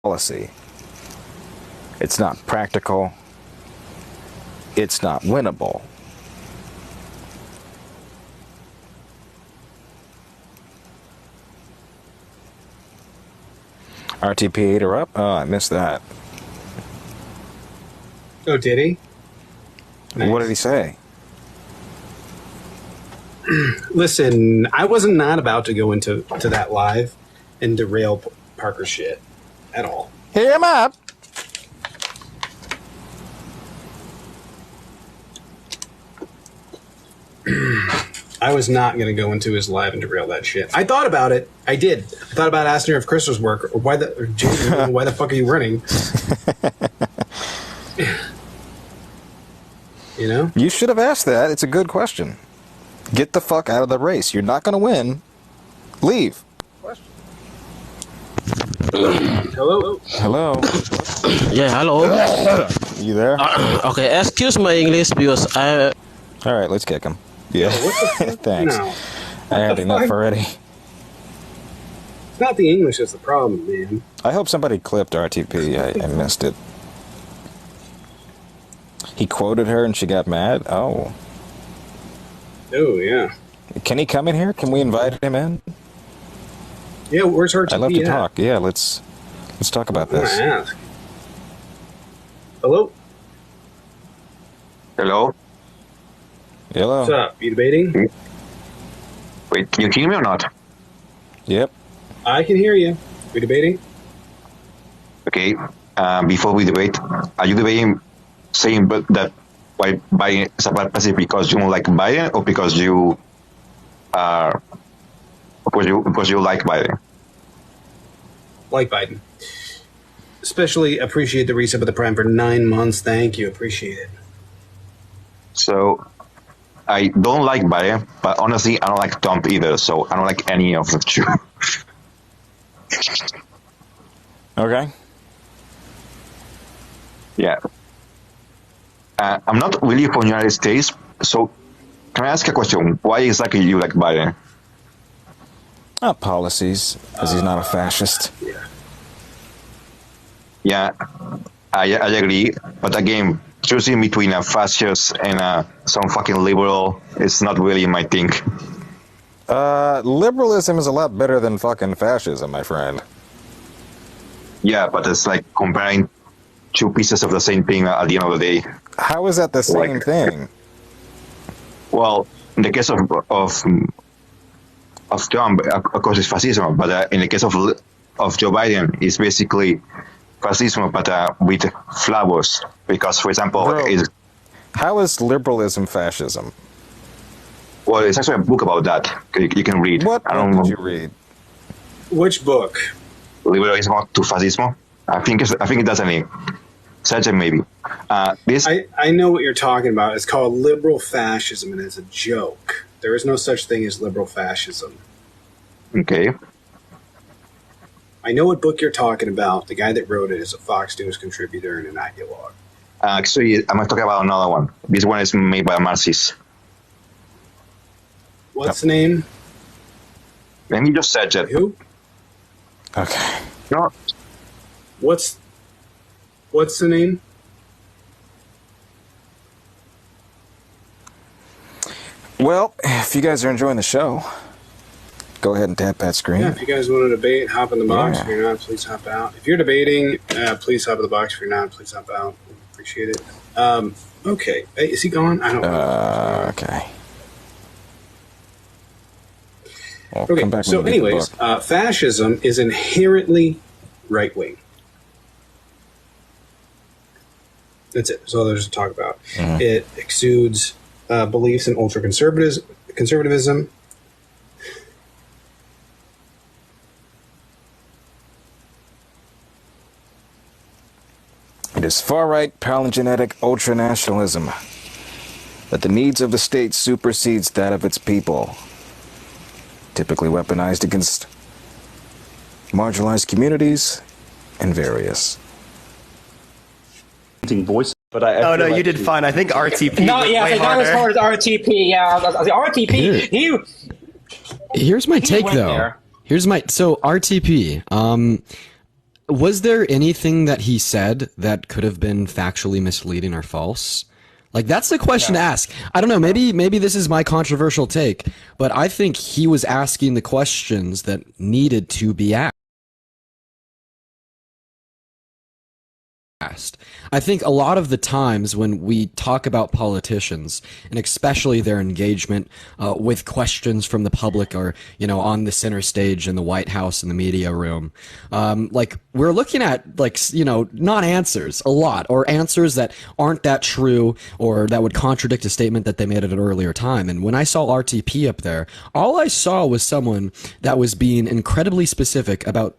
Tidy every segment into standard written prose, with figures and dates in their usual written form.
policy. It's not practical. It's not winnable. RTP 8 are up? Oh, I missed that. Oh, did he? Nice. What did he say? Listen, I wasn't not about to go into that live and derail Parker shit at all. Hear him up. I was not going to go into his live and derail that shit. I thought about it. I did. I thought about asking her if Chris was work or why the fuck are you running? You know? You should have asked that. It's a good question. Get the fuck out of the race. You're not going to win. Leave. Hello? Hello? Yeah, hello. You there? Okay, excuse my English because I... All right, let's kick him. Yeah. Thanks. No. I had enough already. It's not the English that's the problem, man. I hope somebody clipped RTP. I missed it. He quoted her and she got mad? Oh. Oh, yeah. Can he come in here? Can we invite him in? Yeah, where's RTP? I'd love to talk. Yeah, let's talk about this. I'm gonna ask. Hello? Hello? Hello? What's up? You debating? Wait, can you hear me or not? Yep. I can hear you. We debating? Okay, before we debate, are you debating saying that why Biden is a bad president because you don't like Biden or because you like Biden? Like Biden. Especially appreciate the reset of the Prime for 9 months. Thank you. Appreciate it. So, I don't like Biden, but honestly, I don't like Trump either, so I don't like any of the two. Okay. Yeah. I'm not really from the United States, so can I ask a question? Why exactly you like Biden? Policies, because he's not a fascist. Yeah. Yeah, I agree, but again, choosing between a fascist and some fucking liberal is not really my thing. Liberalism is a lot better than fucking fascism, my friend. Yeah, but it's like comparing two pieces of the same thing at the end of the day. How is that the same thing? Well, in the case of Trump, of course, it's fascism, but in the case of Joe Biden, it's basically fascism, but with flowers. Because, for example, how is liberalism fascism? Well, it's actually a book about that. You can read. What book did you read? Which book? Liberalismo to Fascismo. I think it does a name. Search it maybe. I know what you're talking about. It's called liberal fascism, and it's a joke. There is no such thing as liberal fascism. Okay. I know what book you're talking about. The guy that wrote it is a Fox News contributor and an ideologue. Actually, I'm talking about another one. This one is made by a Marxist. What's the name? Let me just search it. Who? Okay. No. What's the name? Well, if you guys are enjoying the show, go ahead and tap that screen. Yeah, if you guys want to debate, hop in the box. Yeah. If you're not, please hop out. If you're debating, please hop in the box. If you're not, please hop out. Appreciate it. Okay. Hey, is he gone? I don't know. Okay. Well, Okay, come back so when we get the anyways, book. fascism is inherently right-wing. That's it. That's all there's to talk about. Mhm. It exudes beliefs in ultra-conservatism. It is far-right palingenetic ultranationalism that the needs of the state supersedes that of its people, typically weaponized against marginalized communities and various. Voice, but I oh no, like you did fine. I think RTP. No, was yeah, way I think that was harder. hard as RTP. Yeah, the RTP. Here's my take went though. there. Here's my RTP. Was there anything that he said that could have been factually misleading or false? Like, that's the question to ask. I don't know, maybe this is my controversial take, but I think he was asking the questions that needed to be asked. I think a lot of the times when we talk about politicians, and especially their engagement with questions from the public or, on the center stage in the White House in the media room, like, we're looking at, not answers a lot, or answers that aren't that true or that would contradict a statement that they made at an earlier time. And when I saw RTP up there, all I saw was someone that was being incredibly specific about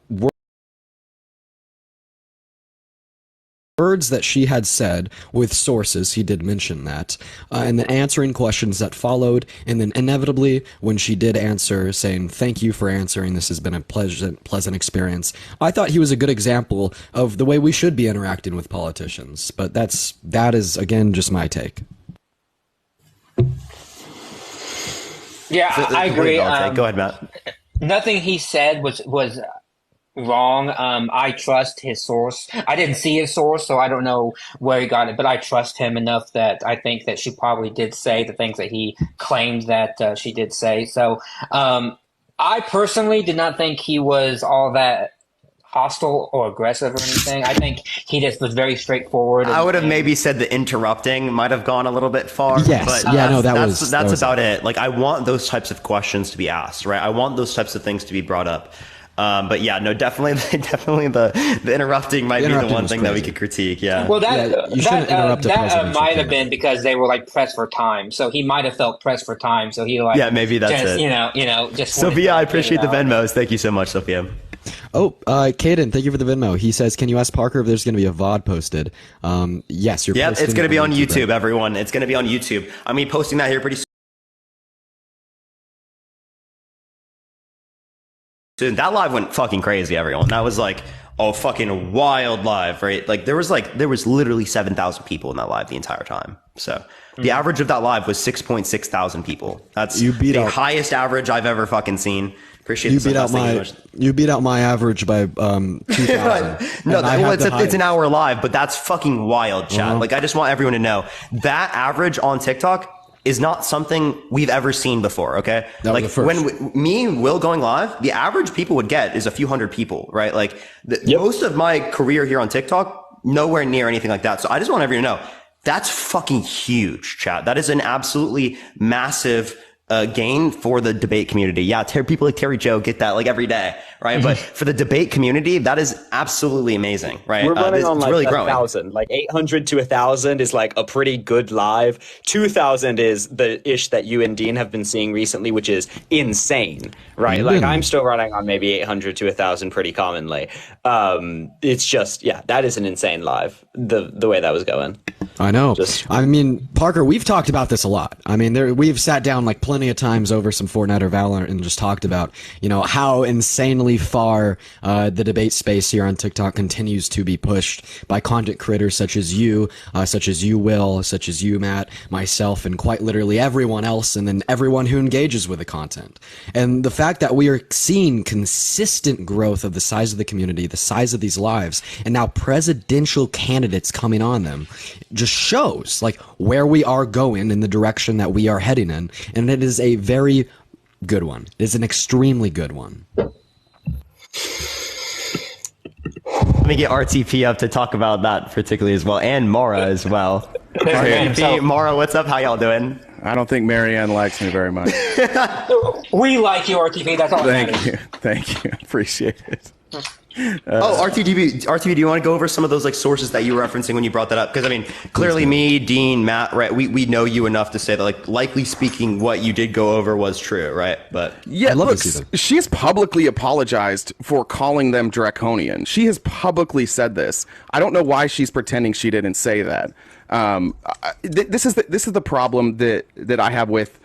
words that she had said with sources. He did mention that, and then answering questions that followed, and then inevitably when she did answer, saying thank you for answering, this has been a pleasant experience. I thought he was a good example of the way we should be interacting with politicians, but that is again just my take. Yeah, I agree. Go ahead, Matt. Nothing he said was wrong. I trust his source. I didn't see his source, so I don't know where he got it, but I trust him enough that I think that she probably did say the things that he claimed that she did say. So I personally did not think he was all that hostile or aggressive or anything. I think he just was very straightforward. I would have maybe said the interrupting might have gone a little bit far. Yes, but that's about it. Like, I want those types of questions to be asked, right? I want those types of things to be brought up. But yeah, no, definitely the interrupting might be the one thing that we could critique. Yeah. Well, that might have been because they were like pressed for time, so he might have felt pressed for time. So he maybe that's just, it. Just Sophia, I appreciate the Venmos. Thank you so much, Sophia. Oh, Caden, thank you for the Venmo. He says, can you ask Parker if there's going to be a VOD posted? Yes, you're. Yeah, it's going to be on YouTube, right? Everyone. It's going to be on YouTube. I'm going to be posting that here pretty soon. That live went fucking crazy, everyone. That was like a fucking wild live, right? Like there was literally 7,000 people in that live the entire time. So the average of that live was 6.6 thousand people. That's the highest average I've ever fucking seen. Appreciate you beat out my average by 2,000. It's an hour live, but that's fucking wild, chat. Like, I just want everyone to know that average on TikTok is not something we've ever seen before, okay? Like, when Will going live, the average people would get is a few hundred people, right? Like, most of my career here on TikTok, nowhere near anything like that. So I just want everyone to know, that's fucking huge, chat. That is an absolutely massive gain for the debate community. Yeah, people like Terry Joe get that like every day, right? But for the debate community, that is absolutely amazing, right? We're running on like really 1,000, like 800 to 1,000 is like a pretty good live. 2,000 is the ish that you and Dean have been seeing recently, which is insane, right? Like, I'm still running on maybe 800 to 1,000 pretty commonly. It's just, that is an insane live. The way that was going. I know. I mean, Parker, we've talked about this a lot. I mean, we've sat down like plenty of times over some Fortnite or Valorant and just talked about, how insanely far the debate space here on TikTok continues to be pushed by content creators such as you, Will, such as you, Matt, myself, and quite literally everyone else, and then everyone who engages with the content. And the fact that we are seeing consistent growth of the size of the community, the size of these lives, and now presidential candidates coming on them, just shows like where we are going in the direction that we are heading in, and it is a very good one. It is an extremely good one. Let me get RTP up to talk about that particularly as well, and Mara as well. RTP, Mara, what's up? How y'all doing? I don't think Marianne likes me very much. We like you, RTP. That's all. Thank you. Appreciate it. RTP, do you want to go over some of those like sources that you were referencing when you brought that up? Because I mean, clearly me, Dean, Matt, right? We know you enough to say that, like, likely speaking, what you did go over was true, right? But yeah, look, she has publicly apologized for calling them draconian. She has publicly said this. I don't know why she's pretending she didn't say that. This is the problem that I have with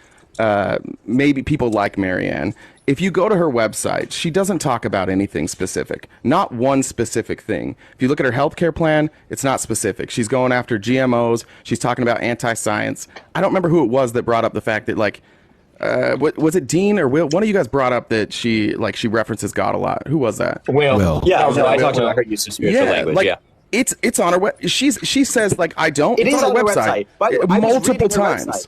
maybe people like Marianne. If you go to her website, she doesn't talk about anything specific, not one specific thing. If you look at her healthcare plan, it's not specific. She's going after GMOs. She's talking about anti-science. I don't remember who it was that brought up the fact that, like, What was it, Dean or Will? One of you guys brought up that she references God a lot. Who was that? Will. Yeah, I talked about her use of spiritual language. Like, it's on her web. She says like I don't. It it's is on her website, multiple times.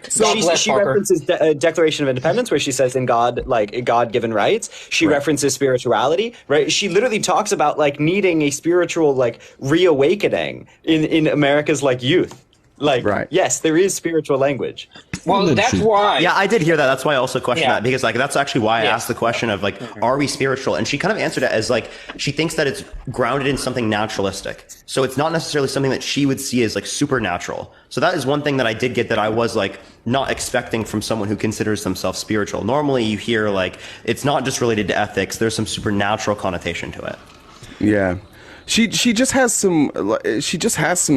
So she references Declaration of Independence, where she says in God, like God-given rights. She references spirituality, right? She literally talks about like needing a spiritual like reawakening in America's like youth. Like, yes, there is spiritual language. Well, that's why. Yeah, I did hear that. That's why I also questioned that, because like that's actually why I asked the question of like, are we spiritual? And she kind of answered it as like, she thinks that it's grounded in something naturalistic. So it's not necessarily something that she would see as like supernatural. So that is one thing that I did get that I was like not expecting from someone who considers themselves spiritual. Normally you hear like, it's not just related to ethics. There's some supernatural connotation to it. Yeah. She just has some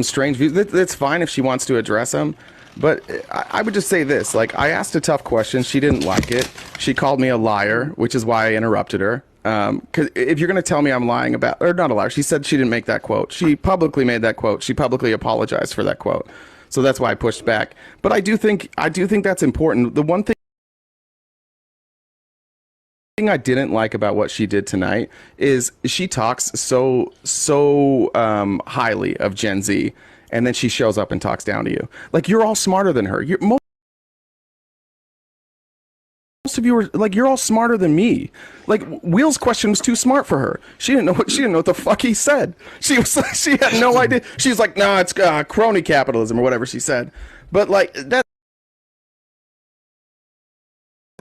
strange views. That's fine if she wants to address them, but I would just say this: like, I asked a tough question, she didn't like it. She called me a liar, which is why I interrupted her. Because if you're going to tell me I'm lying about, or not a liar, she said she didn't make that quote. She publicly made that quote. She publicly apologized for that quote. So that's why I pushed back. But I do think that's important. The one thing I didn't like about what she did tonight is she talks so highly of Gen Z, and then she shows up and talks down to you. Like, you're all smarter than her. Most of you are like, you're all smarter than me. Like, Will's question was too smart for her. She didn't know what the fuck he said. She had no idea. She's like, no, it's crony capitalism or whatever she said. But like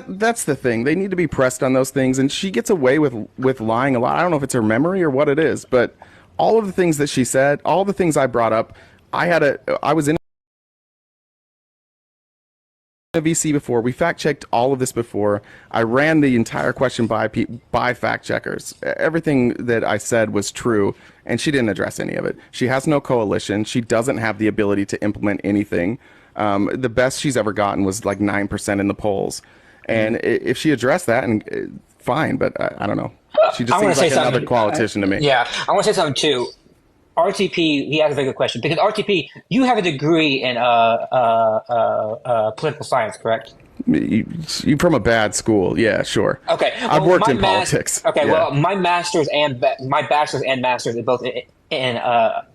that's the thing. They need to be pressed on those things, and she gets away with lying a lot. I don't know if it's her memory or what it is, but all of the things that she said, all the things I brought up, I was in a VC before. We fact checked all of this before. I ran the entire question by fact checkers. Everything that I said was true, and she didn't address any of it. She has no coalition. She doesn't have the ability to implement anything. The best she's ever gotten was like 9% in the polls. And if she addressed that, and fine, but I don't know. She just seems like another politician to me. Yeah, I want to say something too. RTP, he has a very good question, because RTP, you have a degree in political science, correct? You from a bad school, yeah, sure. Okay, I've worked in politics. Okay, yeah. well, my bachelor's and master's are both in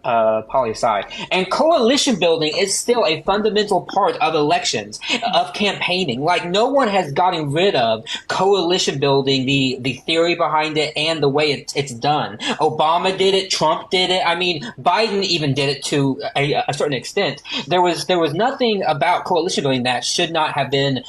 poli sci, and coalition building is still a fundamental part of elections, of campaigning. Like, no one has gotten rid of coalition building, the theory behind it, and the way it's done. Obama did it, Trump did it. I mean, Biden even did it to a certain extent. There was nothing about coalition building that should not have been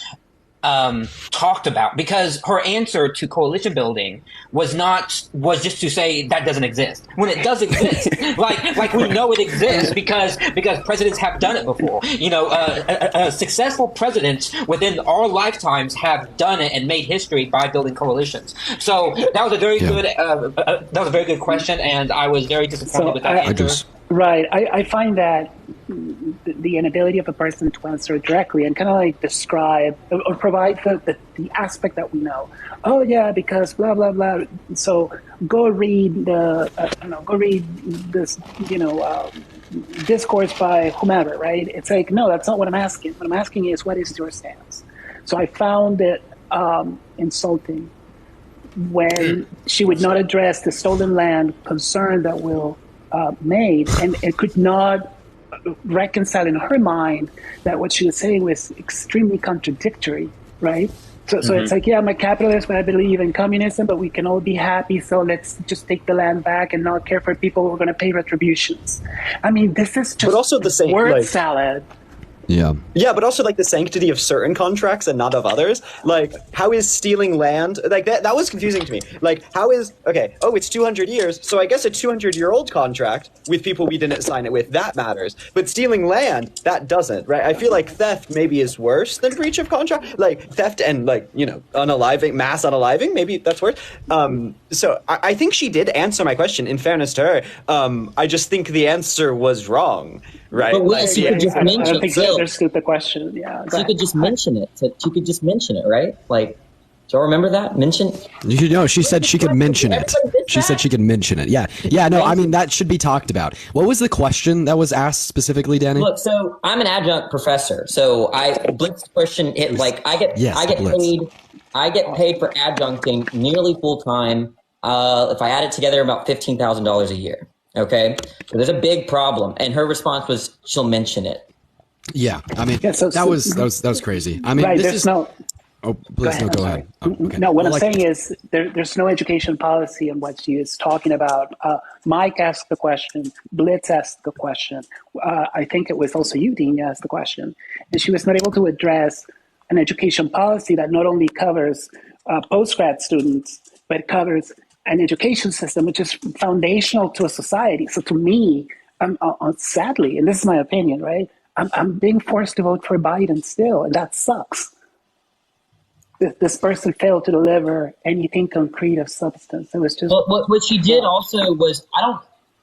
talked about, because her answer to coalition building was just to say that doesn't exist, when it does exist. like we know it exists because presidents have done it before. You know, successful presidents within our lifetimes have done it and made history by building coalitions. So that was a very good question, and I was very disappointed with that answer. Right. I find that the inability of a person to answer directly and kind of like describe or provide the aspect that we know. Oh yeah, because blah blah blah. So go read this discourse by whomever. Right? It's like, no, that's not what I'm asking. What I'm asking is, what is your stance? So I found it insulting when she would not address the stolen land concern that Will made, and it could not reconcile in her mind that what she was saying was extremely contradictory, right? So it's like, yeah, I'm a capitalist, but I believe in communism, but we can all be happy, so let's just take the land back and not care for people who are going to pay retributions. I mean, this is just but also the same, word salad. Yeah, but also like the sanctity of certain contracts and not of others. Like, how is stealing land like that was confusing to me. Like, how is it's 200 years, so I guess a 200-year-old contract with people we didn't sign it with, that matters. But stealing land, that doesn't, right? I feel like theft maybe is worse than breach of contract. Like theft and like, you know, mass unaliving, maybe that's worse. So I think she did answer my question, in fairness to her. I just think the answer was wrong. Right. But Wes, you could just mention it. I understood the question. Yeah. She could just mention it. She could just mention it, right? Like, Do you remember that? Mention? You know, she said she could mention it. She said she could mention it. Yeah. Yeah, no, I mean, that should be talked about. What was the question that was asked specifically, Danny? Look, so I'm an adjunct professor. So Blitz question, I get paid for adjuncting nearly full time. If I add it together, about $15,000 a year. Okay. So there's a big problem. And her response was, she'll mention it. Yeah. I mean, that was crazy. I mean, right, there's no. Oh, please, go ahead. Oh, okay. No, what I'm saying is there's no education policy in what she is talking about. Mike asked the question. Blitz asked the question. I think it was also you, Dean, asked the question. And she was not able to address an education policy that not only covers postgrad students, but covers an education system which is foundational to a society. So to me, sadly, and this is my opinion, right? I'm being forced to vote for Biden still, and that sucks. This person failed to deliver anything concrete of substance. It was just what she did also was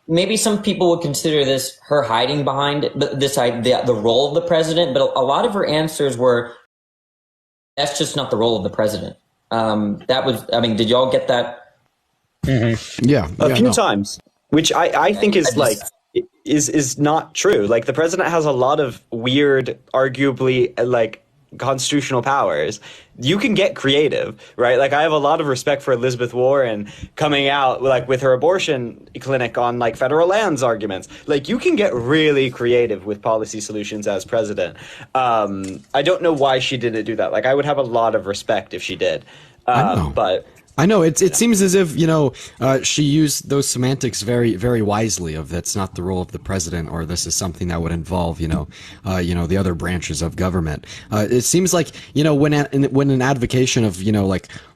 maybe some people would consider this her hiding behind the role of the president, but a lot of her answers were that's just not the role of the president. Did y'all get that? Mm-hmm. Yeah, a few times, which I think is not true. Like the president has a lot of weird, arguably constitutional powers. You can get creative, right? Like I have a lot of respect for Elizabeth Warren coming out with her abortion clinic on federal lands arguments. Like you can get really creative with policy solutions as president. I don't know why she didn't do that. Like I would have a lot of respect if she did. But I know it seems as if she used those semantics very, very wisely. Of that's not the role of the president, or this is something that would involve the other branches of government. It seems like when an advocation of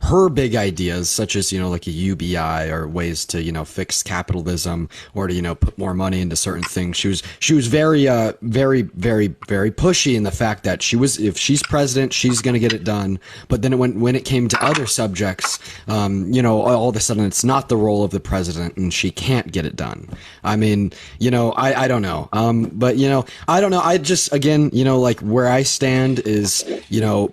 her big ideas, such as like a UBI or ways to fix capitalism or to put more money into certain things. She was very, very, very, very pushy in the fact that if she's president, she's going to get it done. But then when it came to other subjects. All of a sudden it's not the role of the president and she can't get it done. I mean, I don't know. But I don't know. I just, again, where I stand is,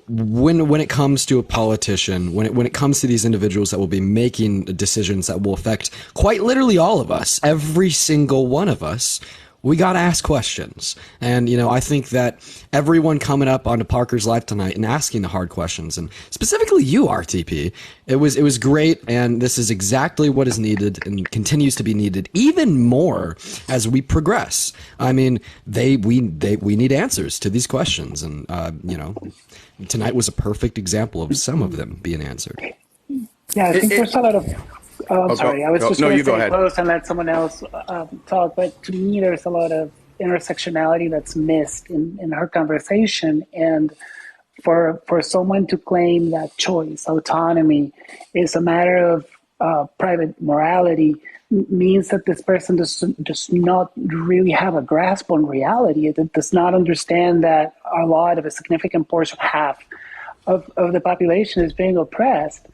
when it comes to a politician, when it comes to these individuals that will be making decisions that will affect quite literally all of us, every single one of us, we got to ask questions. And, I think that everyone coming up onto Parker's Live tonight and asking the hard questions, and specifically you, RTP, it was great. And this is exactly what is needed and continues to be needed even more as we progress. I mean, we need answers to these questions. And, tonight was a perfect example of some of them being answered. Yeah, I think there's a lot of... sorry, I was just going to say close and let someone else talk, but to me there's a lot of intersectionality that's missed in her conversation, and for someone to claim that choice, autonomy, is a matter of private morality means that this person does not really have a grasp on reality. It does not understand that a significant portion, half of the population is being oppressed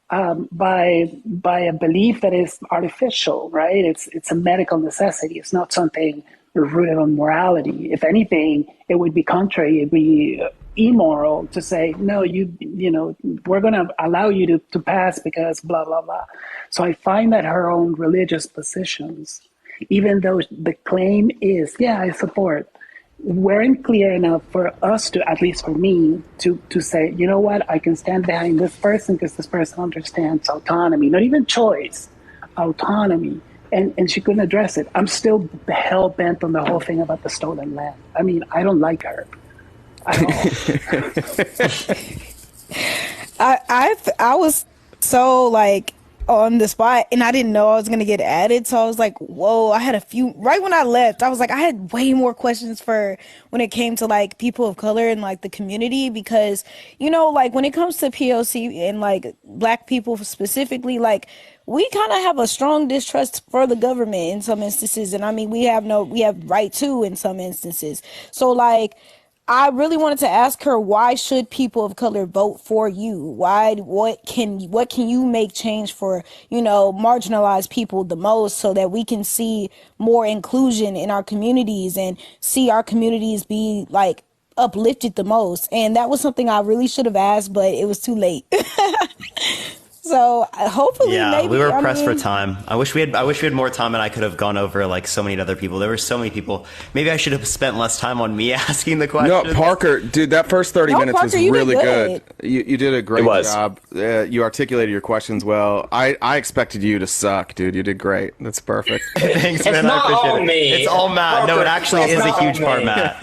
by a belief that is artificial, right? It's a medical necessity. It's not something rooted on morality. If anything, it would be contrary. It'd be immoral to say, no, we're going to allow you to pass because blah, blah, blah. So I find that her own religious positions, even though the claim is, yeah, I support, weren't clear enough for us to, at least for me, to say, you know what, I can stand behind this person because this person understands autonomy, not even choice, autonomy. And she couldn't address it. I'm still hell bent on the whole thing about the stolen land. I mean, I don't like her at all. I was so on the spot, and I didn't know I was going to get added. So I was like, whoa, I had a few, right when I left, I was like, I had way more questions for when it came to people of color and the community, because, when it comes to POC and black people specifically, we kind of have a strong distrust for the government in some instances. And I mean, we have right to in some instances. So I really wanted to ask her, why should people of color vote for you? What can you make change for, marginalized people the most, so that we can see more inclusion in our communities and see our communities be uplifted the most? And that was something I really should have asked, but it was too late. So hopefully, maybe, we were pressed for time. I wish we had more time, and I could have gone over like so many other people. There were so many people. Maybe I should have spent less time on me asking the questions. No, Parker, dude, that first 30 minutes was really good. You did a great job. You articulated your questions well. I expected you to suck, dude. You did great. That's perfect. Thanks, it's man. not I appreciate all it. me. It's all Matt. No, it actually is a huge part, me. Matt.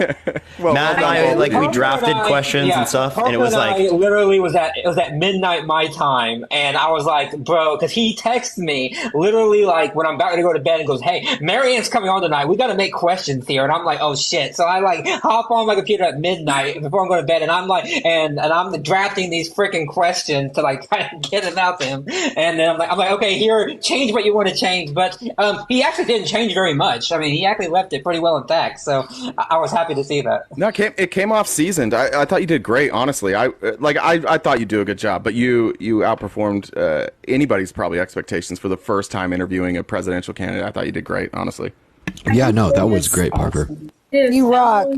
Matt and I we drafted questions and stuff, Parker and it was like literally it was at midnight my time, and I was like, bro, because he texted me literally like when I'm about to go to bed and goes, hey, Marianne's coming on tonight. We got to make questions here, and I'm like, oh shit. So I like hop on my computer at midnight before I'm going to bed, and I'm like, and I'm drafting these freaking questions to like try to get it out to him, and then I'm like, okay, here, change what you want to change, but he actually didn't change very much. I mean, he actually left it pretty well intact, so I was happy to see that. No, it came off seasoned. I thought you did great, honestly. I thought you'd do a good job, but you outperformed anybody's probably expectations for the first time interviewing a presidential candidate. I thought you did great, honestly. Yeah, no, that was great, Parker. You rock.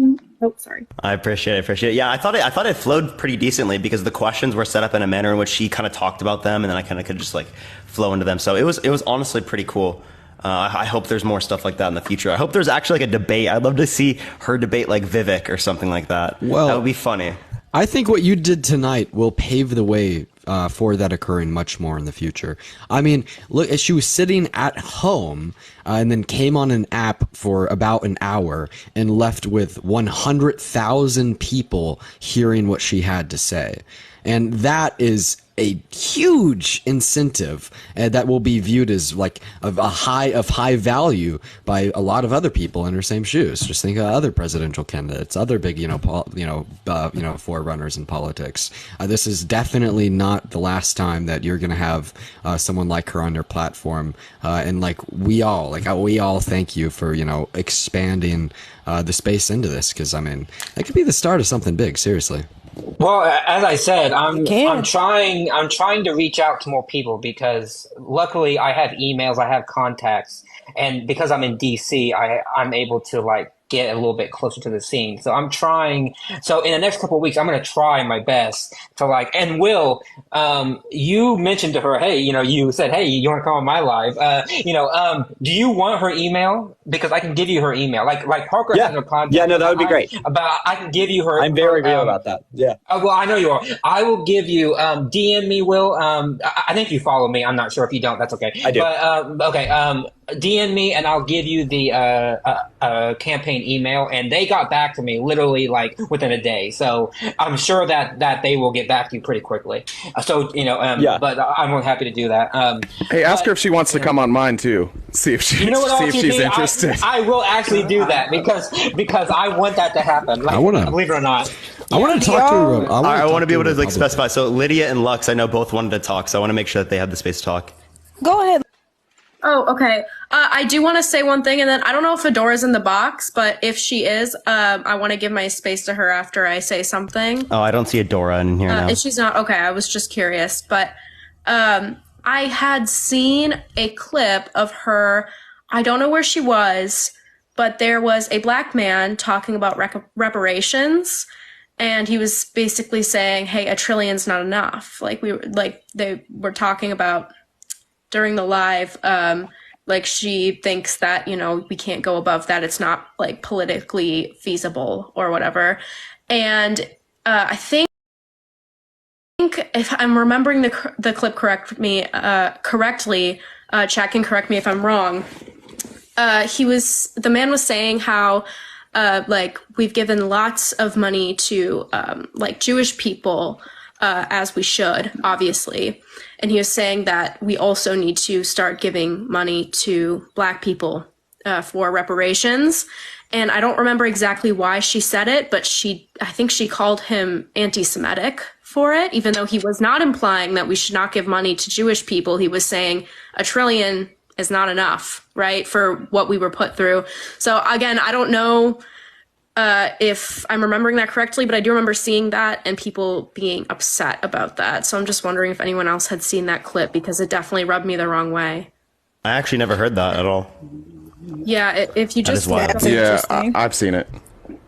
Oh, sorry. I appreciate it. Yeah, I thought it flowed pretty decently because the questions were set up in a manner in which she kind of talked about them, and then I kind of could just like flow into them. So it was honestly pretty cool. I hope there's more stuff like that in the future. I hope there's actually like a debate. I'd love to see her debate like Vivek or something like that. Well, that would be funny. I think what you did tonight will pave the way for that occurring much more in the future. I mean, look, she was sitting at home and then came on an app for about an hour and left with 100,000 people hearing what she had to say. And that is a huge incentive that will be viewed as like of high value by a lot of other people in her same shoes. Just think of other presidential candidates, other big forerunners in politics. This is definitely not the last time that you're going to have someone like her on your platform. And like we all thank you for expanding the space into this, because I mean it could be the start of something big. Seriously. Well, as I said, I'm trying to reach out to more people because luckily I have emails, I have contacts, and because I'm in DC, I'm able to like get a little bit closer to the scene. So I'm trying. So in the next couple of weeks, I'm going to try my best to like. And Will, you mentioned to her, hey, you said, hey, you want to come on my live? Do you want her email? Because I can give you her email. Like Parker has her contact. Yeah, no, that would be great. I can give you her. I'm very real about that. Yeah. Well, I know you are. I will give you. DM me, Will. I think you follow me. I'm not sure if you don't. That's okay. I do. But okay. DM me and I'll give you the campaign email, and they got back to me literally like within a day, so I'm sure that they will get back to you pretty quickly. So but I'm really happy to do that. Hey, ask her if she wants to come on mine too. See if she's interested. I will actually do that because I want that to happen. Like, believe it or not. I want to talk to her. I want to be able to like specify. So Lydia and Lux, I know both wanted to talk, so I want to make sure that they have the space to talk. Go ahead. Oh, okay. I do want to say one thing, and then I don't know if Fedora's in the box, but if she is, I want to give my space to her after I say something. Oh, I don't see Adora in here now. If she's not, okay, I was just curious. But I had seen a clip of her, I don't know where she was, but there was a black man talking about reparations, and he was basically saying, hey, $1 trillion's not enough. They were talking about during the live, like she thinks that, we can't go above that. It's not like politically feasible or whatever. And I think if I'm remembering the clip correctly, Chad can correct me if I'm wrong. The man was saying how we've given lots of money to Jewish people, as we should, obviously. And he was saying that we also need to start giving money to Black people for reparations. And I don't remember exactly why she said it, but I think she called him anti-Semitic for it, even though he was not implying that we should not give money to Jewish people. He was saying $1 trillion is not enough, right, for what we were put through. So again, I don't know if I'm remembering that correctly, but I do remember seeing that and people being upset about that. So I'm just wondering if anyone else had seen that clip, because it definitely rubbed me the wrong way. I actually never heard that at all. Yeah, if you just... I've seen it.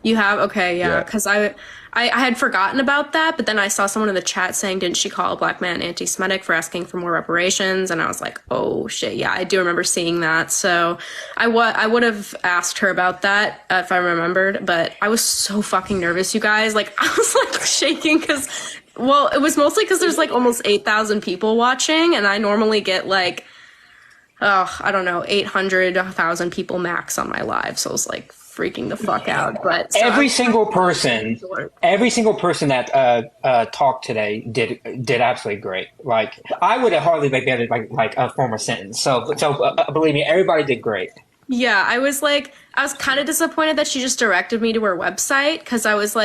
You have? Okay, yeah. Yeah. Because I had forgotten about that, but then I saw someone in the chat saying, didn't she call a black man anti-Semitic for asking for more reparations? And I was like, oh shit, yeah, I do remember seeing that. So I would have asked her about that if I remembered, but I was so fucking nervous, you guys. Like, I was like shaking because, well, it was mostly because there's like almost 8,000 people watching, and I normally get like, I don't know, 800, 1,000 people max on my live. So it was like, freaking the fuck out. But so every single person that talked today did absolutely great. Like I would have hardly made better like a former sentence. So believe me, everybody did great. Yeah, I was kind of disappointed that she just directed me to her website, because I was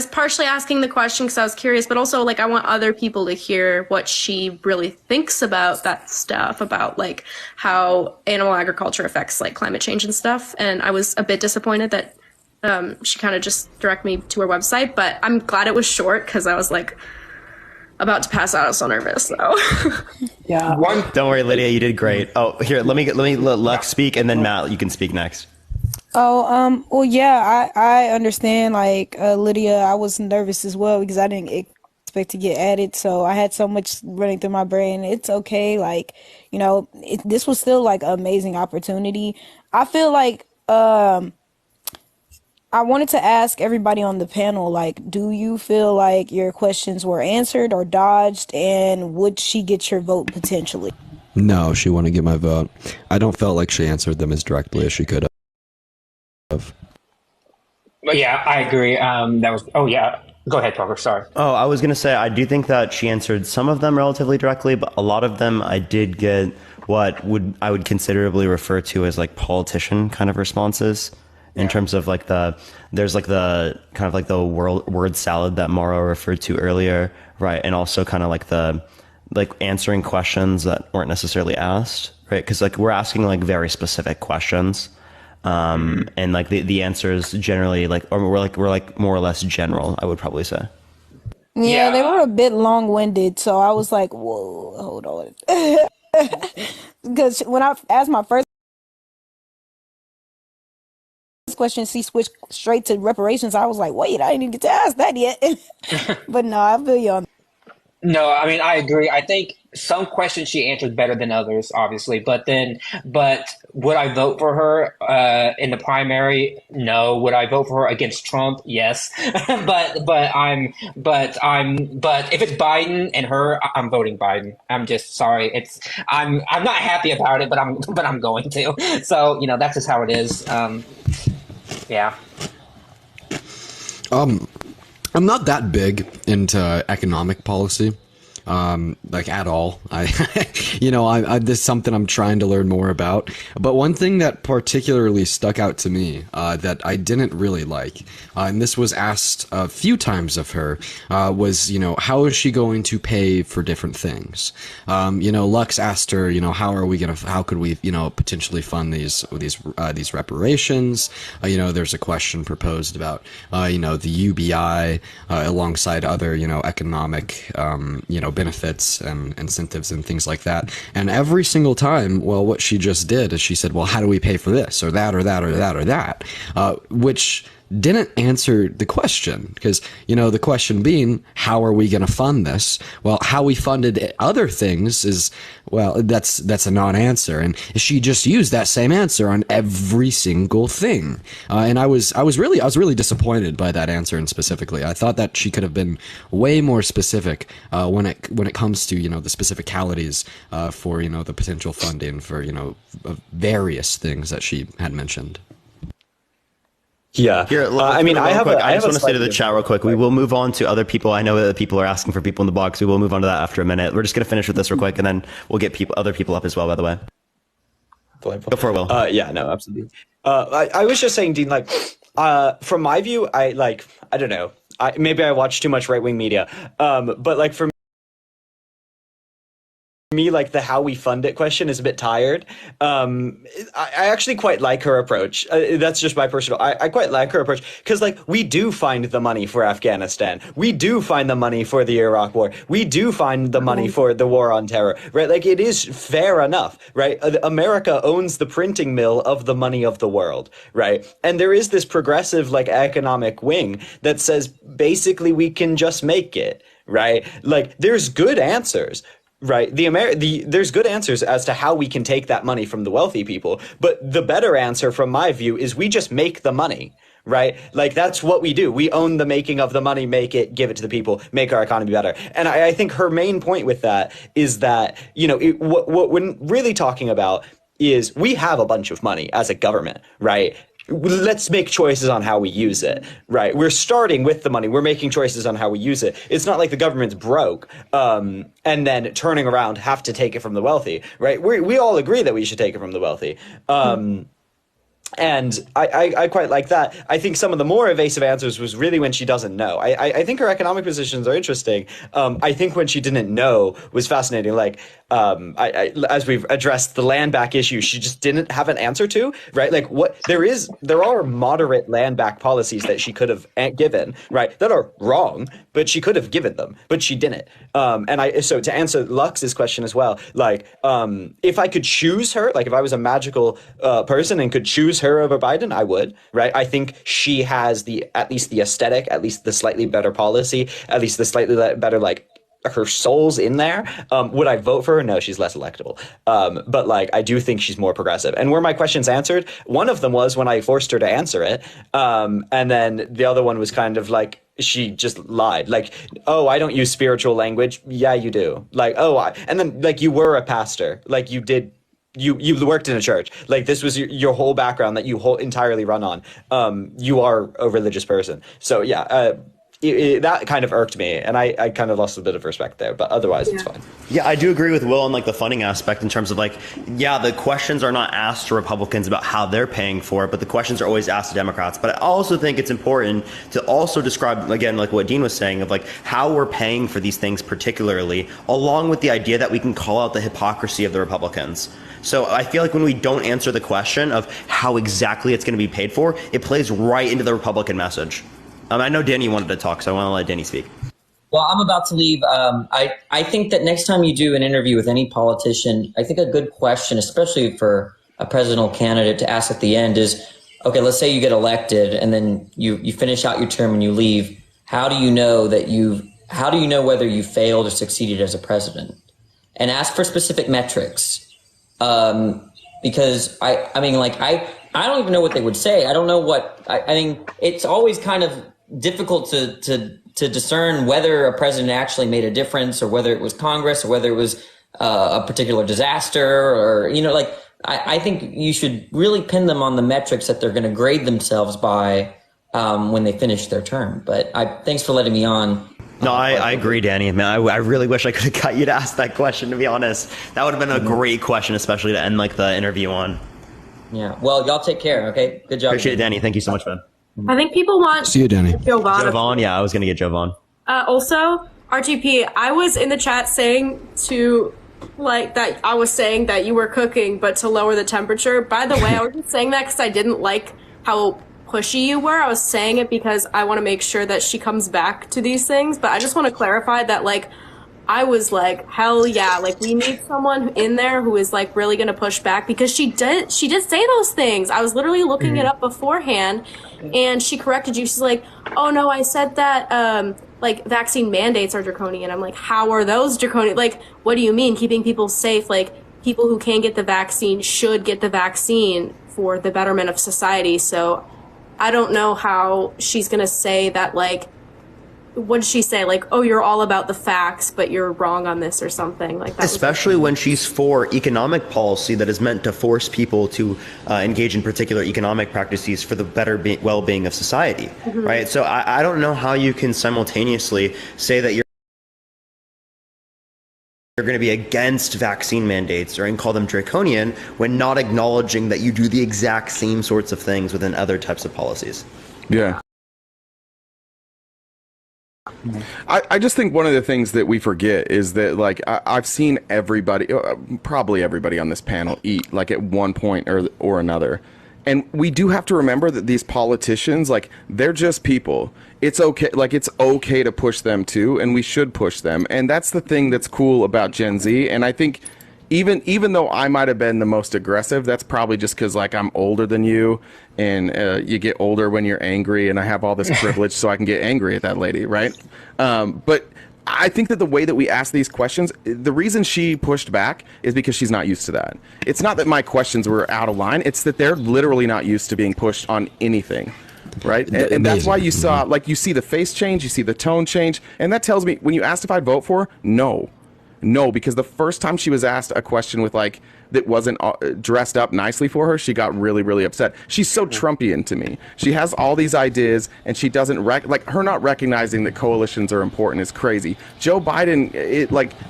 partially asking the question because I was curious, but also like I want other people to hear what she really thinks about that stuff, about like how animal agriculture affects like climate change and stuff. And I was a bit disappointed that she kind of just directed me to her website, but I'm glad it was short because I was like about to pass out. I was so nervous. So yeah. Don't worry, Lydia, you did great. Oh, here, let me let Lux speak, and then Matt, you can speak next. Well, yeah, I understand. Like, Lydia, I was nervous as well because I didn't expect to get added. So I had so much running through my brain. It's okay. Like, you know, this was still like an amazing opportunity. I feel like, I wanted to ask everybody on the panel, like, do you feel like your questions were answered or dodged? And would she get your vote potentially? No, she wouldn't get my vote. I don't feel like she answered them as directly as she could have. But yeah, I agree. That was. Oh yeah, go ahead, Parker. Sorry. Oh, I was gonna say I do think that she answered some of them relatively directly, but a lot of them I did get what I would considerably refer to as like politician kind of responses. In terms of like there's like the kind of like the word salad that Mauro referred to earlier, right? And also kind of like the answering questions that weren't necessarily asked, right? Because like we're asking like very specific questions. And like the answers generally we're like more or less general, I would probably say. Yeah, they were a bit long-winded, so I was like, whoa, hold on. Because when I asked my first question, she switched straight to reparations. I was like, wait, I didn't even get to ask that yet. But no, I feel you on. No, I mean, I agree. I think some questions she answered better than others, obviously. But would I vote for her in the primary? No. Would I vote for her against Trump? Yes. but if it's Biden and her, I'm voting Biden. I'm just sorry. I'm not happy about it, but I'm going to. So that's just how it is. Yeah. I'm not that big into economic policy, like at all. This is something I'm trying to learn more about. But one thing that particularly stuck out to me, that I didn't really like, and this was asked a few times of her, was, how is she going to pay for different things? Lux asked her, how could we, potentially fund these reparations? There's a question proposed about, the UBI, alongside other, economic, benefits and incentives and things like that. And every single time, well, what she just did is she said, well, how do we pay for this or that or that or that or that? Which didn't answer the question, because, the question being, how are we going to fund this? Well, how we funded other things is, well, that's a non-answer. And she just used that same answer on every single thing. And I was really disappointed by that answer, and specifically, I thought that she could have been way more specific, when it comes to, the specificalities, for, the potential funding for, various things that she had mentioned. Yeah. Here, I just want to say to the chat real quick, we will move on to other people. I know that people are asking for people in the box. We will move on to that after a minute. We're just going to finish with this real quick, and then we'll get other people up as well, by the way. Go for it, Will. Yeah, no, absolutely. I was just saying, Dean, from my view, I don't know. Maybe I watch too much right-wing media. But for me, like the how we fund it question is a bit tired. I actually quite like her approach. That's just my personal. I quite like her approach because, like, we do find the money for Afghanistan. We do find the money for the Iraq War. We do find the money for the war on terror. Right? Like, it is fair enough. Right? America owns the printing mill of the money of the world. Right? And there is this progressive, like, economic wing that says basically we can just make it. Right? Like, there's good answers. Right. There's good answers as to how we can take that money from the wealthy people. But the better answer from my view is we just make the money. Right. Like, that's what we do. We own the making of the money, make it, give it to the people, make our economy better. And I think her main point with that is that, you know, what we're really talking about is we have a bunch of money as a government. Right. Let's make choices on how we use it, right? We're starting with the money. We're making choices on how we use it. It's not like the government's broke, and then turning around have to take it from the wealthy, right? We all agree that we should take it from the wealthy. And I quite like that. I think some of the more evasive answers was really when she doesn't know. I think her economic positions are interesting. I think when she didn't know was fascinating. Like, as we've addressed the land back issue, she just didn't have an answer to, right? Like, there are moderate land back policies that she could have given, right? That are wrong, but she could have given them, but she didn't. So to answer Lux's question as well, like, if I could choose her, like if I was a magical person and could choose her over Biden, I would, right? I think she has at least the aesthetic, at least the slightly better policy, at least the slightly better, like, her soul's in there. Would I vote for her? No, she's less electable. But, like, I do think she's more progressive. And were my questions answered? One of them was when I forced her to answer it. And then the other one was kind of like, she just lied. Like, oh, I don't use spiritual language. Yeah, you do. Like, and then, like, you were a pastor. Like, you did. You worked in a church. Like, this was your whole background that you entirely run on. You are a religious person. So yeah, that kind of irked me, and I kind of lost a bit of respect there, but otherwise it's fine. Yeah, I do agree with Will on, like, the funding aspect in terms of, like, yeah, the questions are not asked to Republicans about how they're paying for it, but the questions are always asked to Democrats. But I also think it's important to also describe, again, like what Dean was saying, of, like, how we're paying for these things particularly, along with the idea that we can call out the hypocrisy of the Republicans. So I feel like when we don't answer the question of how exactly it's going to be paid for, it plays right into the Republican message. I know Danny wanted to talk, so I want to let Danny speak. Well, I'm about to leave. I think that next time you do an interview with any politician, I think a good question, especially for a presidential candidate to ask at the end is, okay, let's say you get elected and then you finish out your term and you leave. How do you know whether you failed or succeeded as a president? And ask for specific metrics. Because I don't even know what they would say. I don't know what, I mean, it's always kind of difficult to discern whether a president actually made a difference or whether it was Congress or whether it was a particular disaster or, you know, like, I think you should really pin them on the metrics that they're going to grade themselves by when they finish their term. But thanks for letting me on. No, I agree, Danny. Man, I really wish I could have got you to ask that question, to be honest. That would have been a great question, especially to end, like, the interview on. Yeah. Well, y'all take care, okay? Good job. Appreciate it, Danny. Thank you so much, man. I think people want... See you, Danny. Jovan, yeah, I was going to get Jovan. Also, RGP, I was in the chat saying to... like that I was saying that you were cooking, but to lower the temperature. By the way, I wasn't saying that because I didn't like how pushy you were. I was saying it because I want to make sure that she comes back to these things. But I just want to clarify that, like, I was like, hell yeah, like, we need someone in there who is, like, really going to push back, because she did say those things. I was literally looking it up beforehand, and she corrected you. She's like, oh no, I said that, like, vaccine mandates are draconian. I'm like, how are those draconian? Like, what do you mean? Keeping people safe? Like, people who can get the vaccine should get the vaccine for the betterment of society. So I don't know how she's going to say that, like, what did she say? Like, oh, you're all about the facts, but you're wrong on this or something like that. Especially when she's for economic policy that is meant to force people to engage in particular economic practices for the better well-being of society, right? So I don't know how you can simultaneously say that you're going to be against vaccine mandates or and call them draconian when not acknowledging that you do the exact same sorts of things within other types of policies. Yeah. I just think one of the things that we forget is that, like, I've seen everybody, probably everybody on this panel eat, like, at one point or another. And we do have to remember that these politicians, like, they're just people. It's okay, like, it's okay to push them too, and we should push them. And that's the thing that's cool about Gen Z. And I think even though I might have been the most aggressive, that's probably just because, like, I'm older than you, and you get older when you're angry, and I have all this privilege so I can get angry at that lady, right? But I think that the way that we ask these questions, the reason she pushed back is because she's not used to that. It's not that my questions were out of line. It's that they're literally not used to being pushed on anything. Right. And that's why you saw, like, you see the face change, you see the tone change. And that tells me, when you asked if I'd vote for her, no, because the first time she was asked a question with, like, that wasn't dressed up nicely for her, she got really, really upset. She's so Trumpian to me. She has all these ideas, and she doesn't her not recognizing that coalitions are important is crazy. Joe Biden,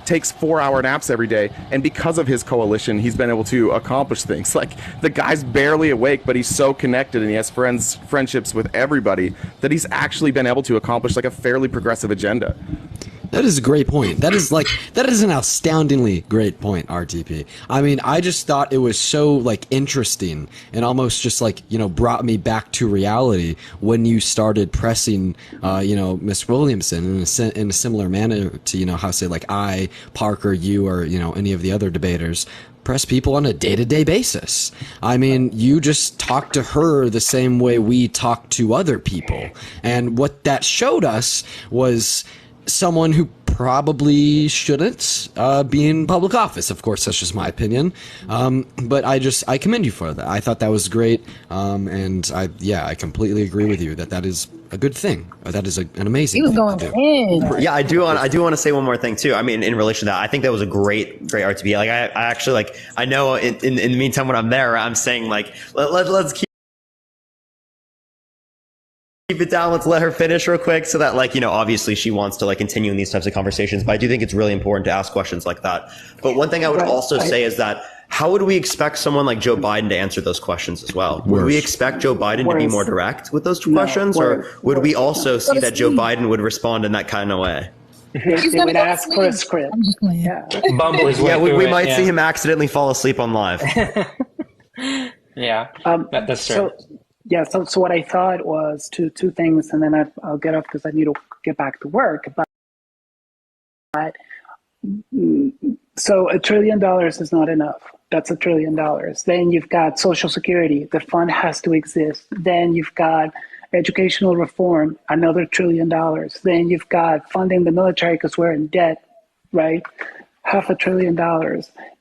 takes 4-hour naps every day, and because of his coalition, he's been able to accomplish things. Like, the guy's barely awake, but he's so connected, and he has friendships with everybody that he's actually been able to accomplish, like, a fairly progressive agenda. That is a great point. That is an astoundingly great point, RTP. I mean, I just thought it was so, like, interesting and almost just, like, brought me back to reality when you started pressing, Miss Williamson in a similar manner to, how, say, like, I, Parker, you, or, any of the other debaters press people on a day-to-day basis. I mean, you just talk to her the same way we talk to other people. And what that showed us was someone who probably shouldn't be in public office. Of course, that's just my opinion. But I commend you for that. I thought that was great. And I completely agree with you that is a good thing. That is an amazing thing. He was going in. Yeah, I do want to say one more thing too. I mean, in relation to that, I think that was a great RTB. Like, I actually, like, I know in the meantime when I'm there, I'm saying, like, let's keep it down. Let's let her finish real quick so that, like, obviously she wants to, like, continue in these types of conversations, but I do think it's really important to ask questions like that. But one thing I would also say is that, how would we expect someone like Joe Biden to answer those questions as well? Would we expect Joe Biden to be more direct with those questions, or would we also see that Joe Biden would respond in that kind of way? They would ask for a script. Yeah. Bumble his way yeah, we might yeah. see him accidentally fall asleep on live. Yeah, that's true. So what I thought was two things, and then I'll get off because I need to get back to work. But so $1 trillion is not enough. That's $1 trillion. Then you've got Social Security. The fund has to exist. Then you've got educational reform, another $1 trillion. Then you've got funding the military because we're in debt, right? $500 billion.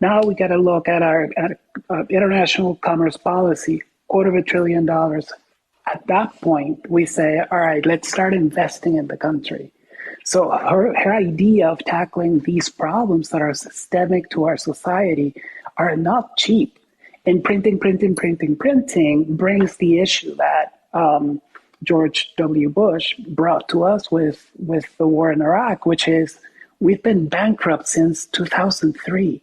Now we got to look at our international commerce policy. $250 billion. At that point, we say, all right, let's start investing in the country. So her idea of tackling these problems that are systemic to our society are not cheap. And printing brings the issue that George W. Bush brought to us with the war in Iraq, which is we've been bankrupt since 2003.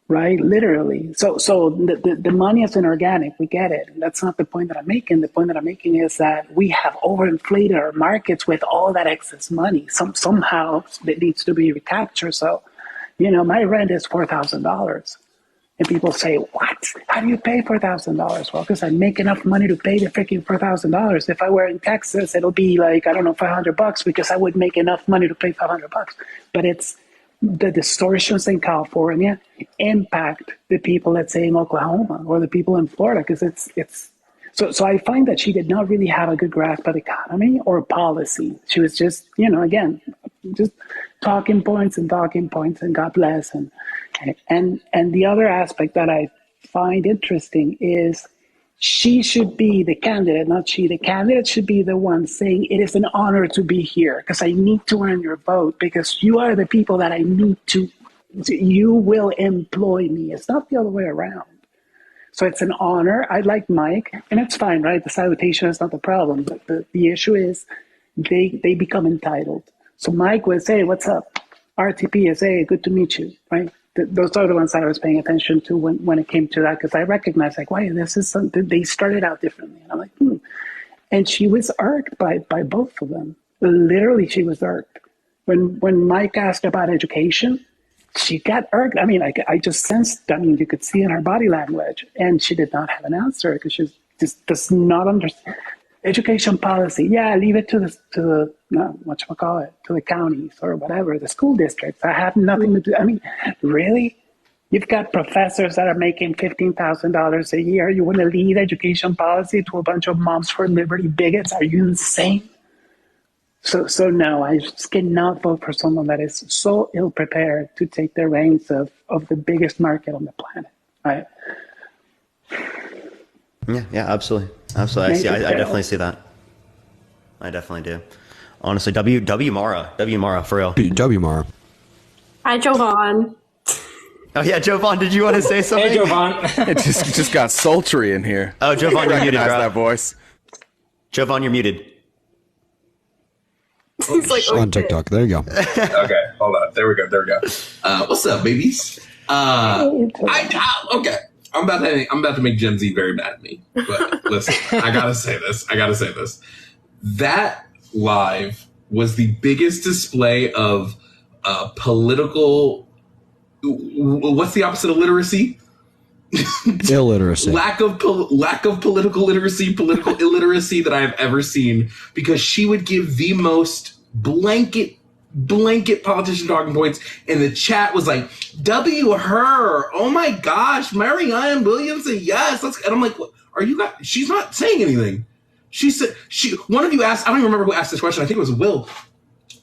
Right, literally. So the money is inorganic. We get it. That's not the point that I'm making. The point that I'm making is that we have overinflated our markets with all that excess money. Somehow it needs to be recaptured. So, my rent is $4,000, and people say, "What? How do you pay $4,000?" Well, because I make enough money to pay the freaking $4,000. If I were in Texas, it'll be like, I don't know, $500 because I would make enough money to pay $500. But it's the distortions in California impact the people, let's say, in Oklahoma or the people in Florida, because it's so I find that she did not really have a good grasp of economy or policy. She was just, again, just talking points, and God bless. And the other aspect that I find interesting is she should be the candidate, not she. The candidate should be the one saying, it is an honor to be here because I need to earn your vote because you are the people that I need to, you will employ me. It's not the other way around. So it's an honor. I like Mike, and it's fine, right? The salutation is not the problem. But the issue is they become entitled. So Mike would say, what's up? RTP is, hey, good to meet you, right? Those are the ones that I was paying attention to when it came to that, because I recognized, like, wow, this is something, they started out differently. And I'm like, And she was irked by both of them. Literally, she was irked. When Mike asked about education, she got irked. I mean, I just sensed, I mean, you could see in her body language, and she did not have an answer because she just does not understand. Education policy, yeah, leave it to the whatchamacallit, to the counties or whatever, the school districts. I have nothing to do. I mean, really? You've got professors that are making $15,000 a year. You want to lead education policy to a bunch of moms for liberty bigots? Are you insane? So no, I just cannot vote for someone that is so ill prepared to take the reins of the biggest market on the planet. Right? Yeah, absolutely. I definitely see that. I definitely do. Honestly, W Mara, for real. W Mara. Hi, Jovan. Oh yeah, Jovan, did you want to say something? Hey, Jovan. It just got sultry in here. Oh, Jovan, you're muted, bro. That voice. Jovan, you're muted. He's like, on TikTok. There you go. Okay, hold on. There we go. What's up, babies? Okay. I'm about to make Gen Z very mad at me. But listen, I gotta say this. That live was the biggest display of political. What's the opposite of literacy? Illiteracy. Lack of political literacy, political illiteracy that I have ever seen, because she would give the most blanket politician talking points, and the chat was like, W her, oh my gosh, Marianne Williamson, yes, let's. And I'm like, what are you guys? She's not saying anything. She said, one of you asked, I don't even remember who asked this question, I think it was Will.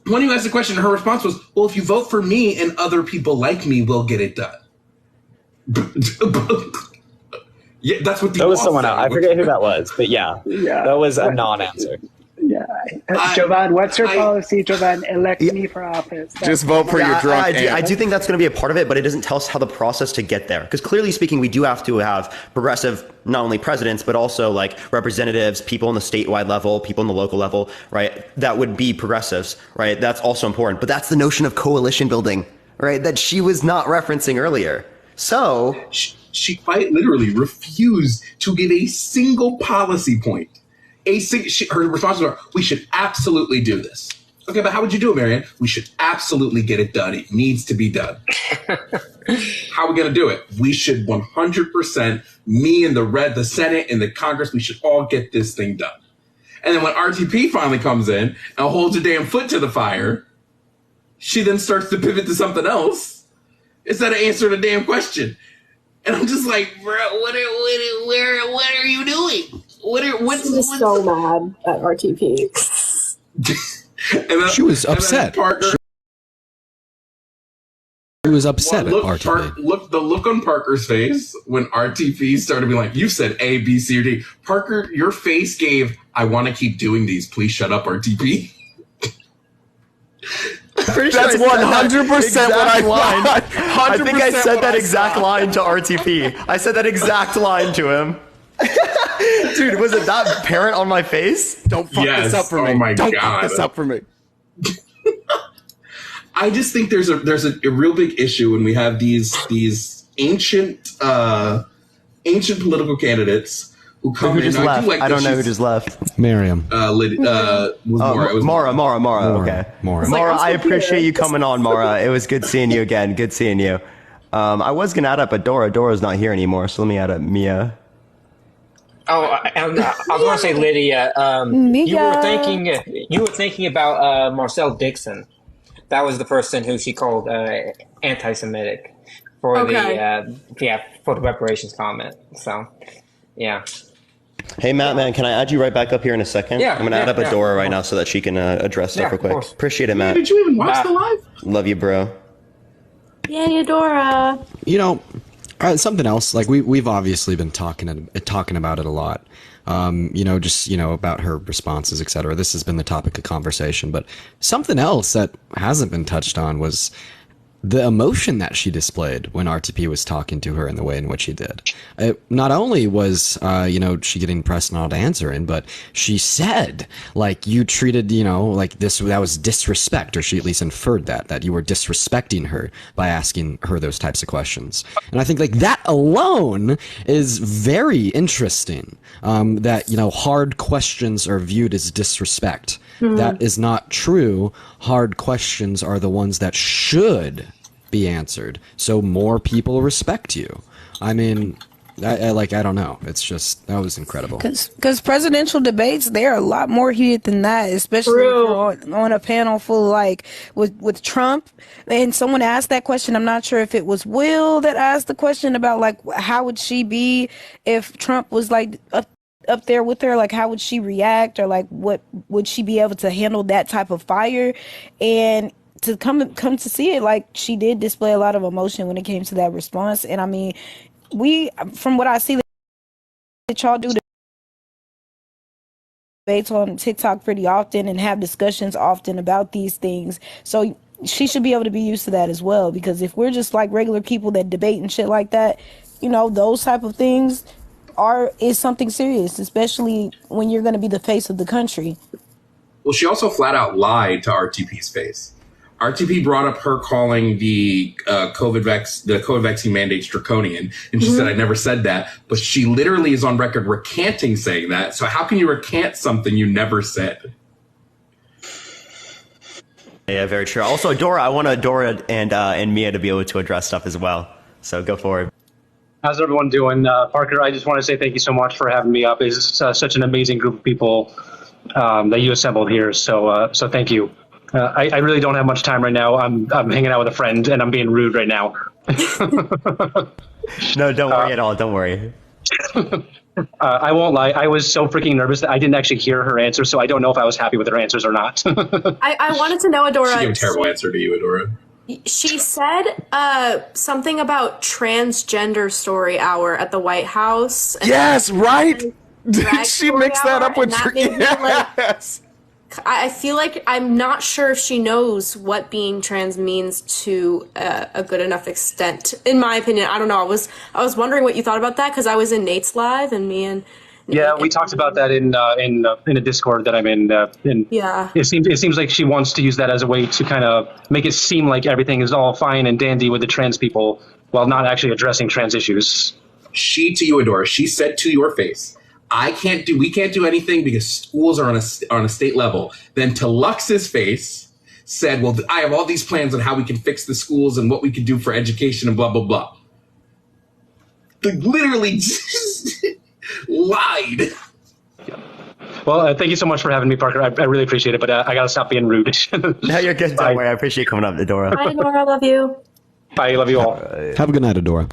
One of you asked the question, and her response was, well, if you vote for me and other people like me, we'll get it done. Yeah, that's what that was someone else. I forget who that was, but yeah, that was a non-answer. Yeah, Jovan, what's your policy? Jovan, elect me for office. Just vote for your drunk aunt. I do think that's going to be a part of it, but it doesn't tell us how the process to get there. Because clearly speaking, we do have to have progressive, not only presidents, but also like representatives, people on the statewide level, people on the local level, right? That would be progressives, right? That's also important. But that's the notion of coalition building, right? That she was not referencing earlier. So she quite literally refused to give a single policy point. Her response was, we should absolutely do this. Okay, but how would you do it, Marianne? We should absolutely get it done. It needs to be done. How are we going to do it? We should 100%, me and the Senate and the Congress, we should all get this thing done. And then when RTP finally comes in and holds a damn foot to the fire, she then starts to pivot to something else instead of answering the damn question. And I'm just like, bro, what are you doing? What's so mad at RTP. She was upset. She was upset at RTP. The look on Parker's face when RTP started being like, you said A, B, C, or D. Parker, your face gave, I want to keep doing these. Please shut up, RTP. That's 100% what I thought. I think I said that exact line to RTP. I said that exact line to him. Dude, was it that apparent on my face? Don't fuck this up for me. Oh my Don't God. fuck this up for me. I just think there's a real big issue when we have these ancient political candidates who come in. Just left? I don't know who just left. Miriam. Mara. Okay. Mara, I appreciate you coming on, Mara. It was good seeing you again. Good seeing you. I was gonna add up a Dora. Dora's not here anymore, so let me add up Mia. Oh, I was going to say, Lydia. You were thinking about Marcel Dixon. That was the person who she called anti-Semitic for the reparations comment. So, yeah. Hey, Matt, man, can I add you right back up here in a second? Yeah. I'm going to add up Adora right now so that she can address stuff real quick. Appreciate it, Matt. Did you even watch the live? Love you, bro. Yay, Adora. You know, something else, like we've obviously been talking about it a lot. About her responses, etc. This has been the topic of conversation, but something else that hasn't been touched on was the emotion that she displayed when RTP was talking to her in the way in which he did. Not only was, she getting pressed not to answer in, but she said, like, you treated, like this, that was disrespect, or she at least inferred that you were disrespecting her by asking her those types of questions. And I think, like, that alone is very interesting, that, hard questions are viewed as disrespect. That is not true. Hard questions are the ones that should be answered, so more people respect you. I mean, I don't know. It's just, that was incredible. Because presidential debates, they're a lot more heated than that, especially if you're on a panel full like with Trump. And someone asked that question. I'm not sure if it was Will that asked the question about like how would she be if Trump was like up there with her, like how would she react, or like what would she be able to handle that type of fire? And to come to see it, like she did display a lot of emotion when it came to that response. And I mean, from what I see that y'all do debates on TikTok pretty often and have discussions often about these things, so she should be able to be used to that as well. Because if we're just like regular people that debate and shit like that, you know, those type of things is something serious, especially when you're going to be the face of the country. Well, she also flat out lied to RTP's face. RTP brought up her calling the COVID vaccine mandates draconian, and she said, I never said that. But she literally is on record recanting saying that. So how can you recant something you never said? Yeah, very true. Also, Dora, I want Dora and Mia to be able to address stuff as well. So go forward. How's everyone doing? Parker, I just want to say thank you so much for having me up. It's such an amazing group of people that you assembled here. So thank you. I really don't have much time right now. I'm hanging out with a friend and I'm being rude right now. No, don't worry at all. Don't worry. I won't lie. I was so freaking nervous that I didn't actually hear her answer, so I don't know if I was happy with her answers or not. I wanted to know, Adora. She gave a terrible answer to you, Adora. She said something about transgender story hour at the White House. Yes, right? She mixed that up with yes. I feel like I'm not sure if she knows what being trans means to a good enough extent. In my opinion, I don't know. I was wondering what you thought about that because I was in Nate's live and me and yeah, we talked about that in a Discord that I'm in. Yeah, it seems like she wants to use that as a way to kind of make it seem like everything is all fine and dandy with the trans people while not actually addressing trans issues. She to you, Adora. She said to your face, we can't do anything because schools are on a state level. Then to Lux's face said, well, I have all these plans on how we can fix the schools and what we can do for education and blah, blah, blah. Literally lied. Yeah. Well, thank you so much for having me, Parker. I really appreciate it, but I got to stop being rude. No, you're good. Don't worry. I appreciate you coming up, Adora. Bye, Adora. I love you. Bye. I love you all. Have a good night, Adora.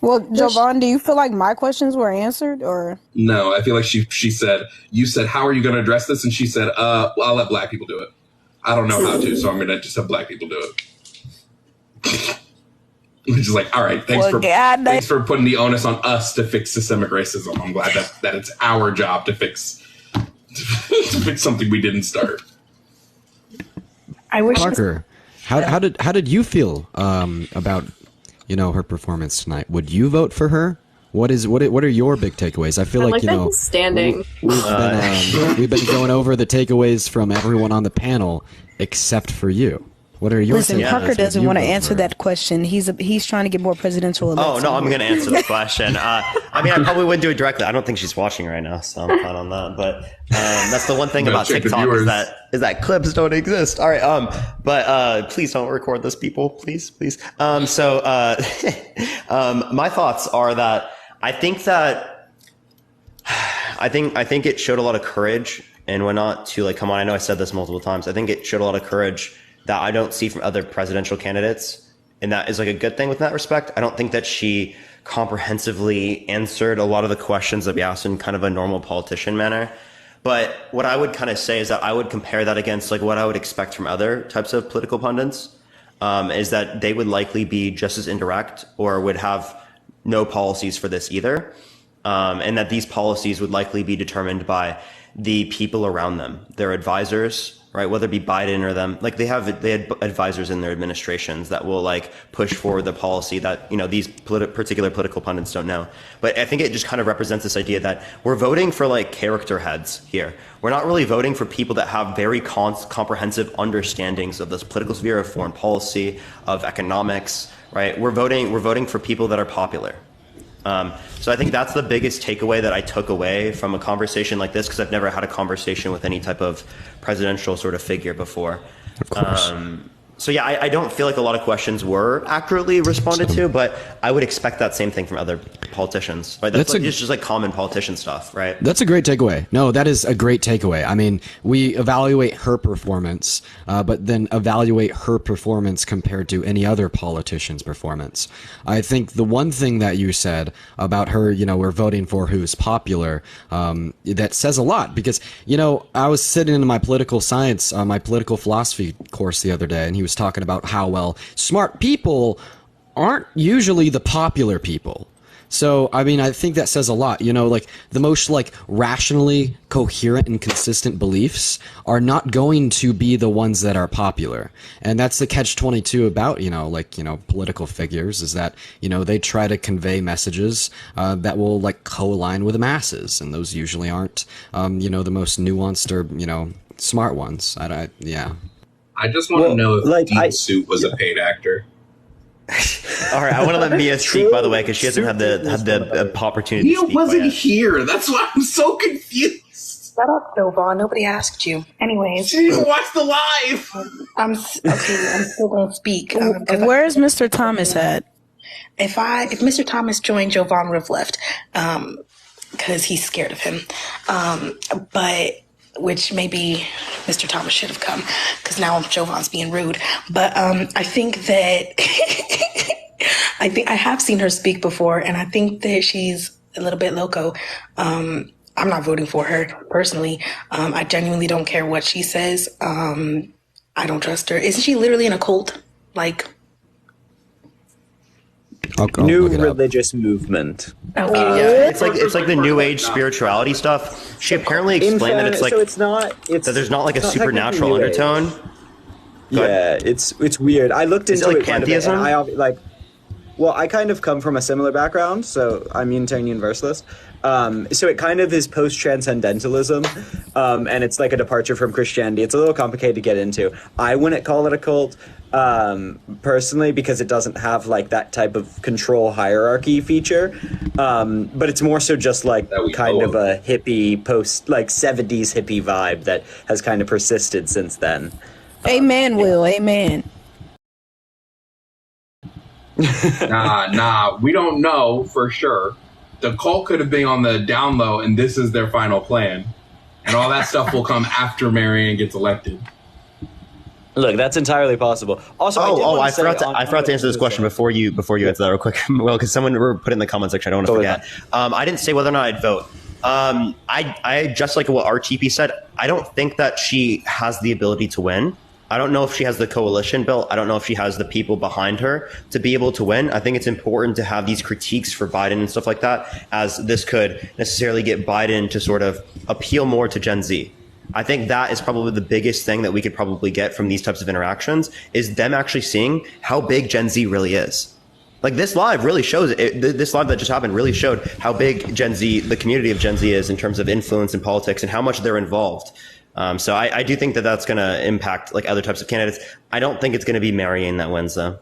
Well, Jovan, do you feel like my questions were answered, or? No, I feel like she said, you said, how are you going to address this? And she said, well, I'll let black people do it. I don't know how to, so I'm going to just have black people do it. Which is like, all right, thanks for putting the onus on us to fix systemic racism. I'm glad that it's our job to fix something we didn't start. I wish Parker, how did you feel about her performance tonight? Would you vote for her? What are your big takeaways? I feel like standing. We've been going over the takeaways from everyone on the panel except for you. What are your Listen, Parker doesn't want to answer that question. He's trying to get more presidential elections. Oh, no, I'm going to answer the question. I mean, I probably wouldn't do it directly. I don't think she's watching right now, so I'm fine on that. But that's the one thing about TikTok is that clips don't exist. All right, but please don't record this, people. Please. My thoughts are that I think it showed a lot of courage and whatnot to come on. I know I said this multiple times. I think it showed a lot of courage that I don't see from other presidential candidates. And that is a good thing with that respect. I don't think that she comprehensively answered a lot of the questions that we asked in kind of a normal politician manner. But what I would kind of say is that I would compare that against what I would expect from other types of political pundits, is that they would likely be just as indirect or would have no policies for this either. And that these policies would likely be determined by the people around them, their advisors, right? Whether it be Biden or them, they had advisors in their administrations that will push forward the policy that, these particular political pundits don't know. But I think it just kind of represents this idea that we're voting for character heads here. We're not really voting for people that have very comprehensive understandings of this political sphere, of foreign policy, of economics, right? We're voting for people that are popular. So I think that's the biggest takeaway that I took away from a conversation like this, because I've never had a conversation with any type of presidential sort of figure before. Of course. So yeah, I don't feel like a lot of questions were accurately responded to, but I would expect that same thing from other politicians. Right? It's just like common politician stuff, right? That's a great takeaway. No, that is a great takeaway. I mean, we evaluate her performance, but then evaluate her performance compared to any other politician's performance. I think the one thing that you said about her, you know, we're voting for who's popular, that says a lot, because, you know, I was sitting in my political science, my political philosophy course the other day, and he was talking about how, well, smart people aren't usually the popular people. So, I mean, I think that says a lot. You know, like, the most, like, rationally coherent and consistent beliefs are not going to be the ones that are popular. And that's the catch-22 about, you know, like, you know, political figures, is that, you know, they try to convey messages that will, like, co-align with the masses. And those usually aren't, you know, the most nuanced or, you know, smart ones. Yeah. I just want to know if Dean Soup was a paid actor. All right, I want to let Mia speak, by the way, because she hasn't had the opportunity to speak. Mia wasn't here. That's why I'm so confused. Shut up, Jovan. Nobody asked you. Anyways. She didn't watch the live. I'm still going to speak. Where's Mr. Thomas at? If Mr. Thomas joined, Jovan would have left because he's scared of him. But which maybe Mr. Thomas should have come, because now Jovan's being rude. But I think that I have seen her speak before, and I think that she's a little bit loco. I'm not voting for her personally. I genuinely don't care what she says. I don't trust her. Isn't she literally in a cult? Like, new religious movement. It's like the new age spirituality stuff. She apparently explained that it's like, so that there's not like a supernatural undertone. Yeah, it's weird. I looked into it like pantheism. I kind of come from a similar background, so I'm Unitarian Universalist. So it kind of is post-transcendentalism, and it's like a departure from Christianity. It's a little complicated to get into. I wouldn't call it a cult, personally, because it doesn't have like that type of control hierarchy feature. But it's more so just like kind of a hippie post, like 70s hippie vibe that has kind of persisted since then. Amen, Will. Amen. Nah, we don't know for sure. The cult could have been on the down low, and this is their final plan. And all that stuff will come after Marianne gets elected. Look, that's entirely possible. Also, I forgot to answer this question before you answer that real quick. Well, because someone put it in the comment section. I don't want to forget. I didn't say whether or not I'd vote. I just like what RTP said. I don't think that she has the ability to win. I don't know if she has the coalition built. I don't know if she has the people behind her to be able to win. I think it's important to have these critiques for Biden and stuff like that, as this could necessarily get Biden to sort of appeal more to Gen Z. I think that is probably the biggest thing that we could probably get from these types of interactions, is them actually seeing how big Gen Z really is. Like, this live really shows it. This live that just happened really showed how big Gen Z, the community of Gen Z, is in terms of influence in politics and how much they're involved. So I do think that that's going to impact like other types of candidates. I don't think it's going to be Marianne that wins, though.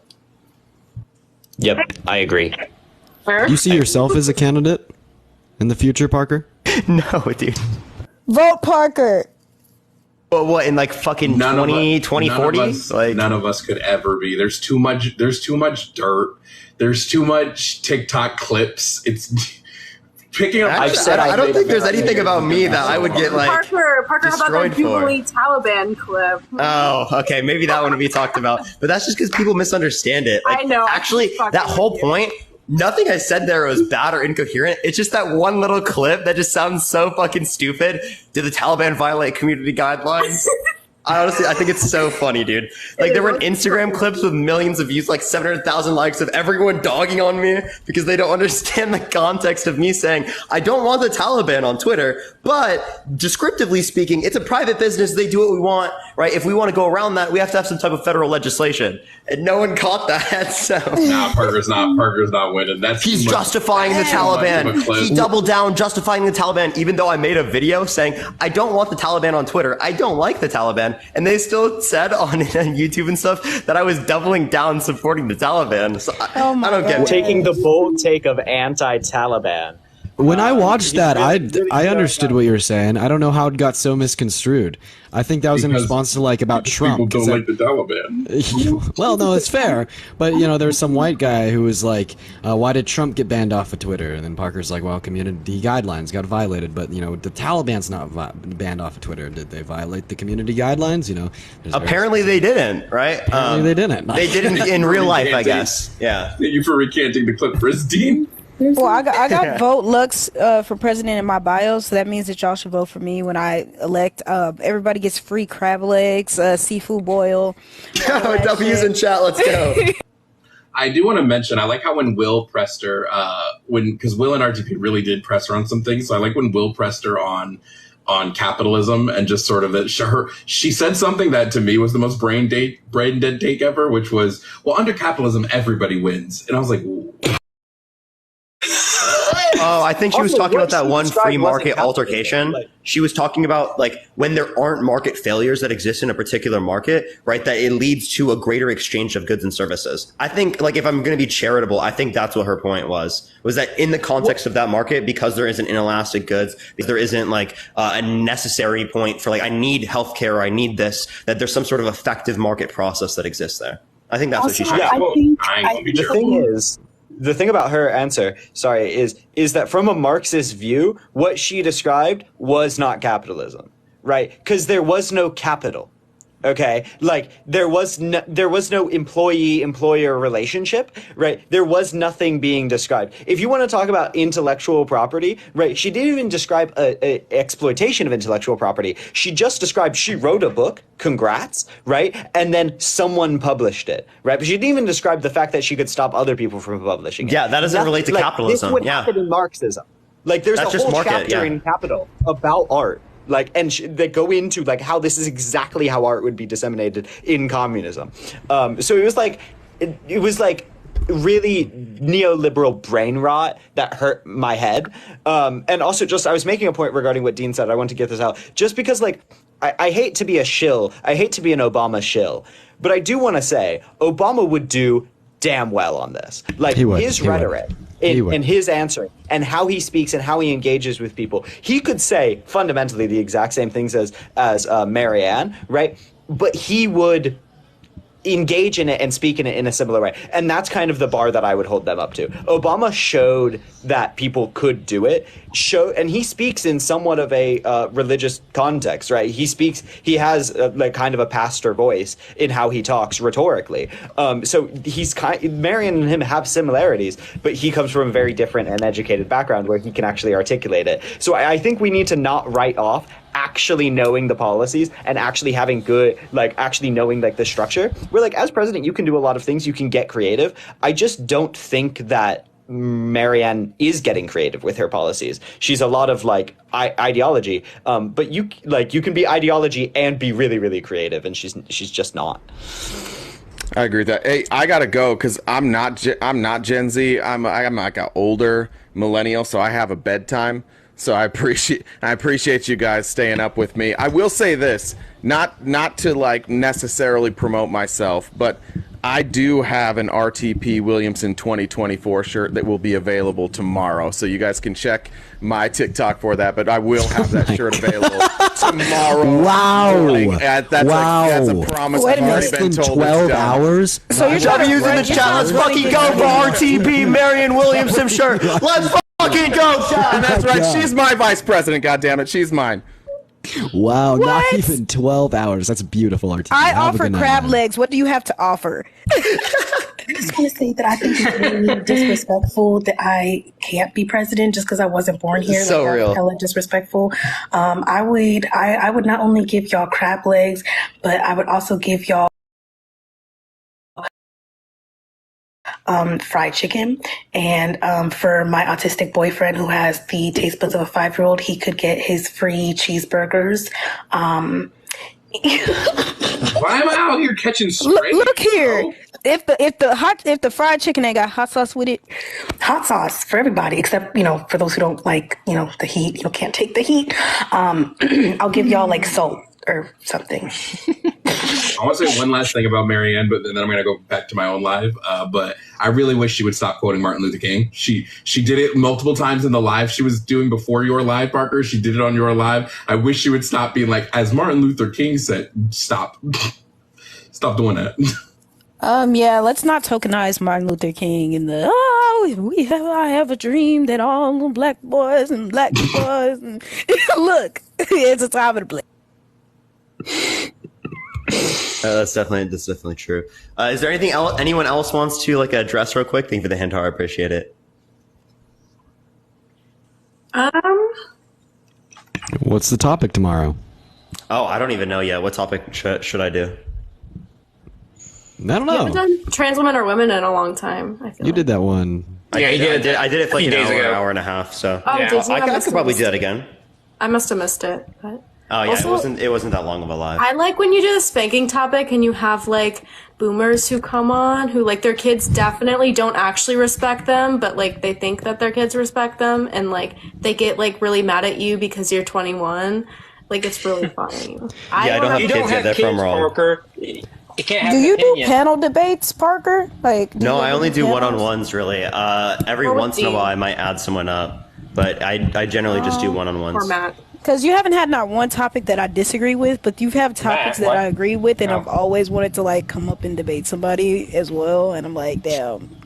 Yep, I agree. You see yourself as a candidate in the future, Parker? No, dude. Vote Parker. Well, what, in like fucking 2040? Like, none of us could ever be. There's too much dirt. There's too much TikTok clips. It's picking up. I don't think there's anything about me that I would get like Parker, how about the Jubilee Taliban clip? Oh, okay, maybe that one would be talked about, but that's just because people misunderstand it. Like, I know. Actually, that whole point, nothing I said there was bad or incoherent. It's just that one little clip that just sounds so fucking stupid. Did the Taliban violate community guidelines? I think it's so funny, dude. Like, there were Instagram clips with millions of views, like 700,000 likes of everyone dogging on me because they don't understand the context of me saying, I don't want the Taliban on Twitter, but descriptively speaking, it's a private business. They do what we want, right? If we want to go around that, we have to have some type of federal legislation. And no one caught that, so. Nah, Parker's not winning. He's justifying the Taliban. He doubled down justifying the Taliban, even though I made a video saying, I don't want the Taliban on Twitter. I don't like the Taliban. and they still said on YouTube and stuff that I was doubling down supporting the Taliban. So I don't get it. Taking the bold take of anti-Taliban. When I watched that, I understood what you were saying. I don't know how it got so misconstrued. I think that was in response to like about Trump. People don't like the Taliban. Well, no, it's fair. But you know, there's some white guy who was like, "Why did Trump get banned off of Twitter?" And then Parker's like, "Well, community guidelines got violated." But you know, the Taliban's not banned off of Twitter. Did they violate the community guidelines? You know, apparently they didn't. Right? Apparently they didn't. They didn't in real life, I guess. Yeah. Thank you for recanting the clip, Dean. Well, I got vote Lux for president in my bio, so that means that y'all should vote for me when I elect. Everybody gets free crab legs, seafood boil. W's in chat, let's go. I do want to mention, I like how when Will pressed her, because Will and RTP really did press her on some things, so I like when Will pressed her on capitalism and just sort of she said something that to me was the most brain dead take ever, which was, well, under capitalism, everybody wins. And I was like, ooh. Oh, I think she was talking about that one free market altercation. She was talking about like when there aren't market failures that exist in a particular market, right? That it leads to a greater exchange of goods and services. I think like if I'm going to be charitable, I think that's what her point was that in the context of that market, because there isn't inelastic goods, because there isn't like a necessary point for like, I need healthcare or I need this, that there's some sort of effective market process that exists there. I think that's also, what she's saying. The thing about her answer, is that from a Marxist view, what she described was not capitalism, right? Because there was no capital. Okay, like there was no employee-employer relationship, right? There was nothing being described. If you want to talk about intellectual property, right? She didn't even describe a exploitation of intellectual property. She just described she wrote a book, congrats, right? And then someone published it, right? But she didn't even describe the fact that she could stop other people from publishing it. Yeah, that doesn't relate to capitalism. This would happen in Marxism. Like there's a whole chapter in Capital about art. Like, and they go into like how this is exactly how art would be disseminated in communism. So it was like really neoliberal brain rot that hurt my head. And also just, I was making a point regarding what Dean said. I want to get this out just because like, I hate to be a shill. I hate to be an Obama shill, but I do want to say Obama would do damn well on this. Like his rhetoric and his answering and how he speaks and how he engages with people. He could say fundamentally the exact same things as Marianne, right? But he would engage in it and speak in it in a similar way. And that's kind of the bar that I would hold them up to. Obama showed that people could do it. And he speaks in somewhat of a religious context, right? He has like kind of a pastor voice in how he talks rhetorically. So Marion and him have similarities, but he comes from a very different and educated background where he can actually articulate it. So I think we need to not write off actually knowing the policies and actually having good, like actually knowing like the structure. Where like as president, you can do a lot of things, you can get creative. I just don't think that Marianne is getting creative with her policies. She's a lot of like ideology, but you can be ideology and be really, really creative, and she's just not. I agree with that. Hey, I gotta go because I'm not Gen Z. I'm like an older millennial, so I have a bedtime. So I appreciate you guys staying up with me. I will say this, not to like necessarily promote myself, but I do have an RTP Williamson 2024 shirt that will be available tomorrow. So you guys can check my TikTok for that, but I will have that shirt available tomorrow. Wow. That's a promise. I've already been told 12 hours? So you're W's in the chat. Let's fucking go for RTP Marianne Williamson shirt. Let's fucking go, chat. And that's right. She's my vice president, goddammit. She's mine. Wow, not even 12 hours. That's beautiful, RTP. I offer crab legs. What do you have to offer? I just want to say that I think it's really disrespectful that I can't be president just because I wasn't born here. So like, real. Hella disrespectful. I would not only give y'all crab legs, but I would also give y'all fried chicken. And for my autistic boyfriend who has the taste buds of a 5-year-old, he could get his free cheeseburgers. Why am I out here catching strays? Look here. Bro? If the fried chicken ain't got hot sauce with it, hot sauce for everybody except for those who don't like the heat, can't take the heat. I'll give y'all like salt. or something. I want to say one last thing about Marianne, but then I'm going to go back to my own live. But I really wish she would stop quoting Martin Luther King. She did it multiple times in the live she was doing before your live, Parker. She did it on your live. I wish she would stop being like, as Martin Luther King said, stop. Stop doing that. Yeah, let's not tokenize Martin Luther King and I have a dream that all the black boys and black boys and look, it's a time of the black. That's definitely true. Is there anything else anyone else wants to like address real quick? Thank you for the hint, I appreciate it. What's the topic tomorrow? Oh, I don't even know yet. What topic should I do? I don't know. You haven't done trans women or women in a long time. I feel you did that one. I did it for like an hour and a half. So Oh, did you? I could probably do that again. I must have missed it. But Oh yeah, also, it wasn't that long of a live. I like when you do the spanking topic and you have like boomers who come on who like their kids definitely don't actually respect them, but like they think that their kids respect them, and like they get like really mad at you because you're 21. Like it's really funny. I don't have kids yet. They're from wrong. You can't have Do you opinion. do panel debates, Parker? Like, No, I only do panels? one-on-ones really. Every once in a while I might add someone up, but I generally just do one-on-ones. Format. Because you haven't had not one topic that I disagree with, but you have topics that I agree with, and I've always wanted to like come up and debate somebody as well. And I'm like, damn.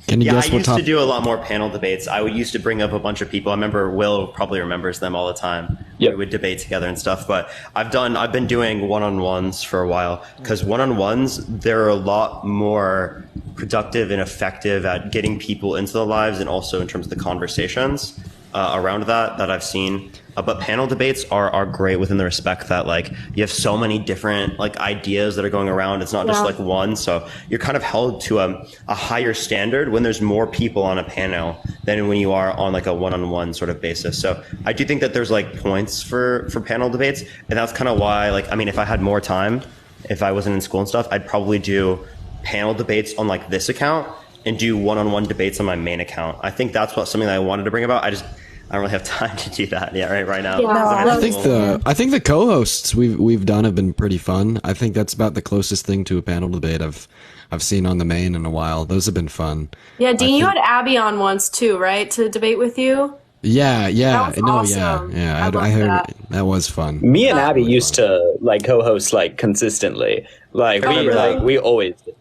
Can you guess I what used to do a lot more panel debates. I used to bring up a bunch of people. I remember Will probably remembers them all the time. We would debate together and stuff. But I've been doing one-on-ones for a while because one-on-ones, they're a lot more productive and effective at getting people into the lives and also in terms of the conversations around that I've seen. But panel debates are great within the respect that like you have so many different like ideas that are going around. It's not just like one, so you're kind of held to a higher standard when there's more people on a panel than when you are on like a one-on-one sort of basis. So I do think that there's like points for panel debates, and that's kind of why like I mean if I had more time, if I wasn't in school and stuff, I'd probably do panel debates on like this account and do one-on-one debates on my main account. I think that's something that I wanted to bring about. I don't really have time to do that right now. I think the co-hosts we've done have been pretty fun. I think that's about the closest thing to a panel debate I've seen on the main in a while. Those have been fun. Yeah, Dean, you had Abby on once too, right? To debate with you. Yeah. That was awesome. I heard that was fun. Me and Abby used to like co-host like consistently. Like we always did.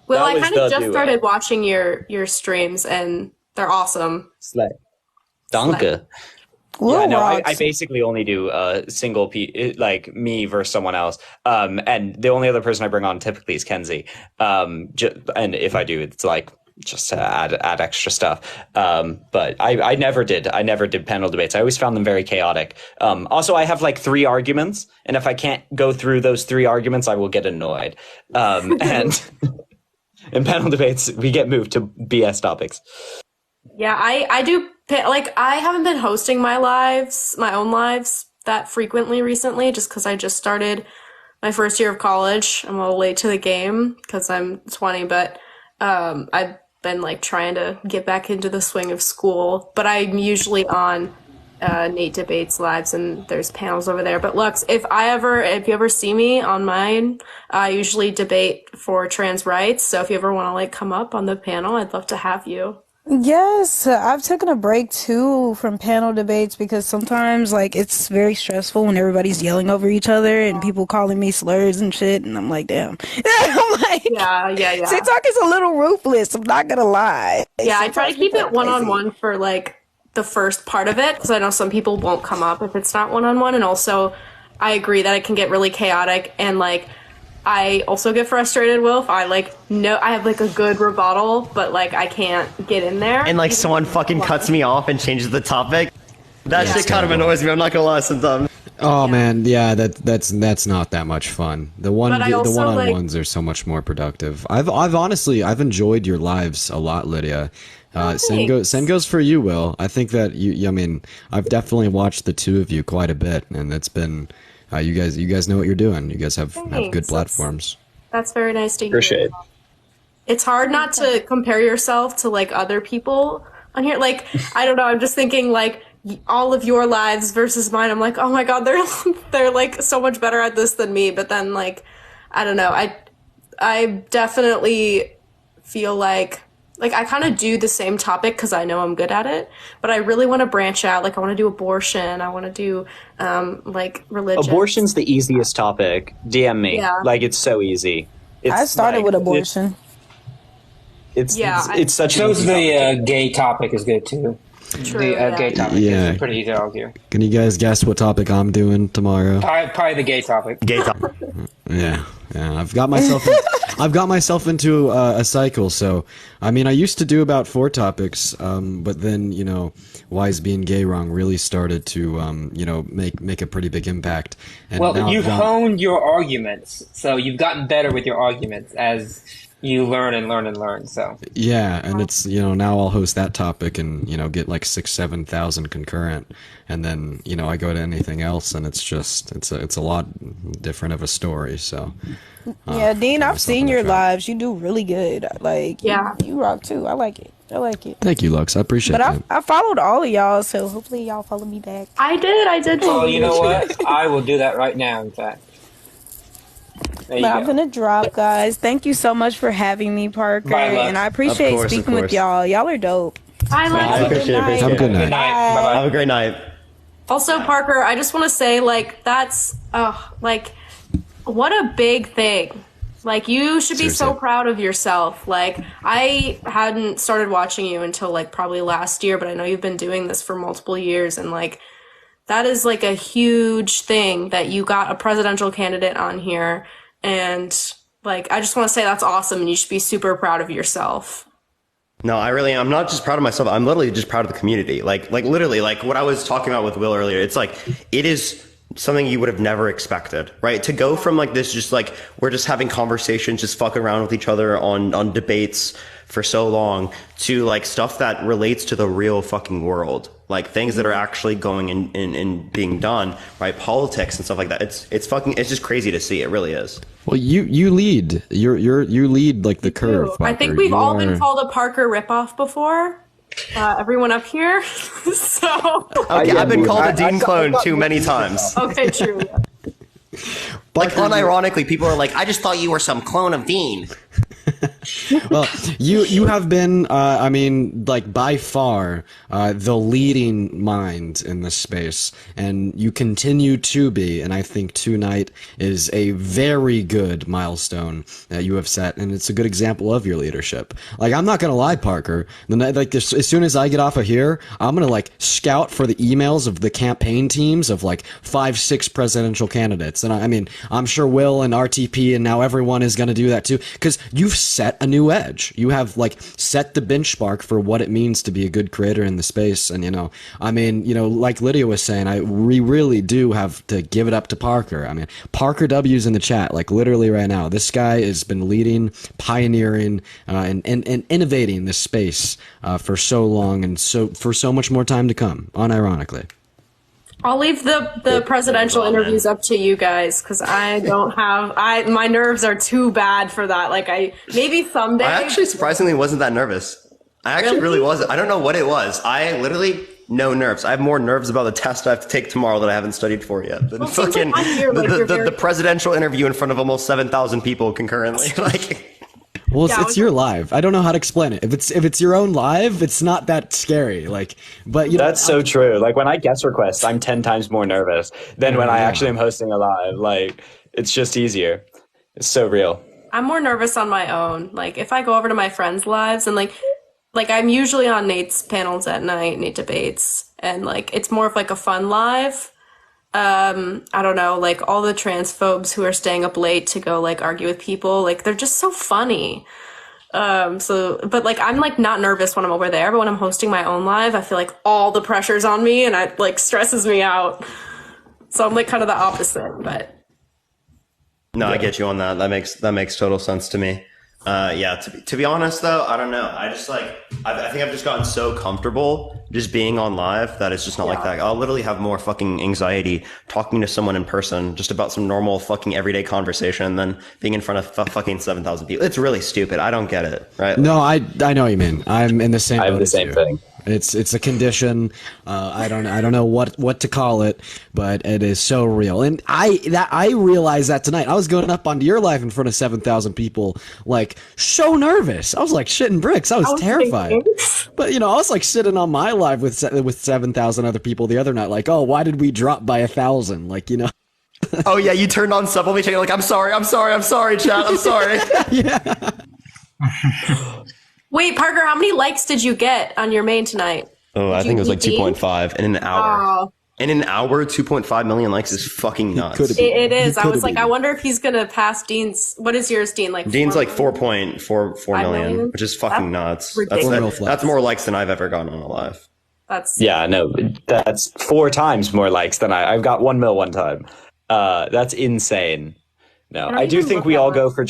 Well, I kind of just started watching your streams, and they're awesome. Slay. Danke. Yeah, no, I basically only do single like me versus someone else. And the only other person I bring on typically is Kenzie. And if I do, it's like just to add extra stuff. But I never did panel debates. I always found them very chaotic. Also, I have like 3 arguments, and if I can't go through those 3 arguments, I will get annoyed. And in panel debates, we get moved to BS topics. Yeah, I do. Like, I haven't been hosting my own lives that frequently recently, just because I just started my first year of college. I'm a little late to the game because I'm 20, but I've been like trying to get back into the swing of school. But I'm usually on Nate Debates lives, and there's panels over there. But Lux, if you ever see me on mine, I usually debate for trans rights. So if you ever want to like come up on the panel, I'd love to have you. Yes, I've taken a break too from panel debates because sometimes like it's very stressful when everybody's yelling over each other and people calling me slurs and shit, and I'm like, damn. I'm like, yeah. TikTok is a little ruthless. I'm not gonna lie. Yeah, I try to keep it one-on-one for like the first part of it because I know some people won't come up if it's not one-on-one, and also I agree that it can get really chaotic, and like I also get frustrated, Will, if I have like a good rebuttal, but like I can't get in there. And like someone fucking cuts me off and changes the topic. That shit kind of annoys me, I'm not gonna lie sometimes. Oh man, yeah, that's not that much fun. The one-on-ones are so much more productive. I've honestly enjoyed your lives a lot, Lydia. Same goes for you, Will. I think that I mean, I've definitely watched the two of you quite a bit, and it's been you guys know what you're doing. You guys have good platforms. That's very nice to hear. Appreciate. It's hard not to compare yourself to like other people on here. Like, I don't know, I'm just thinking like all of your lives versus mine. I'm like, oh my god, they're like so much better at this than me. But then like, I don't know. I definitely feel like I kind of do the same topic because I know I'm good at it, but I really want to branch out. Like I want to do abortion. I want to do like religion. Abortion's the easiest topic. DM me. Yeah. Like it's so easy. I started with abortion. It's such. Shows the gay topic is good too. True, the gay topic is pretty easy to argue. Can you guys guess what topic I'm doing tomorrow? Probably the gay topic. Gay topic. Yeah. I've got myself into a cycle. So, I mean, I used to do about 4 topics, but then why is being gay wrong really started to make a pretty big impact. And well, you've honed your arguments, so you've gotten better with your arguments as you learn and learn and learn. So yeah, and it's now I'll host that topic and get like 6,000-7,000 concurrent, and then I go to anything else and it's just it's a lot different of a story. So yeah, Dean, I've seen your lives. You do really good. Like you rock too. I like it. Thank you, Lux. I appreciate it. But I followed all of y'all, so hopefully y'all follow me back. I did. Oh, you know what? I will do that right now. In fact. But I'm gonna drop, guys. Thank you so much for having me, Parker, and I appreciate speaking with y'all. Y'all are dope. I appreciate it. Have a good night. Bye. Have a great night. Also, Parker, I just want to say, like, that's like, what a big thing. Like, you should be so proud of yourself. Like, I hadn't started watching you until like probably last year, but I know you've been doing this for multiple years, and like, that is like a huge thing that you got a presidential candidate on here. And like, I just want to say that's awesome, and you should be super proud of yourself. No, I'm not just proud of myself. I'm literally just proud of the community. Like literally, like what I was talking about with Will earlier. It's like, it is something you would have never expected, right? To go from like this, just like, we're just having conversations, just fucking around with each other on debates for so long, to like stuff that relates to the real fucking world. Like things that are actually going and being done, right? Politics and stuff like that. It's just crazy to see. It really is. Well, you lead. You lead like the curve. Parker. I think we've all been called a Parker ripoff before. Everyone up here. So okay, I've been called a Dean clone too many times. Okay, true. Like unironically, people are like, "I just thought you were some clone of Dean." Well, you have been, I mean, like by far the leading mind in this space, and you continue to be. And I think tonight is a very good milestone that you have set, and it's a good example of your leadership. Like, I'm not gonna lie, Parker. As soon as I get off of here, I'm gonna like scout for the emails of the campaign teams of like 5-6 presidential candidates, and I mean, I'm sure Will and RTP and now everyone is gonna do that too, because you've set a new edge. You have like set the benchmark for what it means to be a good creator in the space. And I mean, like Lydia was saying, we really do have to give it up to Parker. I mean, Parker W's in the chat, like literally right now. This guy has been leading, pioneering, and innovating this space for so long, and for so much more time to come, unironically. I'll leave the presidential interviews up to you guys, because I don't have my nerves are too bad for that. Like, maybe someday. I actually surprisingly wasn't that nervous. I actually really wasn't. I don't know what it was. I literally no nerves. I have more nerves about the test I have to take tomorrow that I haven't studied for yet. Than fucking the presidential interview in front of almost 7,000 people concurrently. Like. Well, it's your live. I don't know how to explain it. If it's your own live, it's not that scary. Like, but that's so true. Like when I guest request, I'm 10 times more nervous than when I actually am hosting a live. Like, it's just easier. It's so real. I'm more nervous on my own. Like if I go over to my friends' lives and like I'm usually on Nate's panels at night, Nate debates, and like it's more of like a fun live. I don't know, like all the transphobes who are staying up late to go like argue with people, like they're just so funny. But like I'm like not nervous when I'm over there, but when I'm hosting my own live, I feel like all the pressure's on me and it like stresses me out. So I'm like kind of the opposite, but. No, I get you on that. That makes total sense to me. To be honest though, I don't know. I just like, I think I've just gotten so comfortable just being on live that it's just not like that. I'll literally have more fucking anxiety talking to someone in person just about some normal fucking everyday conversation than being in front of fucking 7,000 people. It's really stupid. I don't get it. Right? No, I know what you mean. I'm in the same. I have the same thing. It's a condition. I don't know what to call it, but it is so real. And I realized that tonight. I was going up onto your live in front of 7,000 people, like so nervous. I was like shitting bricks. I was terrified. But I was like sitting on my live with 7,000 other people the other night, like, oh, why did we drop by 1,000? Like, Oh yeah, you turned on sub me, like, I'm sorry, chat, I'm sorry. Yeah. Wait, Parker, how many likes did you get on your main tonight? Oh, I think it was like 2.5 in an hour. Oh. In an hour, 2.5 million likes is fucking nuts. It is. I was like, I wonder if he's gonna pass Dean's. What is yours, Dean? Like Dean's like 4.44 million, which is fucking nuts. That's more likes than I've ever gotten on a live. That's 4 times more likes than I've got 1 mil one time. That's insane. No, I do think we all go for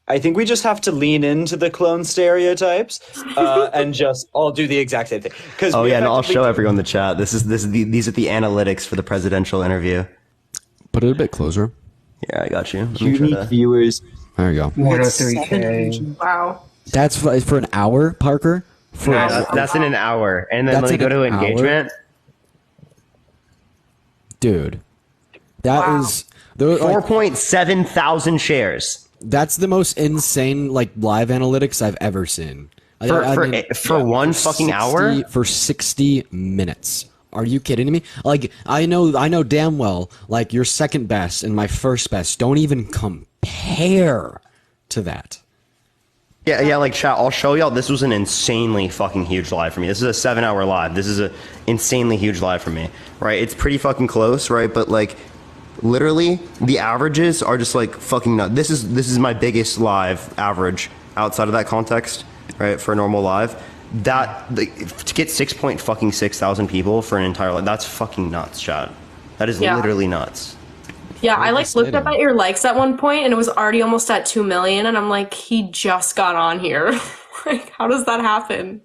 I think we just have to lean into the clone stereotypes and just all do the exact same thing. I'll show everyone the chat. These are the analytics for the presidential interview. Put it a bit closer. Yeah, I got you. Unique viewers. There you go. 103K. Wow. That's for an hour, Parker. That's in an hour, and then when you go to engagement, dude, that is 4.7 thousand shares. That's the most insane live analytics I've ever seen. For one fucking hour? For 60 minutes. Are you kidding me? Like, I know damn well, like, your second best and my first best don't even compare to that. Yeah, like, chat, I'll show y'all. This was an insanely fucking huge live for me. This is a 7-hour live. This is a insanely huge live for me, right? It's pretty fucking close, right? But, like, literally, the averages are just like fucking nuts. This is my biggest live average outside of that context, right? For a normal live, to get 6.6 thousand people for an entire live, that's fucking nuts, chat. That is literally nuts. Yeah, I looked up at your likes at one point, and it was already almost at 2 million, and I'm like, he just got on here. Like, how does that happen?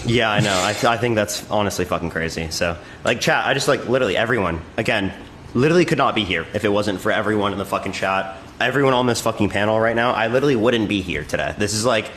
Yeah, I know. I think that's honestly fucking crazy. So, like, chat, I just, like, literally everyone, again, literally could not be here if it wasn't for everyone in the fucking chat. Everyone on this fucking panel right now, I literally wouldn't be here today. This is, like,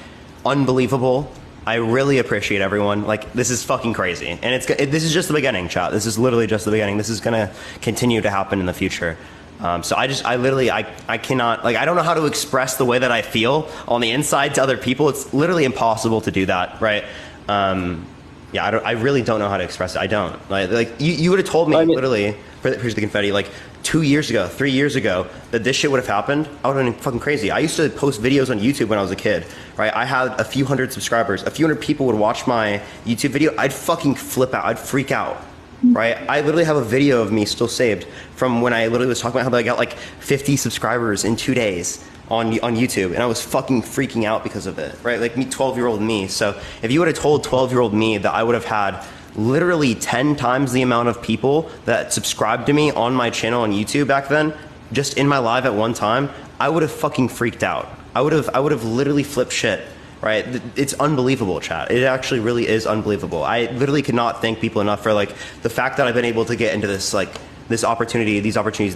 unbelievable. I really appreciate everyone. Like, this is fucking crazy. And this is just the beginning, chat. This is literally just the beginning. This is going to continue to happen in the future. So I cannot, like, I don't know how to express the way that I feel on the inside to other people. It's literally impossible to do that, right? I really don't know how to express it. I don't. Like you would have told me literally, here's the confetti, like 2 years ago, 3 years ago, that this shit would have happened. I would have been fucking crazy. I used to post videos on YouTube when I was a kid, right? I had a few hundred subscribers. A few hundred people would watch my YouTube video. I'd fucking flip out. I'd freak out, right? I literally have a video of me still saved from when I literally was talking about how I got like 50 subscribers in 2 days on YouTube, and I was fucking freaking out because of it, right? Like 12-year-old me. So if you would have told 12-year-old me that I would have had literally 10 times the amount of people that subscribed to me on my channel on YouTube back then, just in my live at one time, I would have fucking freaked out. I would have literally flipped shit, right? It's unbelievable, chat. It actually really is unbelievable. I literally could not thank people enough for like the fact that I've been able to get into this, like these opportunities,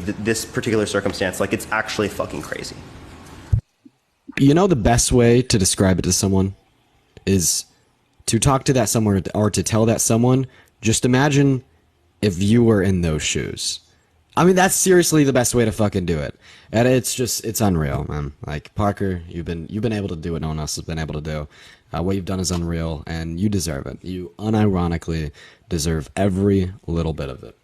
this particular circumstance. Like, it's actually fucking crazy. You know, the best way to describe it to someone is to talk to that someone or to tell that someone, just imagine if you were in those shoes. I mean, that's seriously the best way to fucking do it. And it's unreal, man. Like, Parker, you've been able to do what no one else has been able to do. What you've done is unreal, and you deserve it. You unironically deserve every little bit of it.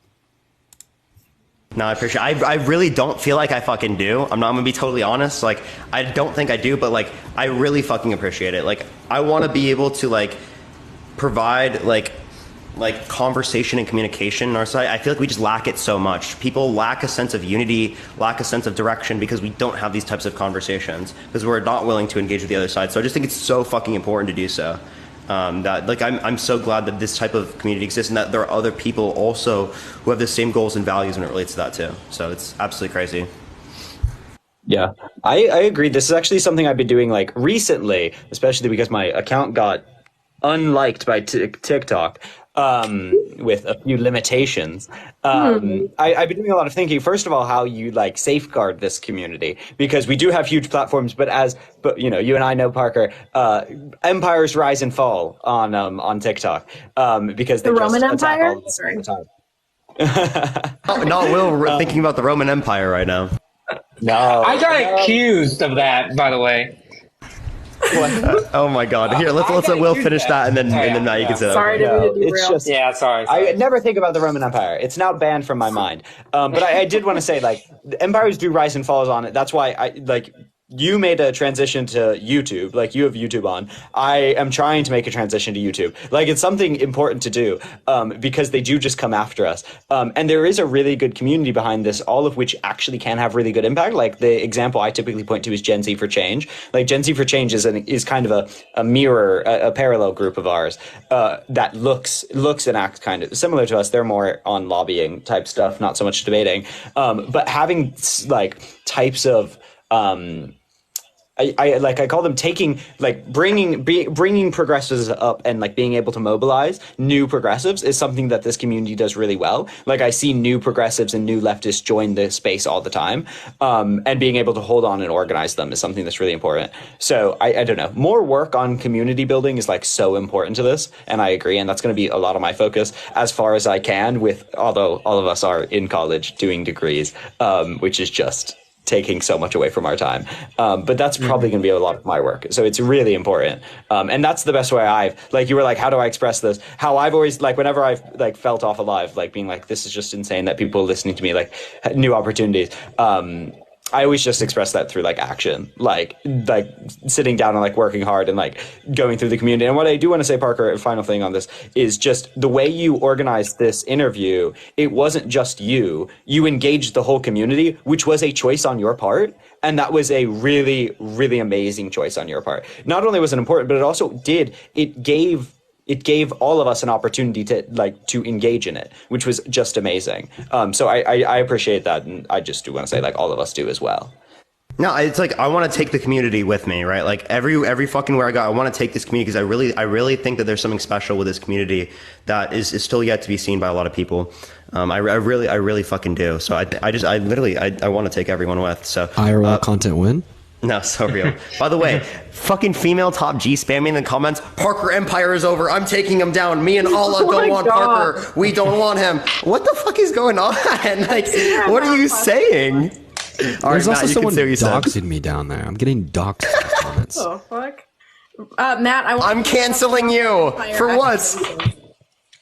No, I appreciate it. I really don't feel like I fucking do. I'm going to be totally honest. Like, I don't think I do, but, like, I really fucking appreciate it. Like, I want to be able to, like, provide, like conversation and communication on our side. I feel like we just lack it so much. People lack a sense of unity, lack a sense of direction because we don't have these types of conversations because we're not willing to engage with the other side. So I just think it's so fucking important to do so. That like I'm so glad that this type of community exists and that there are other people also who have the same goals and values when it relates to that too. So it's absolutely crazy. Yeah, I agree. This is actually something I've been doing like recently, especially because my account got unliked by TikTok. with a few limitations. I've been doing a lot of thinking. First of all, how you like safeguard this community, because we do have huge platforms, but you know, you and I know, Parker, empires rise and fall on TikTok because they The just Roman attack Empire? all of us all the time. No, Will, thinking about the Roman Empire right now. No, I got accused of that, by the way. Oh my God! Here, let's let Will finish that, and then now you can say that. Sorry to be the It's just sorry. I never think about the Roman Empire. It's now banned from my mind. But I did want to say, like, the empires do rise and falls on it. That's why I like. You made a transition to YouTube, like you have YouTube on. I am trying to make a transition to YouTube. Like, it's something important to do because they do just come after us. And there is a really good community behind this, all of which actually can have really good impact. Like, the example I typically point to is Gen Z for Change. Like, Gen Z for Change is kind of a mirror, a parallel group of ours that looks and acts kind of similar to us. They're more on lobbying type stuff, not so much debating. But having, like, types of... I call them bringing progressives up and like being able to mobilize new progressives is something that this community does really well. Like, I see new progressives and new leftists join the space all the time, and being able to hold on and organize them is something that's really important. So I don't know, more work on community building is like so important to this, and I agree, and that's going to be a lot of my focus as far as I can. Although all of us are in college doing degrees, which is just taking so much away from our time. But that's probably going to be a lot of my work. So it's really important. And that's the best way you were like, how do I express this? How I've always, like, whenever I've like felt off alive, like being like, this is just insane that people listening to me, like, new opportunities. I always just express that through like action, like sitting down and like working hard and like going through the community. And what I do want to say, Parker, a final thing on this is just the way you organized this interview. It wasn't just you engaged the whole community, which was a choice on your part. And that was a really, really amazing choice on your part. Not only was it important, but it gave all of us an opportunity to engage in it, which was just amazing. So I appreciate that, and I just do want to say, like, all of us do as well. No, it's like I want to take the community with me, right? Like every fucking where I go, I want to take this community because I really think that there's something special with this community that is still yet to be seen by a lot of people. I really fucking do. So I want to take everyone with. So IRL content win. No, so real. By the way, fucking female top G spamming in the comments. Parker Empire is over. I'm taking him down. Me and Allah don't want God. Parker. We don't want him. What the fuck is going on? Like, what are you saying? There's also someone doxing me down there. I'm getting doxed in the comments. Oh, fuck. Matt, I'm canceling you. For what?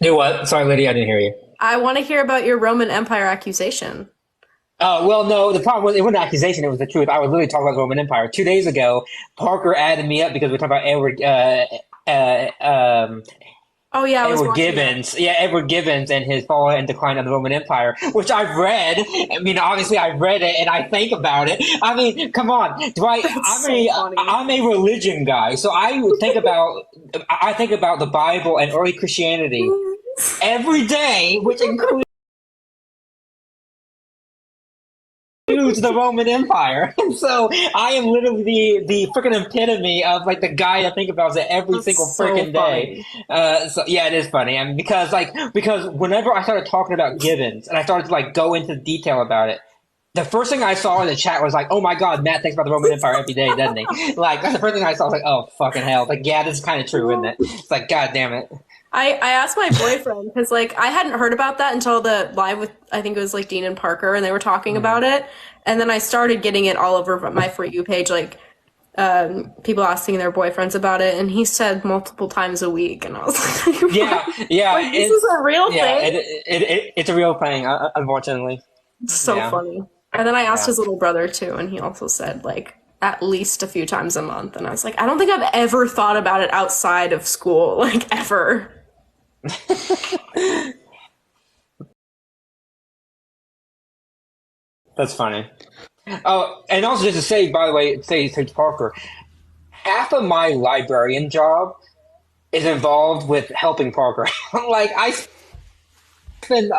Do what? Sorry, Lydia, I didn't hear you. I want to hear about your Roman Empire accusation. Well, no, the problem was it wasn't an accusation, it was the truth. I was literally talking about the Roman Empire. 2 days ago, Parker added me up because we were talking about Edward Gibbons. Yeah, Edward Gibbons and his fall and decline of the Roman Empire, which I've read. I mean, obviously I've read it and I think about it. I mean, come on. I'm a religion guy, so I think about the Bible and early Christianity every day, which includes the Roman Empire. And so I am literally the freaking epitome of like the guy I think about it every single freaking day. So yeah, it is funny. I mean, because whenever I started talking about Gibbons and I started to like go into detail about it, the first thing I saw in the chat was like, oh my God, Matt thinks about the Roman Empire every day, doesn't he? Like, that's the first thing I saw. I was like, oh, fucking hell. Like, yeah, this is kind of true, isn't it? It's like, God damn it. I asked my boyfriend because like I hadn't heard about that until the live with I think it was like Dean and Parker and they were talking about it, and then I started getting it all over my For You page, like people asking their boyfriends about it, and he said multiple times a week, and I was like, yeah, like, this is a real thing. It's a real thing, unfortunately. It's so funny. And then I asked his little brother too, and he also said like at least a few times a month, and I was like, I don't think I've ever thought about it outside of school, like ever. That's funny. Oh, and also just to say, by the way, say to Parker, half of my librarian job is involved with helping Parker. Like spend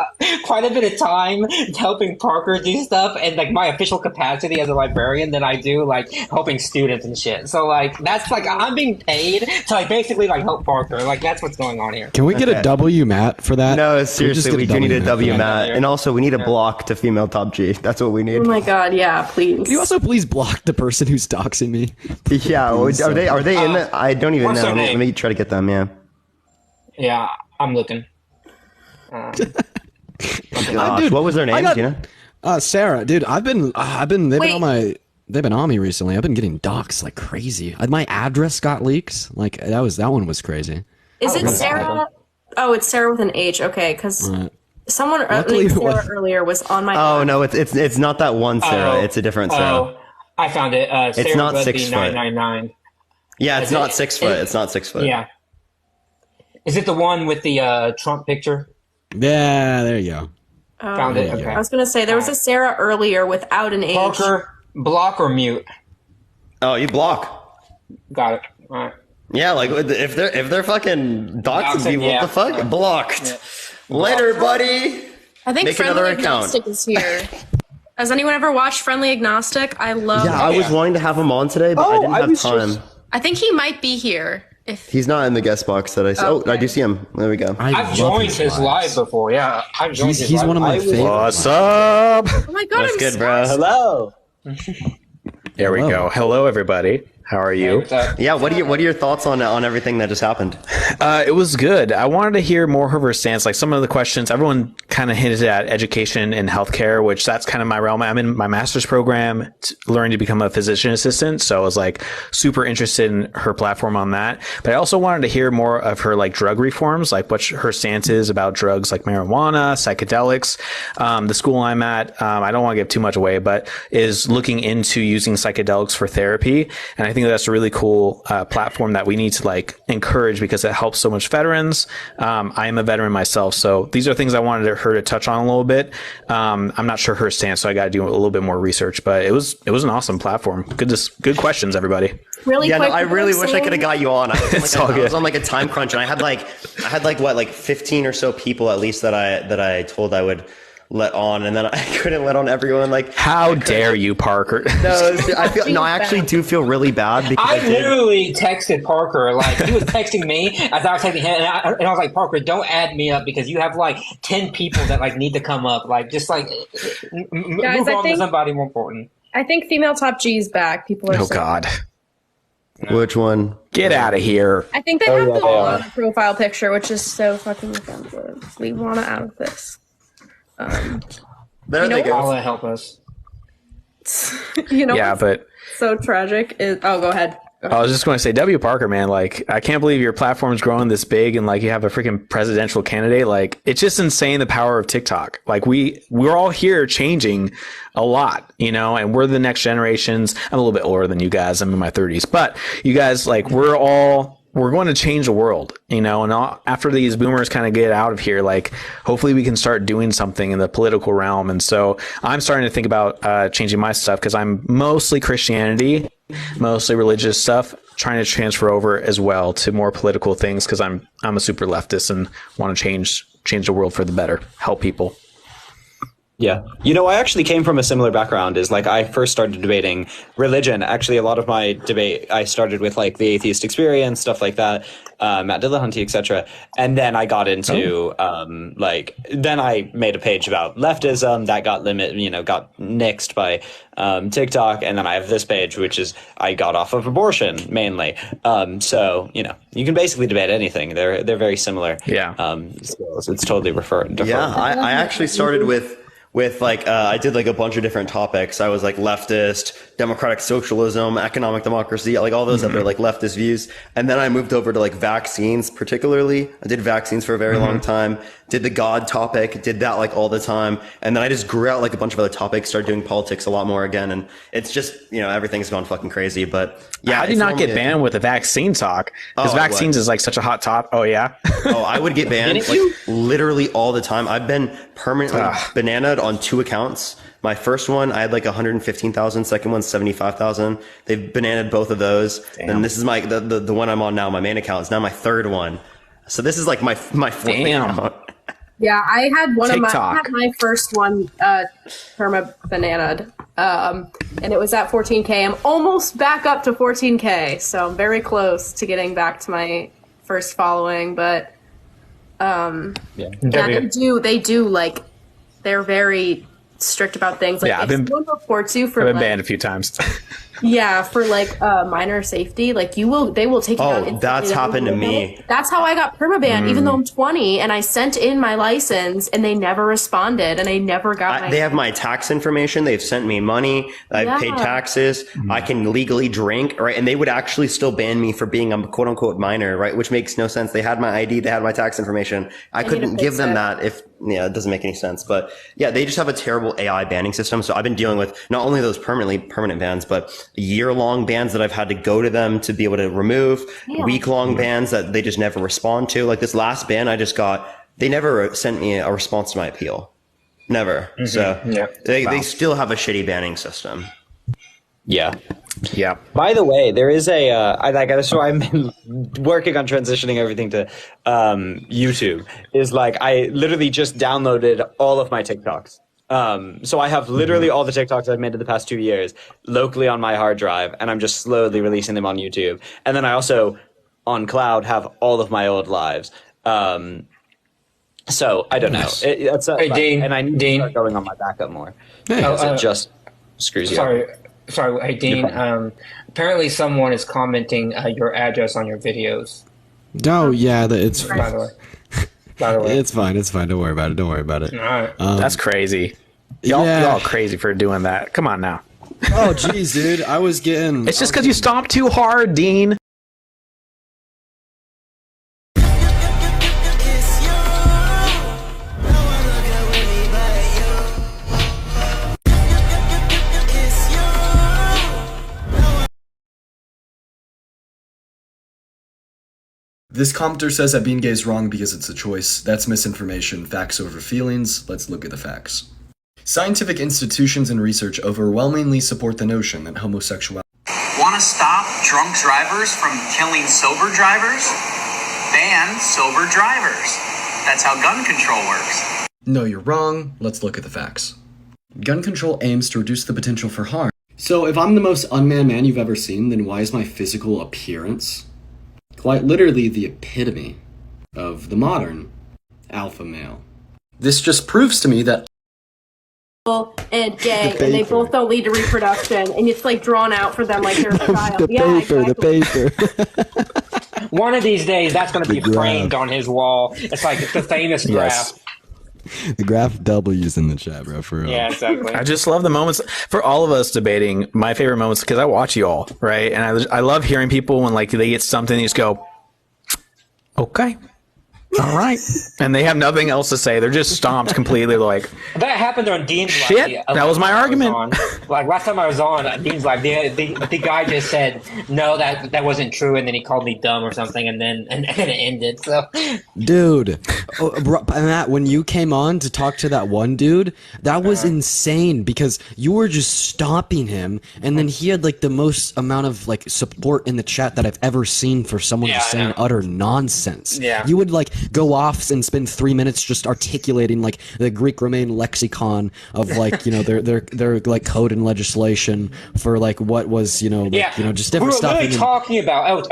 quite a bit of time helping Parker do stuff and like my official capacity as a librarian than I do like helping students and shit. So like that's like I'm being paid to like basically like help Parker. Like that's what's going on here. Can we get a W, Matt, for that? No, seriously, we do need a W, Matt, and also we need a block to female top G. That's what we need. Oh my god, yeah, please. Can you also please block the person who's doxing me? Yeah, are they in it? I don't even know. Let me try to get them. Yeah. Yeah, I'm looking. Gosh, what was their name? Do you know? Sarah, dude. They've been on me recently. I've been getting doxed like crazy. My address got leaked. Like that one was crazy. Is it Sarah? Oh, it's Sarah with an H. Okay, because someone named Sarah earlier was on my. Oh no, it's not that one Sarah. It's a different Sarah. Oh, I found it. Sarah it's not 6 foot. 999. Yeah, it's not 6 foot. It's not 6 foot. Yeah. Is it the one with the Trump picture? Yeah, there you go. Found it. Okay. I was gonna say there was a Sarah earlier without an H. Parker, block or mute? Oh, you block. Got it. All right. Yeah, like if they're fucking doxing people, yeah. what the fuck? Blocked. Yeah. Later, buddy. I think Make Friendly another account. Agnostic is here. Has anyone ever watched Friendly Agnostic? I love. Yeah, I was wanting to have him on today, but I didn't have time. I think he might be here. If He's not in the guest box that I see. Okay. Oh, I do see him. There we go. I've joined his live before. Yeah, I've joined his live. He's one of my favorites. What's up? Oh my god, That's I'm good, so bro. Hello. There we go. Hello, everybody. How are you? Yeah, what are your thoughts on everything that just happened? It was good. I wanted to hear more of her stance. Like some of the questions, everyone kind of hinted at education and healthcare, which that's kind of my realm. I'm in my master's program, learning to become a physician assistant. So I was like super interested in her platform on that. But I also wanted to hear more of her like drug reforms, like what her stance is about drugs like marijuana, psychedelics. The school I'm at, I don't want to give too much away, but is looking into using psychedelics for therapy. And I think that's a really cool platform that we need to like encourage because it helps so much veterans. I am a veteran myself, so these are things I wanted her to touch on a little bit. I'm not sure her stance, so I got to do a little bit more research. But it was an awesome platform. Good questions, everybody. Really quick. I really wish I could have got you on. I was on like a time crunch, and I had like 15 or so people at least that I told I would let on, and then I couldn't let on everyone. Like, how dare you, Parker? I actually do feel really bad because I literally texted Parker, like he was texting me as I was texting him, and I was like, Parker, don't add me up because you have like 10 people that like need to come up. Like, just like move on to somebody more important. I think female top G is back. People are. Oh God. Which one? Get out of here. I think they have the profile picture, which is so fucking offensive. We want to out of this. There they go. All that help us. Yeah, but so tragic is. Oh, go ahead. I was just going to say, W. Parker, man, like, I can't believe your platform's growing this big and, like, you have a freaking presidential candidate. Like, it's just insane the power of TikTok. Like, we're all here changing a lot, you know, and we're the next generations. I'm a little bit older than you guys. I'm in my 30s. But you guys, like, we're going to change the world, you know, and after these boomers kind of get out of here, like, hopefully we can start doing something in the political realm. And so I'm starting to think about changing my stuff because I'm mostly Christianity, mostly religious stuff, trying to transfer over as well to more political things because I'm a super leftist and want to change the world for the better, help people. Yeah. You know, I actually came from a similar background. Is like I first started debating religion. Actually, a lot of my debate, I started with like the atheist experience, stuff like that, Matt Dillahunty, etc. And then I got into then I made a page about leftism that got got nixed by TikTok. And then I have this page, which is I got off of abortion mainly. So, you know, you can basically debate anything. They're very similar. Yeah. So it's totally referred. Yeah. I actually started with like, I did like a bunch of different topics. I was like leftist, democratic socialism, economic democracy, like all those other like leftist views. And then I moved over to like vaccines, particularly. I did vaccines for a very long time, did the God topic, did that like all the time. And then I just grew out like a bunch of other topics, started doing politics a lot more again. And it's just, you know, everything's gone fucking crazy. But yeah. How did you not get banned with the vaccine talk? Because vaccines is like such a hot topic. Oh, yeah. I would get banned like literally all the time. I've been permanently bananaed on 2 accounts. My first one, I had like 115,000. Second one, 75,000. They've bananaed both of those. Damn. And this is my the one I'm on now. My main account is now my 3rd one. So this is like my 4th account. Yeah, I had TikTok. I had my first one perma bananaed, and it was at 14K. I'm almost back up to 14K, so I'm very close to getting back to my first following. But they do like they're very strict about things. Like, if someone reports you for I've been banned a few times. Yeah, for like minor safety, like they will take you down. Oh, that's happened to me. That's how I got permabanned, even though I'm 20 and I sent in my license and they never responded and I never got They have my tax information. They've sent me money. I've paid taxes. I can legally drink, right? And they would actually still ban me for being a quote unquote minor, right? Which makes no sense. They had my ID. They had my tax information. I couldn't give them that if, it doesn't make any sense. But yeah, they just have a terrible AI banning system. So I've been dealing with not only those permanent bans, but year-long bans that I've had to go to them to be able to remove, week-long bans that they just never respond to. Like this last ban I just got, they never sent me a response to my appeal. Never. So they still have a shitty banning system. Yeah. Yeah. By the way, there is so I'm working on transitioning everything to YouTube. Is like I literally just downloaded all of my TikToks. So I have literally all the TikToks I've made in the past 2 years locally on my hard drive, and I'm just slowly releasing them on YouTube. And then I also, on cloud, have all of my old lives. So I don't know. Dean, and I need to start going on my backup more. It just screws you up. Sorry. Hey, Dean. Apparently, someone is commenting your address on your videos. Oh yeah, it's by the way. It's fine. Don't worry about it. All right. That's crazy. Y'all crazy for doing that. Come on now. Oh, geez, dude. I was getting... It's just because you stomped too hard, Dean. This commenter says that being gay is wrong because it's a choice. That's misinformation. Facts over feelings. Let's look at the facts. Scientific institutions and research overwhelmingly support the notion that homosexuality... Want to stop drunk drivers from killing sober drivers? Ban sober drivers. That's how gun control works. No, you're wrong. Let's look at the facts. Gun control aims to reduce the potential for harm. So if I'm the most unmanned man you've ever seen, then why is my physical appearance quite literally the epitome of the modern alpha male? This just proves to me that and gay, and they both don't lead to reproduction, and it's like drawn out for them like they're a child. The paper. One of these days, that's going to be framed on his wall. It's like the famous graph. The graph W's in the chat, bro. For real. Yeah, exactly. I just love the moments for all of us debating. My favorite moments because I watch you all, right? And I love hearing people when like they get something, they just go, okay. All right. And they have nothing else to say. They're just stomped completely like... That happened on Dean's Shit, live. that was my argument. Like, last time I was on Dean's live, the guy just said, no, that wasn't true, and then he called me dumb or something, and then it ended, so... Dude, Matt, when you came on to talk to that one dude, that was insane, because you were just stomping him, and then he had, like, the most amount of, like, support in the chat that I've ever seen for someone who's saying utter nonsense. Yeah. You would, like, go off and spend 3 minutes just articulating like the Greek-Roman lexicon of like their like code and legislation for like what was just different stuff. We were talking about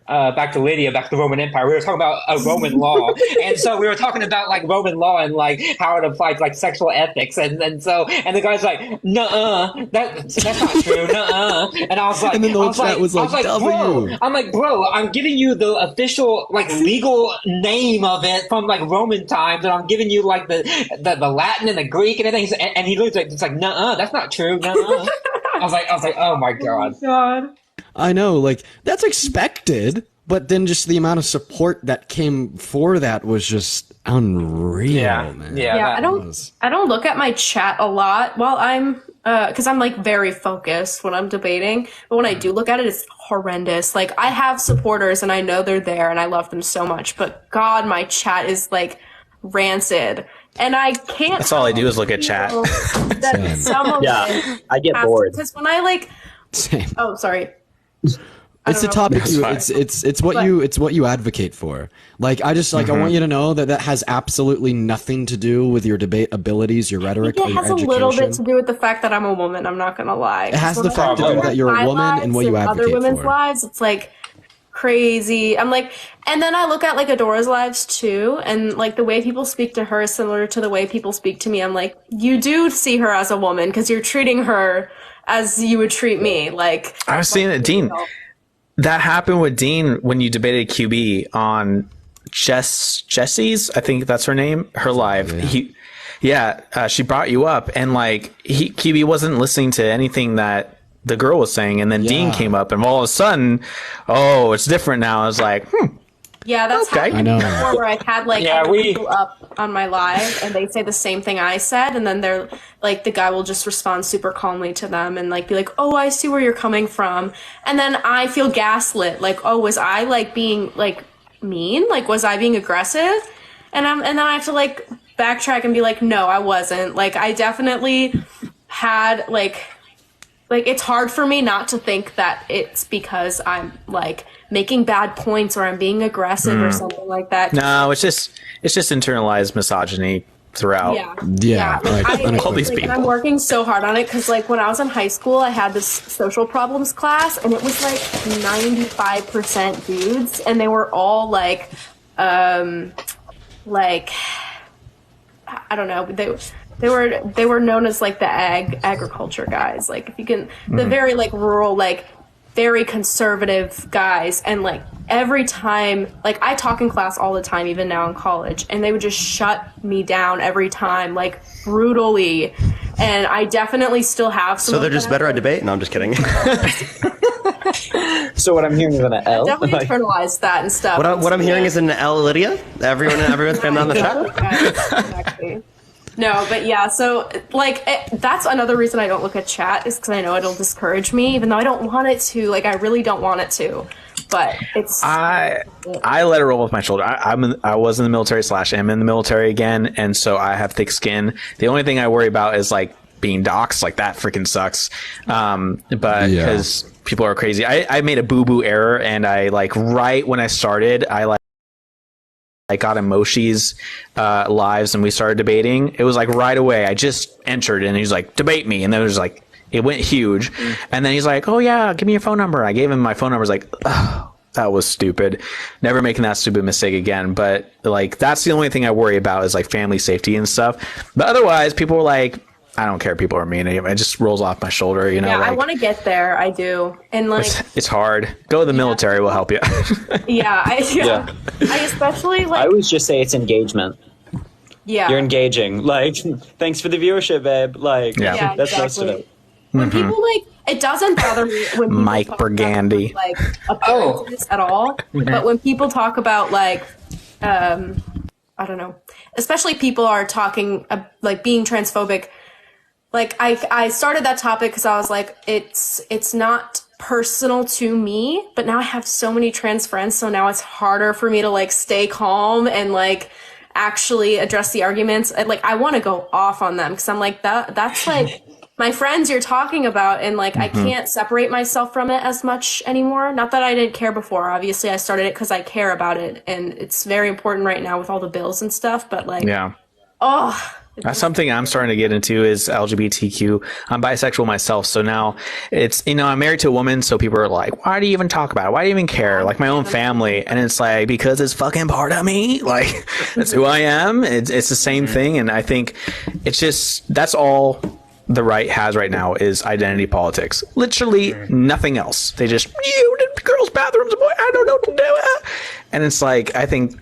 back to Lydia, back to the Roman Empire. We were talking about Roman law, and so we were talking about like Roman law and like how it applied to like sexual ethics, and the guy's like, nuh-uh, that's not true, nuh-uh, and I was like, and then the whole chat was like, bro, I'm giving you the official like legal name of it from like Roman times, and I'm giving you like the Latin and the Greek and everything, and he looks like it's like nuh-uh, that's not true, nuh-uh. I was like, oh my god. I know, like that's expected, but then just the amount of support that came for that was just unreal, man. Yeah, I don't look at my chat a lot while I'm because I'm like very focused when I'm debating, but when I do look at it, it's horrendous. Like I have supporters and I know they're there and I love them so much, but God, my chat is like rancid. And I can't. That's all I do is look at chat. I get bored. Because when I like. Same. Oh, sorry. It's a topic it's what you advocate for. Like I just like I want you to know that has absolutely nothing to do with your debate abilities, your rhetoric, or your education. It has a little bit to do with the fact that I'm a woman. I'm not gonna lie. It has the fact to do that you're a woman and what you advocate other women's for. lives, it's like crazy. I'm like, and then I look at like Adora's lives too, and like the way people speak to her is similar to the way people speak to me. I'm like, you do see her as a woman because you're treating her as you would treat me. Like I was seeing it, Dean. That happened with Dean when you debated QB on Jessie's, I think that's her name, her live. She brought you up, and like QB wasn't listening to anything that the girl was saying, and then Dean came up, and all of a sudden, it's different now. I was like, Yeah, that's okay. happened before, where I've had like other people up on my live and they say the same thing I said, and then they're like, the guy will just respond super calmly to them and like be like, "Oh, I see where you're coming from," and then I feel gaslit. Like, "Oh, was I like being like mean? Like, was I being aggressive?" And then I have to like backtrack and be like, "No, I wasn't. Like, I definitely had like it's hard for me not to think that it's because I'm like making bad points or I'm being aggressive or something like that." No, it's just internalized misogyny throughout. Yeah. All these people. I'm working so hard on it because like when I was in high school, I had this social problems class, and it was like 95% dudes, and they were all like I don't know, they were known as like the agriculture guys, like if you can, the very like rural, like very conservative guys. And like every time, like I talk in class all the time, even now in college, and they would just shut me down every time, like brutally. And I definitely still have some. So they're just better at debate? No, I'm just kidding. So what I'm hearing is an L. I definitely internalized that and stuff. What I'm hearing is an L, Lydia. Everyone's been on the chat. Exactly. No, but yeah, so like that's another reason I don't look at chat, is because I know it'll discourage me, even though I don't want it to. Like I really don't want it to, but it's. I let it roll with my shoulder. I was in the military / am in the military again, and so I have thick skin. The only thing I worry about is like being doxxed. Like that freaking sucks. But because people are crazy, I made a boo error, and I like right when I started, I got in Moshi's lives and we started debating. It was like right away. I just entered and he's like, "Debate me," and then it was like it went huge. And then he's like, "Oh yeah, give me your phone number." I gave him my phone number. I was like, "Oh, that was stupid. Never making that stupid mistake again." But like that's the only thing I worry about is like family safety and stuff. But otherwise, people were like, I don't care. People are mean. It just rolls off my shoulder, you know. Yeah, like, I want to get there. I do, and like it's hard. Go to the military will help you. I especially like. I always just say it's engagement. Yeah, you're engaging. Like, thanks for the viewership, babe. Like, that's most of it. When people like, it doesn't bother me when people Mike talk Burgandy about, like appearances at all. But when people talk about like, I don't know, especially people are talking like being transphobic. Like I started that topic because I was like, it's not personal to me, but now I have so many trans friends, so now it's harder for me to like stay calm and like actually address the arguments. Like I want to go off on them because I'm like that's like my friends you're talking about, and like I can't separate myself from it as much anymore. Not that I didn't care before. Obviously, I started it because I care about it, and it's very important right now with all the bills and stuff. But like, that's something I'm starting to get into is LGBTQ. I'm bisexual myself, so now it's, you know, I'm married to a woman, so people are like, why do you even talk about it? Why do you even care? Like my own family, and it's like, because it's fucking part of me. Like that's who I am. It's the same thing, and I think it's just that's all the right has right now is identity politics. Literally nothing else. They just girls' bathrooms, boy. I don't know what to do. And it's like, I think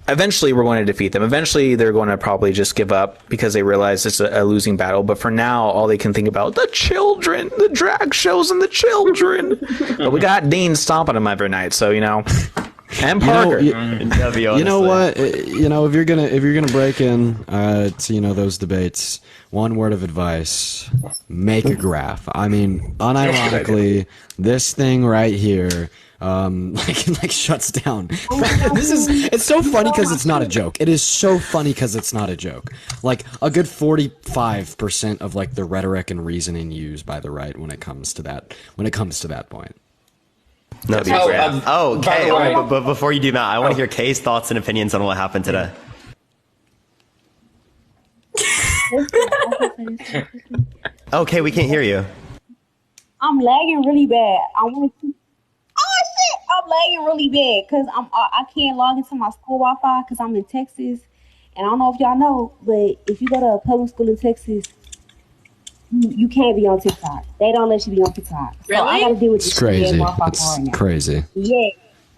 eventually we're going to defeat them. Eventually they're going to probably just give up because they realize it's a losing battle. But for now, all they can think about the children, the drag shows, and the children. But we got Dean stomping them every night, so you know. And Parker. You know what? You know, if you're gonna break in to those debates, one word of advice: make a graph. I mean, unironically, this thing right here. Like shuts down. It's so funny because it's not a joke. It is so funny because it's not a joke. Like a good 45% of like the rhetoric and reasoning used by the right when it comes to that point. No, be great. Okay. But before you do that, I want to hear Kay's thoughts and opinions on what happened today. Okay, we can't hear you. I'm lagging really bad. I want to. Oh shit! I'm lagging really bad because I can't log into my school Wi-Fi because I'm in Texas, and I don't know if y'all know, but if you go to a public school in Texas, you can't be on TikTok. They don't let you be on TikTok. Really? So I got to deal with It's this crazy. Wi-Fi It's right now. crazy. Yeah,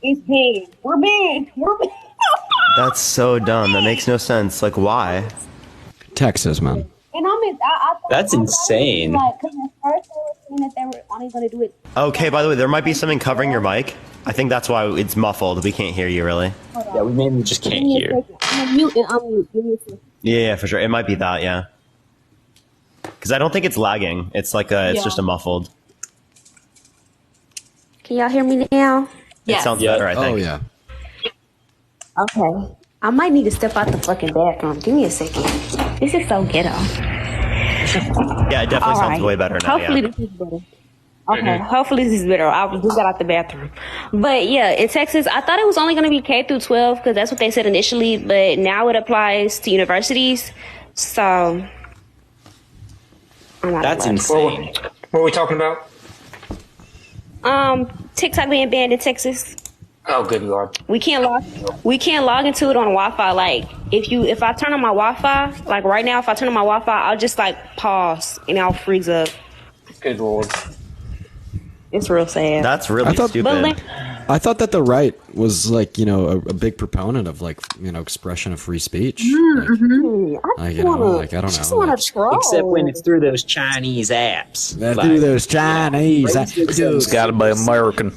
it's banned. We're banned. We're banned. That's so dumb. That makes no sense. Like, why? Texas, man. And I That's insane. Like, because at first they were saying that they were only going to do it. Okay, by the way, there might be something covering your mic. I think that's why it's muffled. We can't hear you, really. Yeah, we mainly just can't Give me a hear. second. I'm gonna mute and unmute. Give me a second. Yeah, for sure. It might be that, yeah. Because I don't think it's lagging. It's like it's just a muffled. Can y'all hear me now? It sounds better, I think. Oh, yeah. Okay. I might need to step out the fucking bathroom. Give me a second. This is so ghetto. Yeah, it definitely sounds way better now, Hopefully yeah. this is better. Okay, hopefully this is better. I just got out the bathroom. But yeah, in Texas, I thought it was only going to be K through 12 because that's what they said initially, but now it applies to universities. So That's insane. What are we talking about? TikTok being banned in Texas. Oh, good lord. We can't log into it on Wi-Fi. Like if I turn on my Wi-Fi, like right now, if I turn on my Wi-Fi, I'll just like pause and I'll freeze up. Good lord. It's real sad. That's really stupid. I thought that the right was like, a big proponent of like, expression of free speech. I don't know. Except when it's through those Chinese apps. Through those Chinese apps. It's got to be American.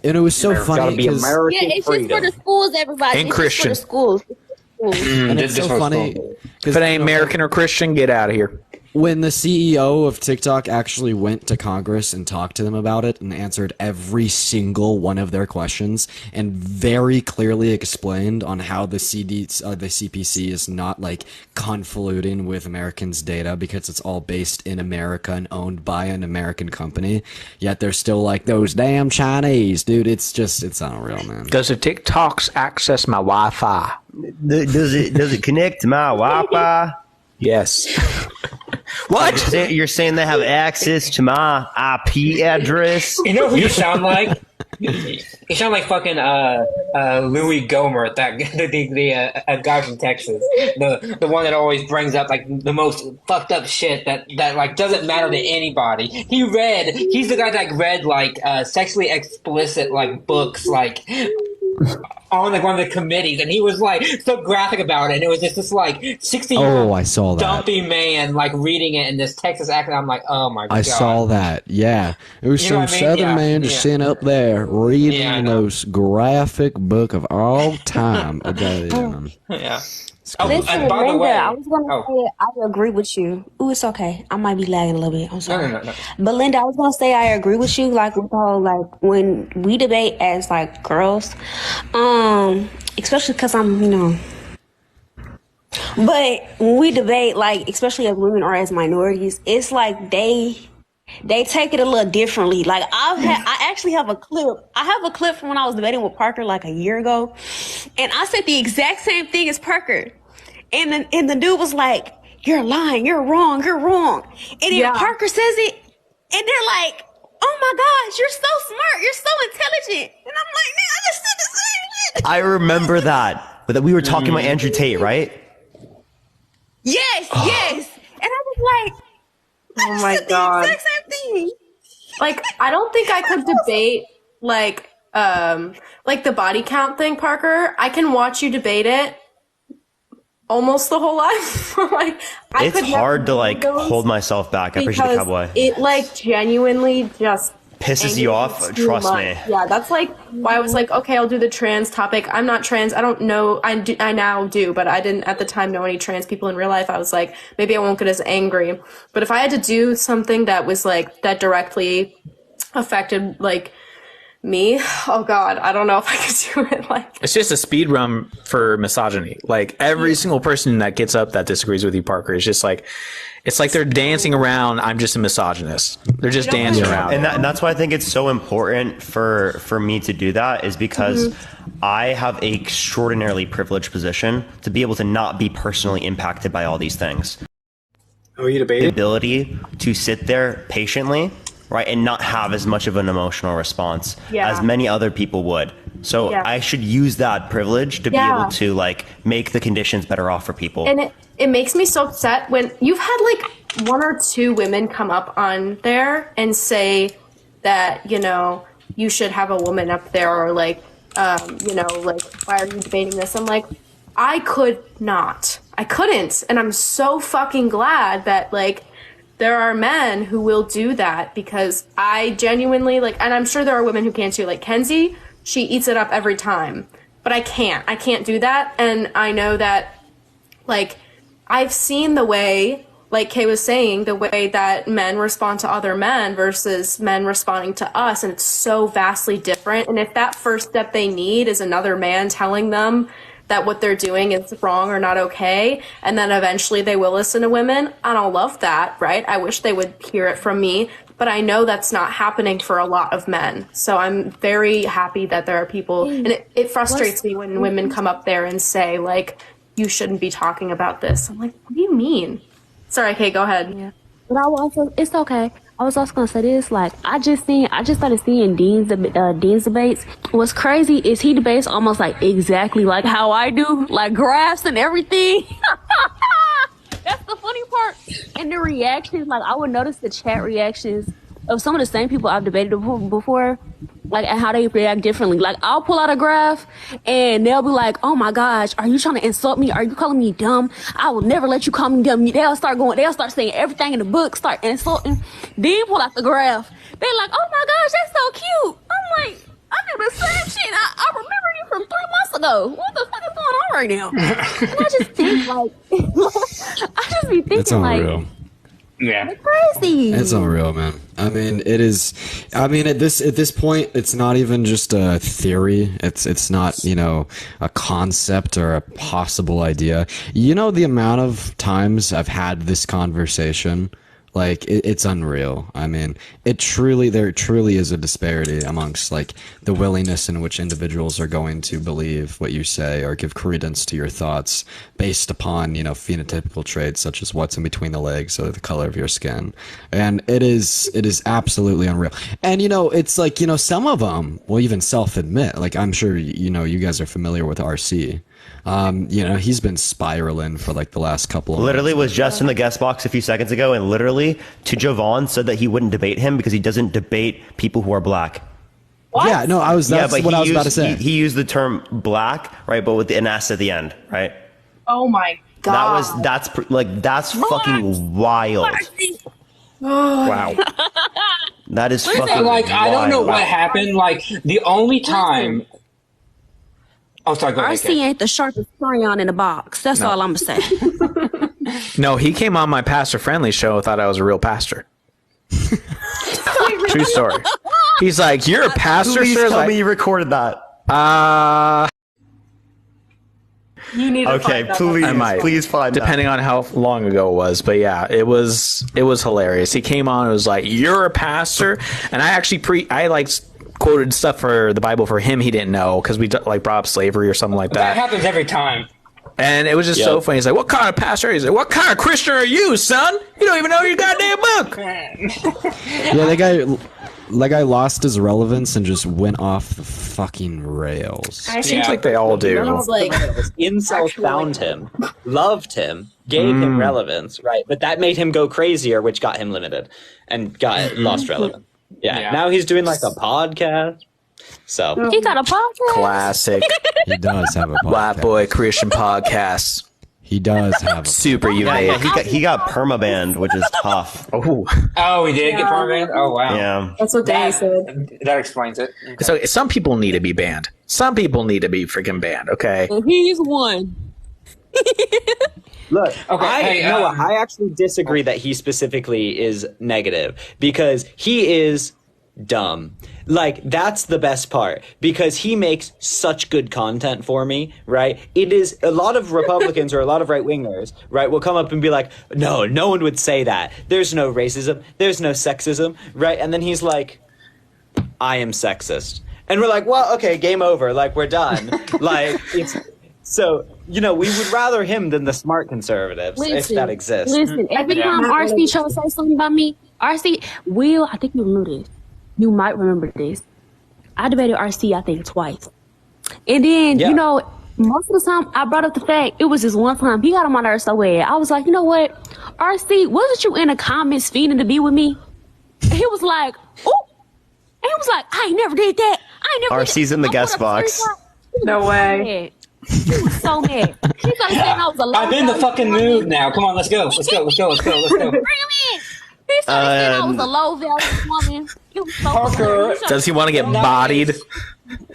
And it was so It's funny gotta be because American Yeah, it's just for the schools, everybody. And It's Christian. just for the schools. and it's so funny If it ain't American or Christian, get out of here. when the CEO of TikTok actually went to Congress and talked to them about it and answered every single one of their questions and very clearly explained on how the CPC is not like convoluting with Americans' data because it's all based in America and owned by an American company. Yet they're still like, those damn Chinese, dude. It's unreal, man. Does the TikToks access my Wi-Fi? Does it connect to my Wi-Fi? Yes. What? You're saying they have access to my IP address? You know who you sound like? You sound like fucking Louis Gomer, the guy from Texas, the one that always brings up like the most fucked up shit that like doesn't matter to anybody. He's the guy that read like sexually explicit like books like on like one of the committees, and he was like so graphic about it, and it was just this like 60-year-old I saw that. dumpy man like reading it in this Texas accent. I'm like, oh my god. I saw that. Yeah, it was You know some what I mean? Southern Yeah. man just sitting up there reading the most graphic book of all time. Yeah. Listen, and by the Linda, way, I was gonna say I agree with you. Ooh, it's okay. I might be lagging a little bit. I'm sorry. No. But Linda, I was gonna say I agree with you. Like with all like when we debate as like girls, especially because I'm But when we debate, like especially as women or as minorities, it's like they take it a little differently. Like I actually have a clip. I have a clip from when I was debating with Parker like a year ago, and I said the exact same thing as Parker, and the dude was like, "You're lying. You're wrong. You're wrong." And then Parker says it, and they're like, "Oh my gosh, you're so smart. You're so intelligent." And I'm like, "Man, I just said the same shit." I remember that. But that we were talking about Andrew Tate, right? Yes. And I was like, Oh my god. the exact same thing. Like, I don't think I could debate like the body count thing, Parker. I can watch you debate it almost the whole life. Like, It's could never hard to do like those hold myself back. I appreciate the because cowboy. it like genuinely just Pisses you off? too Trust much. me. Yeah, that's like why I was like, okay, I'll do the trans topic. I'm not trans. I don't know. I now do, but I didn't at the time know any trans people in real life. I was like, maybe I won't get as angry. But if I had to do something that was like that directly affected like Me? Oh God, I don't know if I could do it. Like, it's just a speed run for misogyny. Like every single person that gets up that disagrees with you, Parker, is just like, it's like they're dancing around. I'm just a misogynist. They're just dancing around, and that's why I think it's so important for me to do that, is because I have a extraordinarily privileged position to be able to not be personally impacted by all these things. Oh, you debating? The ability to sit there patiently, right, and not have as much of an emotional response as many other people would. So I should use that privilege to be able to like make the conditions better off for people. And it makes me so upset when you've had like 1 or 2 women come up on there and say that, you know, you should have a woman up there, or like, you know, like, why are you debating this? I'm like, I couldn't. And I'm so fucking glad that like there are men who will do that, because I genuinely like, and I'm sure there are women who can too, like Kenzie, she eats it up every time, but I can't do that. And I know that like I've seen the way, like Kay was saying, the way that men respond to other men versus men responding to us, and it's so vastly different. And if that first step they need is another man telling them that what they're doing is wrong or not okay, and then eventually they will listen to women, I don't love that, right? I wish they would hear it from me, but I know that's not happening for a lot of men. So I'm very happy that there are people, and it frustrates me when women come up there and say, like, you shouldn't be talking about this. I'm like, what do you mean? Sorry, Kay, go ahead. Yeah. But it's okay. I was also gonna say this, like, I just started seeing Dean's debates. What's crazy is he debates almost like exactly like how I do, like graphs and everything. That's the funny part. And the reactions, like I would notice the chat reactions of some of the same people I've debated before, like, and how they react differently. Like, I'll pull out a graph and they'll be like, oh my gosh, are you trying to insult me? Are you calling me dumb? I will never let you call me dumb. They'll start saying everything in the book, start insulting. Then pull out the graph. They're like, oh my gosh, that's so cute. I'm like, I do the same shit. I remember you from 3 months ago. What the fuck is going on right now? And I just think, like, I just be thinking, it's unreal. Like, yeah, crazy. It's unreal, man. I mean, it is. I mean, at this point, it's not even just a theory. It's not, you know, a concept or a possible idea. You know, the amount of times I've had this conversation, like, it's unreal. I mean, there truly is a disparity amongst, like, the willingness in which individuals are going to believe what you say or give credence to your thoughts based upon, you know, phenotypical traits such as what's in between the legs or the color of your skin. And it is absolutely unreal. And, you know, it's like, you know, some of them will even self-admit, like, I'm sure, you know, you guys are familiar with RC. You know, he's been spiraling for like the last couple of literally months. Was just in the guest box a few seconds ago, and literally to Jovan said that he wouldn't debate him because he doesn't debate people who are black. What? Yeah, no, that's what I was about to say. He used the term black, right, but with the an S at the end, right? Oh my god. That's fucking wild. Wow. That is fucking like wild. I don't know what happened. Like the only time. Oh, sorry. Go ahead. RC ain't the sharpest crayon in the box. That's all I'm gonna say. No, he came on my pastor friendly show and thought I was a real pastor. True story. He's like, "You're a pastor, Please sir?" tell me you recorded that. You need to okay, find that. please find depending that. on how long ago it was. But yeah, it was hilarious. He came on and was like, "You're a pastor," and I actually quoted stuff for the Bible for him he didn't know because we like brought up slavery or something like that. That happens every time. And it was just so funny. He's like, "What kind of pastor is it? What kind of Christian are you, son? You don't even know your goddamn book." Yeah, that guy lost his relevance and just went off the fucking rails. It seems like they all do. Like, incels found him, loved him, gave him relevance, right? But that made him go crazier, which got him limited and lost relevance. Yeah, now he's doing like a podcast. So he got a podcast. Classic. He does have a podcast. Black Boy Christian podcast. He does have a super unique. Yeah, he got permabanned, which is tough. Oh, he did get permabanned? Oh, wow. Yeah. That's what Danny said. That explains it. Okay. So some people need to be banned. Some people need to be freaking banned, okay? And he's one. Look, okay, I actually disagree that he specifically is negative because he is dumb. Like, that's the best part, because he makes such good content for me, right? It is a lot of Republicans or a lot of right-wingers, right, will come up and be like, no one would say that. There's no racism. There's no sexism, right? And then he's like, I am sexist. And we're like, well, okay, game over. Like, we're done. Like, it's... So, we would rather him than the smart conservatives, if that exists. Listen, every time RC tries to say something about me, RC, Will, I think you remember this. You might remember this. I debated RC, I think, twice. And then, most of the time, I brought up the fact, it was just one time, he got on my nerves so bad. I was like, you know what? RC, wasn't you in the comments feeding to be with me? And he was like, oh. And he was like, I ain't never did that. RC's in the guest box. No way. He was so mad. He started saying I was a I'm in the fucking mood now. Come on, let's go. Let's go. Bring him in. He started saying I was a low value woman. It was so Parker, does he want to get bodied?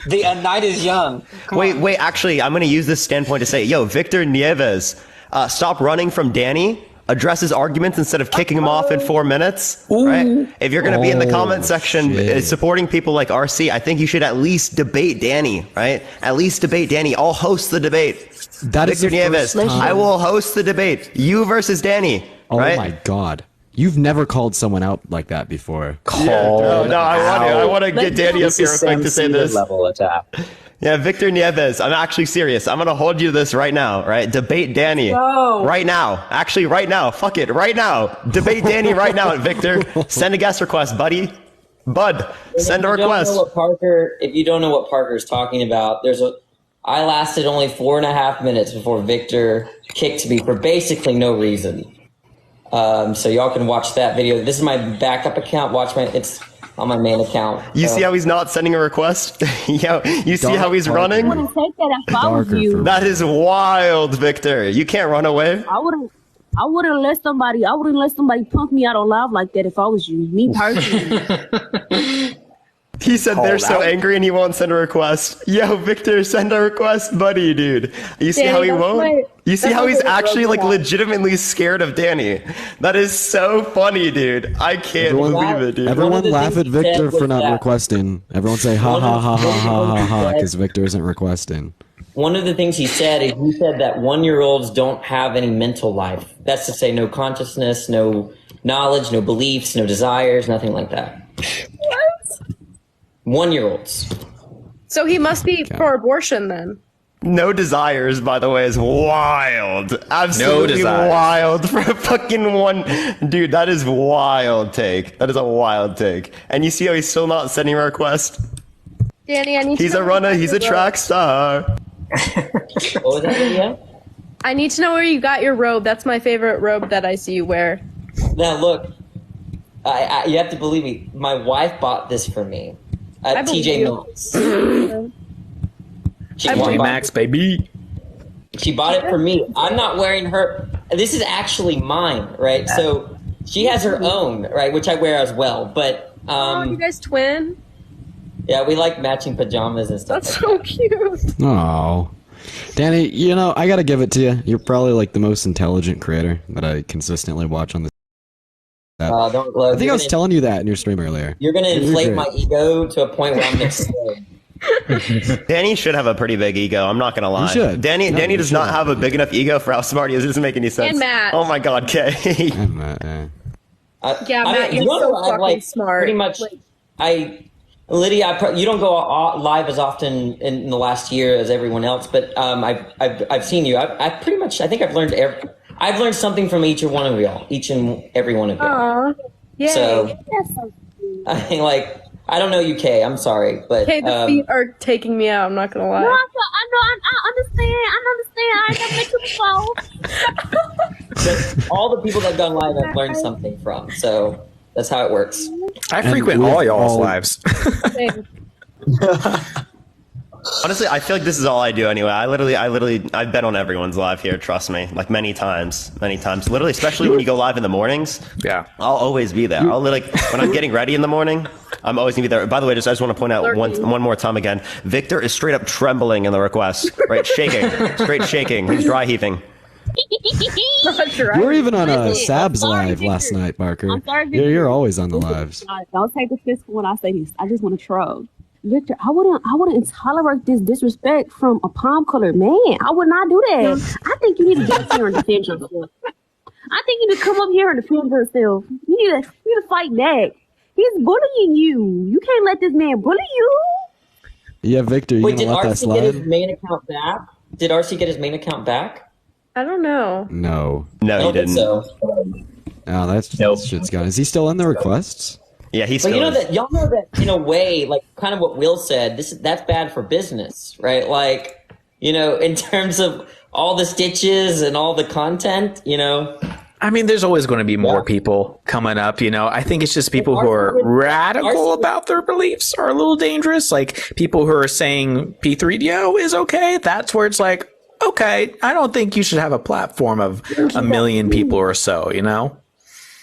The night is young. Wait. Actually, I'm going to use this standpoint to say, Victor Nieves, stop running from Danny. Address his arguments instead of kicking him off in 4 minutes. Right? If you're going to be in the comment section supporting people like RC, I think you should at least debate Danny. Right? At least debate Danny. I'll host the debate. That Victor Nieves, I will host the debate. You versus Danny. Oh right? my God. You've never called someone out like that before. No, I want to get Danny up here real quick to say this. Level attack. Yeah, Victor Nieves, I'm actually serious. I'm going to hold you to this right now, right? Debate Danny. Right now. Actually, right now. Fuck it. Right now. Debate Danny right now, Victor. Send a guest request, buddy. Bud, send a request. If you don't know what Parker's talking about, I lasted only 4.5 minutes before Victor kicked me for basically no reason. So y'all can watch that video. This is my backup account. It's on my main account. You see how he's not sending a request? You see how he's running? I wouldn't take that if I was you. That is wild, Victor. You can't run away. I wouldn't let somebody punk me out on live like that if I was you. Me personally. He said they're so angry and he won't send a request. Victor, send a request, buddy, dude. You see how he won't? You see how he's actually legitimately scared of Danny? That is so funny, dude. I can't believe it, dude. Everyone laugh at Victor for not requesting. Everyone say ha ha ha ha ha ha ha because Victor isn't requesting. One of the things he said is he said that 1-year-olds don't have any mental life. That's to say no consciousness, no knowledge, no beliefs, no desires, nothing like that. What? 1-year-olds. So he must be for abortion then. No desires, by the way, is wild. Absolutely wild for a fucking one. Dude, that is wild take. That is a wild take. And you see how he's still not sending a request? Danny, I need He's a runner. He's a track star. What was that video? I need to know where you got your robe. That's my favorite robe that I see you wear. Now, look. You have to believe me. My wife bought this for me. At TJ Maxx. TJ Maxx, baby. She bought it for me. I'm not wearing her. This is actually mine, right? So she has her own, right, which I wear as well. But you guys twin? Yeah, we like matching pajamas and stuff. That's so cute. Oh, Danny, I gotta give it to you. You're probably like the most intelligent creator that I consistently watch on this. I think I was telling you that in your stream earlier. You're gonna inflate my ego to a point where I'm gonna explode. Danny should have a pretty big ego. I'm not gonna lie. You should. Danny does not have a big enough ego for how smart he is. It doesn't make any sense. And Matt. Oh my God, Kay. And Matt, yeah. Matt, you're so fucking smart. Pretty much, Lydia, you don't go live as often in the last year as everyone else, but I've seen you. I think I've learned something from each and every one of y'all. Aww. Yay. So, I mean, I don't know you, Kay. I'm sorry, but okay, the feet are taking me out. I'm not gonna lie. No, I understand. I never met you before. All the people that have gone live, I've learned something from. So that's how it works. I frequent all y'all's lives. Honestly, I feel like this is all I do anyway. I've been on everyone's live here, trust me, many times. Literally, especially when you go live in the mornings. Yeah. I'll always be there. When I'm getting ready in the morning, I'm always gonna be there. By the way, I just want to point out one more time again, Victor is straight up trembling in the request, right? Shaking, straight shaking. He's dry heaving. You were even on a Sab's live last night, Parker. I'm sorry, Victor. You're always on the lives. Don't take the physical when I say this. I just want to troll. Victor, I wouldn't tolerate this disrespect from a palm-colored man. I would not do that. I think you need to get up here and defend yourself. I think you need to come up here and defend yourself. You need to fight back. He's bullying you. You can't let this man bully you. Yeah, Victor, you gonna let that slide? Did RC get his main account back? Did RC get his main account back? I don't know. No, he didn't. So. Oh, that shit's gone. Is he still in the requests? Yeah, he's But still. y'all know that in a way, like kind of what Will said. That's bad for business, right? Like, in terms of all the stitches and all the content, I mean, there's always going to be more people coming up, I think it's just people who are radical about their beliefs are a little dangerous. Like people who are saying P3DO is okay. That's where it's like, okay, I don't think you should have a platform of 1 million people or so,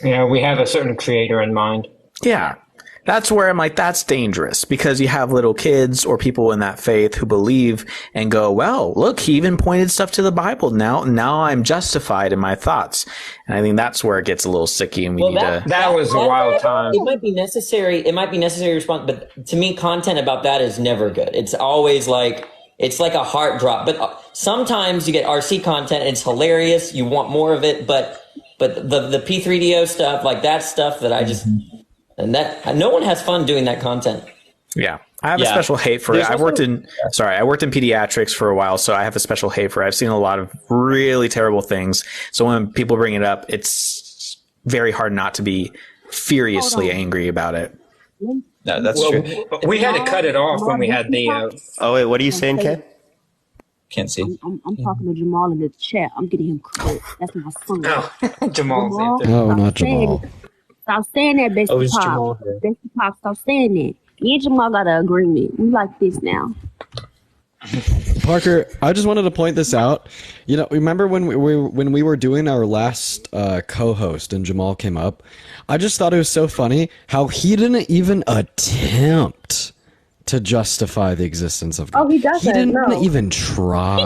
Yeah, we have a certain creator in mind. Yeah. That's where I'm like, that's dangerous because you have little kids or people in that faith who believe and go, well, look, he even pointed stuff to the Bible. Now I'm justified in my thoughts. And I think that's where it gets a little sicky and we need to. That was a wild time. It might be necessary. It might be necessary response, but to me, content about that is never good. It's always like, it's like a heart drop. But sometimes you get RC content and it's hilarious. You want more of it. But the P3DO stuff, like that stuff that I just, and that no one has fun doing that content. Yeah. I have a special hate for it. I worked in pediatrics for a while, so I have a special hate for it. I've seen a lot of really terrible things. So when people bring it up, it's very hard not to be furiously angry about it. No, that's true. We had to cut it off when we had the. Oh wait, what are you saying, Kay? Can't see. I'm talking to Jamal in the chat. I'm getting him correct. That's my son. Jamal. No, not Jamal. Stop saying that, Bestie Pop. Bestie Pop, stop saying that. Me and Jamal got an agreement. We like this now. Parker, I just wanted to point this out. Remember when we were doing our last co-host and Jamal came up? I just thought it was so funny how he didn't even attempt to justify the existence of God. Oh, he doesn't. He didn't even try.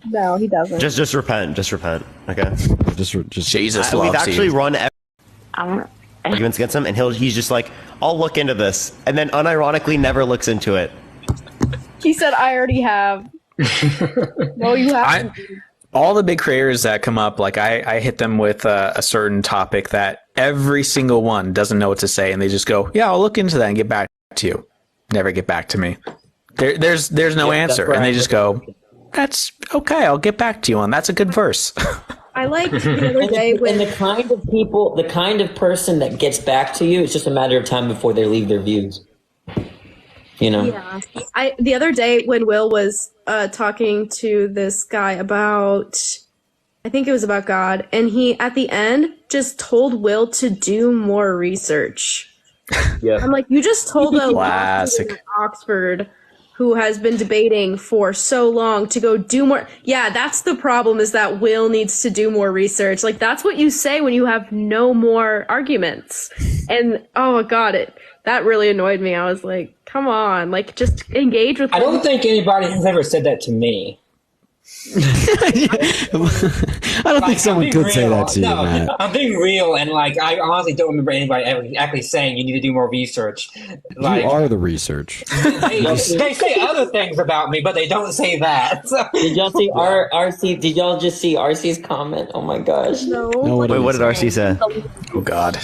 No, he doesn't. Just repent. Just repent. Okay. Just Jesus. We've actually run arguments against him, and he's just like, I'll look into this, and then unironically never looks into it. He said, I already have. No, you haven't. All the big creators that come up, like I hit them with a certain topic that every single one doesn't know what to say, and they just go, yeah, I'll look into that and get back to you. Never get back to me. There's no answer, and they just go, that's okay, I'll get back to you on. That's a good verse. I like the other day when the kind of person that gets back to you, it's just a matter of time before they leave their views. Yeah. The other day when Will was talking to this guy about, I think it was about God, and he at the end just told Will to do more research. Yeah. I'm like, you just told a classic at Oxford who has been debating for so long to go do more. Yeah, that's the problem, is that Will needs to do more research. Like, that's what you say when you have no more arguments. And, oh, God, that really annoyed me. I was like, come on, like, just engage with I don't think anybody has ever said that to me. I don't think someone could say that to you, Matt. I'm being real, and I honestly don't remember anybody ever actually saying you need to do more research. You are the research. They say other things about me, but they don't say that. So. Did y'all see RC? Did y'all just see RC's comment? Oh my gosh! No. Wait, what did RC say? Oh God.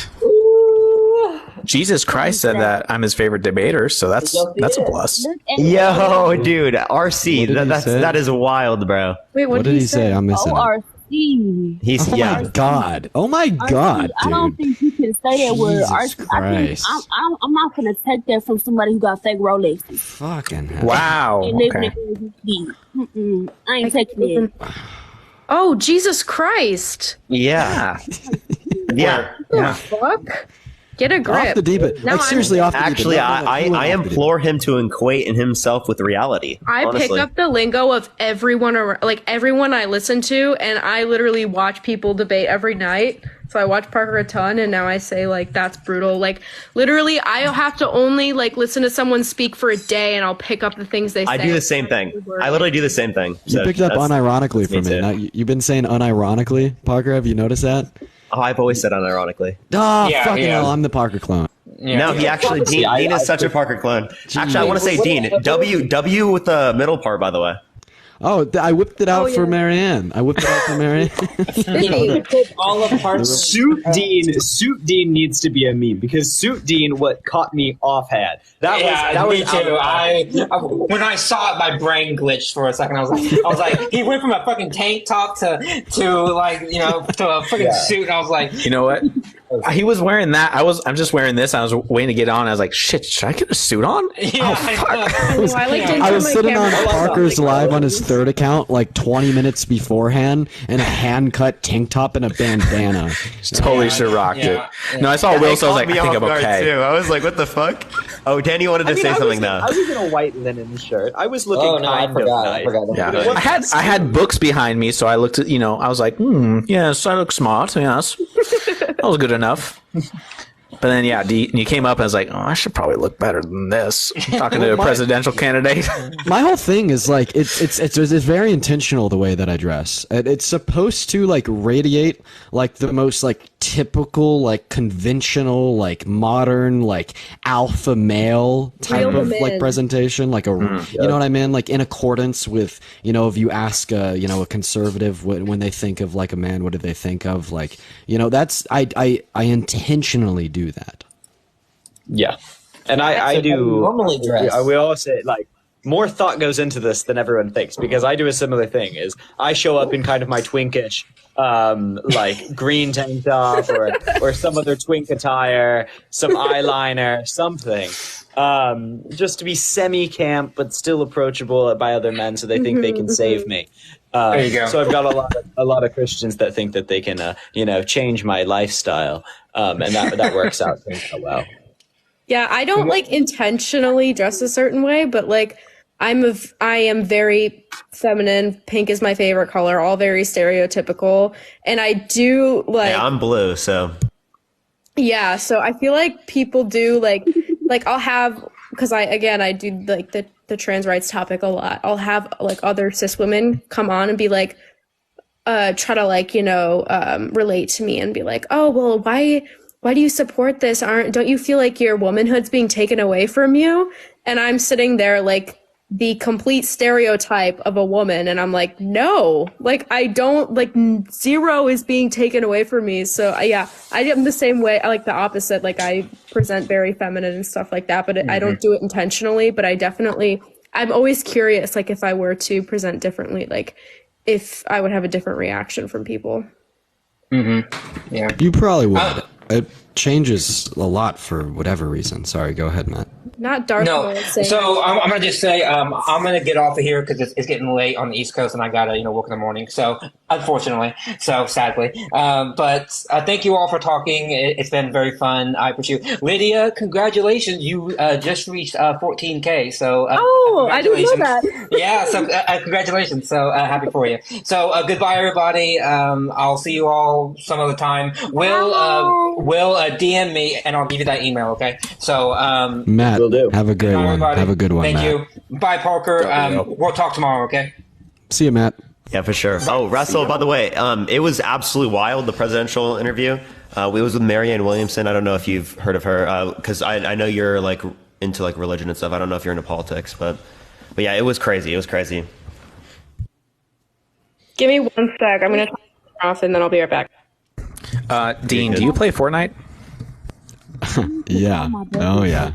Jesus Christ said that I'm his favorite debater, so that's a plus. Yo, dude, RC, that is wild, bro. Wait, what did he say? I'm missing RC. He's my God. Oh my God, dude. I don't think you can say that word. RC. I'm not gonna take that from somebody who got fake Rolexes. Fucking hell. Wow. Okay. I ain't taking it. Oh, Jesus Christ. Yeah. Yeah. What the fuck? Get a grip. Off the deep end. Like, seriously, off the deep end. Actually, I implore him to equate in himself with reality. I pick up the lingo of everyone I listen to, and I literally watch people debate every night. So I watch Parker a ton, and now I say, like, that's brutal. Like, literally, I have to only, like, listen to someone speak for a day, and I'll pick up the things they say. I do the same thing. I literally do the same thing. You picked up unironically from me. Now, you've been saying unironically, Parker. Have you noticed that? Oh, I've always said unironically. Oh, fucking hell, I'm the Parker clone. Yeah. No, he actually, Dean is such a Parker clone. Actually, I want to say Dean. W with the middle part, by the way. Oh, I whipped it out for Marianne. All of parts. Suit Dean needs to be a meme because Suit Dean what caught me offhand. That me was too. I when I saw it, my brain glitched for a second. I was like, he went from a fucking tank top to like to a fucking suit. And I was like, you know what? He was wearing that. I'm just wearing this. I was waiting to get on. I was like, shit, should I get a suit on? Yeah, fuck. I was sitting on Parker's live on his third account like 20 minutes beforehand in a hand-cut tank top and a bandana. Totally should have rocked it. No, I saw Will, so I was like, I think I'm okay. Too. I was like, what the fuck? Oh, Danny wanted to say something now. I was in a white linen shirt. I was looking I forgot. Yeah. I had books behind me, so I looked at, I was like, yes, I look smart, yes. That was good enough. But then, you came up and I was like, oh, I should probably look better than this. I'm talking to a presidential candidate. My whole thing is like, it's very intentional the way that I dress. It's supposed to like radiate like the most like typical, like conventional, like modern, like alpha male type of like presentation. Like you know what I mean? Like in accordance with, if you ask a conservative when they think of like a man, what do they think of? Like, that's, I intentionally do that. Yeah. And I do normally dress. We all say like more thought goes into this than everyone thinks because I do a similar thing is I show up in kind of my twinkish like green tank top or some other twink attire, some eyeliner, something. Just to be semi-camp but still approachable by other men so they think they can save me. There you go. So I've got a lot of Christians that think that they can change my lifestyle. And that works out pretty well. Yeah, I don't like intentionally dress a certain way, but like I am very feminine. Pink is my favorite color, all very stereotypical. And I do like I'm blue, so yeah, so I feel like people do like I'll have, because I do like the trans rights topic a lot. I'll have like other cis women come on and be like try to like relate to me and be like, oh well, why do you support this? Don't you feel like your womanhood's being taken away from you? And I'm sitting there like the complete stereotype of a woman, and I'm like, no, like I don't, like zero is being taken away from me. So I am the same way. I like the opposite. Like I present very feminine and stuff like that, but I don't do it intentionally. But I'm always curious, like if I were to present differently, like if I would have a different reaction from people. Mm-hmm. Yeah, you probably would. It changes a lot for whatever reason. Sorry, go ahead, Matt. Not dark. No. So I'm gonna just say I'm gonna get off of here because it's getting late on the East Coast and I gotta work in the morning. So unfortunately, sadly, but thank you all for talking. It's been very fun. I appreciate you. Lydia, congratulations! You just reached 14K. So I didn't know that. Yeah. So congratulations. So happy for you. So goodbye, everybody. I'll see you all some other time. Will DM me and I'll give you that email. Okay. So Matt. Have a great one. Have a good one. Thank Matt. you. Bye, Parker. We'll talk tomorrow, okay? See you, Matt. Yeah, for sure. Oh, Russell, by the way, it was absolutely wild, the presidential interview. It was with Marianne Williamson. I don't know if you've heard of her, because I know you're like into like religion and stuff. I don't know if you're into politics, but yeah, it was crazy. It was crazy. Give me 1 sec. I'm going to turn it off and then I'll be right back. Dean, do you play Fortnite? Yeah. Oh, yeah.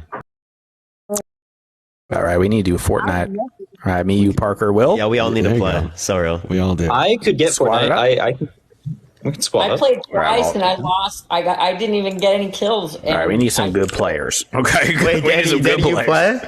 All right, we need to do Fortnite. All right, me, you, Parker, Will. Yeah, we all need to play. So real. We all do. I could get Fortnite. We can squad. I played twice and I lost. I didn't even get any kills. All right, we need some good players. Okay, wait, we need some good you players. Play?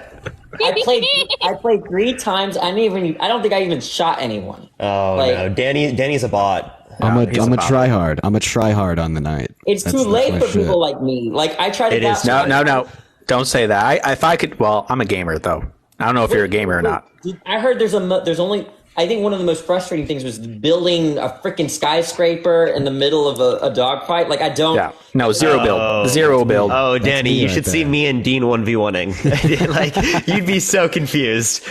I played 3 times. I don't think I even shot anyone. Oh no, Danny's a bot. I'm a try hard. I'm a try hard on the night. It's too late for people like me. Like I try to. It is. No. Don't say that. If I could, well, I'm a gamer though. I don't know if you're a gamer or not. I heard there's only I think one of the most frustrating things was building a freaking skyscraper in the middle of a dogfight. Like, I don't. Yeah. No, zero build. Zero build. Oh, Danny, you should see me and Dean 1v1ing. Like, you'd be so confused.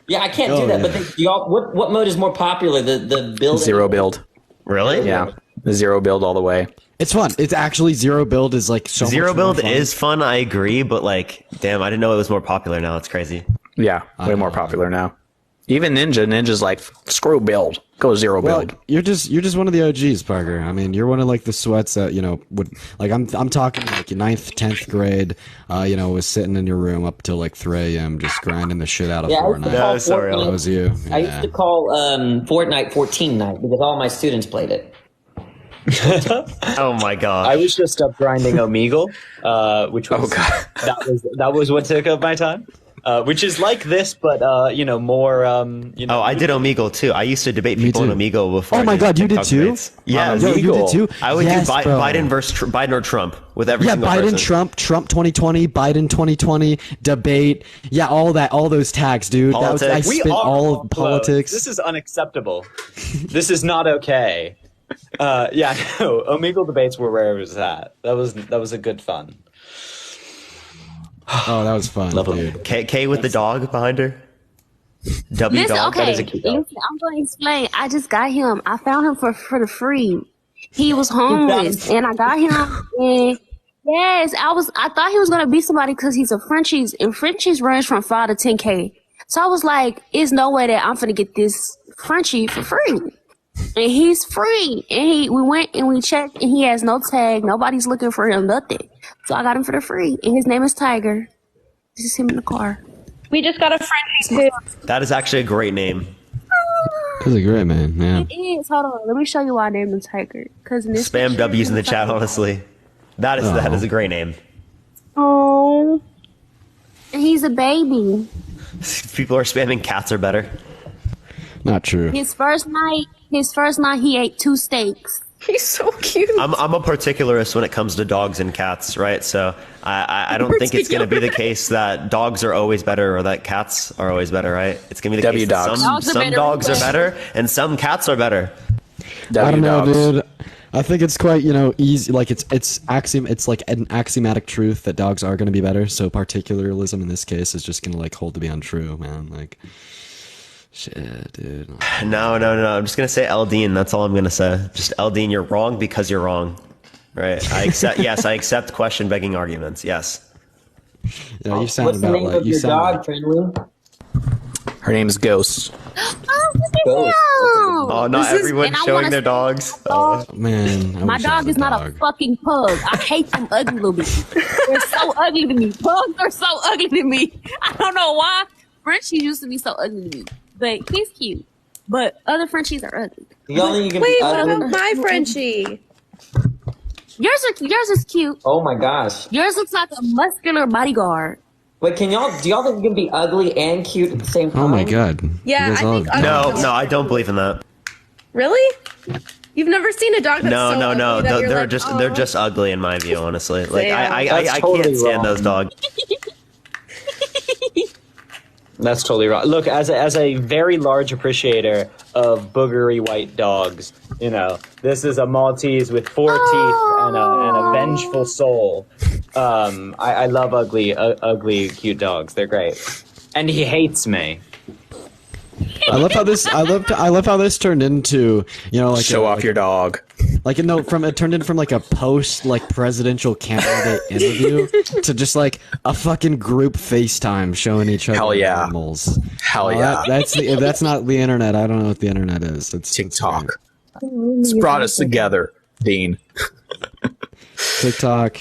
Yeah, I can't do that. But y'all, what mode is more popular? The build. Zero build. Really? Yeah. Zero build all the way. It's fun. It's actually zero build is like so Zero much more build fun. is fun, I agree, but like, damn, I didn't know it was more popular now. It's crazy. Yeah, way more popular now. Even Ninja's like, screw build, go zero build. You're just one of the OGs, Parker. I mean, you're one of like the sweats that would like. I'm talking like 9th, 10th grade. Was sitting in your room up till like 3 a.m. just grinding the shit out of Fortnite. That was you. I used to call Fortnite 14 night because all my students played it. Oh my god! I was just up grinding Omegle, which was that was what took up my time. Which is like this, but more. I did Omegle too. I used to debate people on Omegle before. Oh my god, you did too? Yeah, you did too. I would do Biden versus Biden or Trump with every single person. Trump 2020, Biden 2020, debate. Yeah, all those tags, dude. Politics. I spent all of politics. This is unacceptable. This is not okay. Omegle debates were where it was at. That was a good fun. Oh, that was fun. Dude. K with the dog behind her. W Listen, dog. okay, That is a cute dog. I'm going to explain. I just got him. I found him for the free. He was homeless, and I got him. And yes, I thought he was going to be somebody because he's a Frenchies, and Frenchies range from 5 to 10K. So I was like, "It's no way that I'm going to get this Frenchie for free." And he's free. And we went and we checked, and he has no tag. Nobody's looking for him, nothing. So I got him for the free. And his name is Tiger. This is him in the car. We just got a Frenchie too. That is actually a great name. That's a great man. Yeah. It is. Hold on. Let me show you why I named him Tiger. Spam W's in the chat, honestly. That is a great name. Oh. And he's a baby. People are spamming cats are better. Not true. His first night, he ate 2 steaks. He's so cute. I'm a particularist when it comes to dogs and cats, right? So I don't think it's going to be the case that dogs are always better or that cats are always better, right? It's going to be the case that some dogs are better and some cats are better. I don't know, dude. I think it's quite, easy. Like it's like an axiomatic truth that dogs are going to be better. So particularism in this case is just going to like hold to be untrue, man. Like. Shit, dude. No. I'm just gonna say Eldine. That's all I'm gonna say. Just Eldine, you're wrong because you're wrong. Right? I accept. Yes, I accept question begging arguments. Yes. You sound What's the name of your dog, Friendly? Her name is Ghost. Oh, not everyone's showing their dogs. Oh man, my dog is not a fucking pug. I hate them ugly little bitches. They're so ugly to me. Pugs are so ugly to me. I don't know why. Frenchies used to be so ugly to me. But he's cute. But other Frenchies are ugly. Wait, what about my Frenchie? Yours is cute. Oh my gosh. Yours looks like a muscular bodyguard. Wait, do y'all think you can be ugly and cute at the same time? Oh my god. Yeah, I think No, I don't believe in that. Really? You've never seen a dog that's No. ugly that you're They're just ugly in my view, honestly. Like I totally can't stand wrong. those dogs. That's totally wrong. Look, as a very large appreciator of boogery white dogs, this is a Maltese with 4 teeth and a vengeful soul. I love ugly, cute dogs. They're great. And he hates me. I love how this turned into like show off your dog. Like it turned in from like a post like presidential candidate interview to just like a fucking group FaceTime showing each other Hell yeah. animals. Hell yeah. If that's not the internet, I don't know what the internet is. It's TikTok. It's brought us together, Dean. TikTok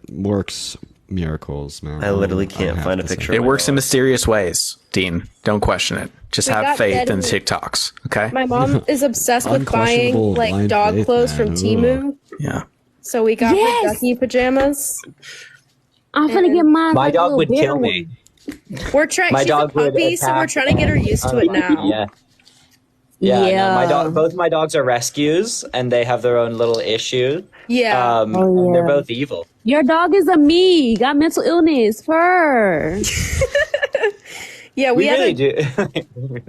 works miracles, man. I literally can't find a picture. It works in mysterious ways, Dean. Don't question it. Just have got faith in Eddie. TikToks, okay? My mom is obsessed with buying Unquestionable like blind dog faith, clothes man. from Temu. Yeah. So we got her ducky pajamas. I'm gonna get mine. My like a dog little would bear kill one. me. We're trying. My She's dog a would puppy, so we're attack trying to get her used to it now. Yeah. No, both my dogs are rescues, and they have their own little issue. Yeah. They're both evil. Your dog is a me. Got mental illness. Fur. Yeah, We we really have do.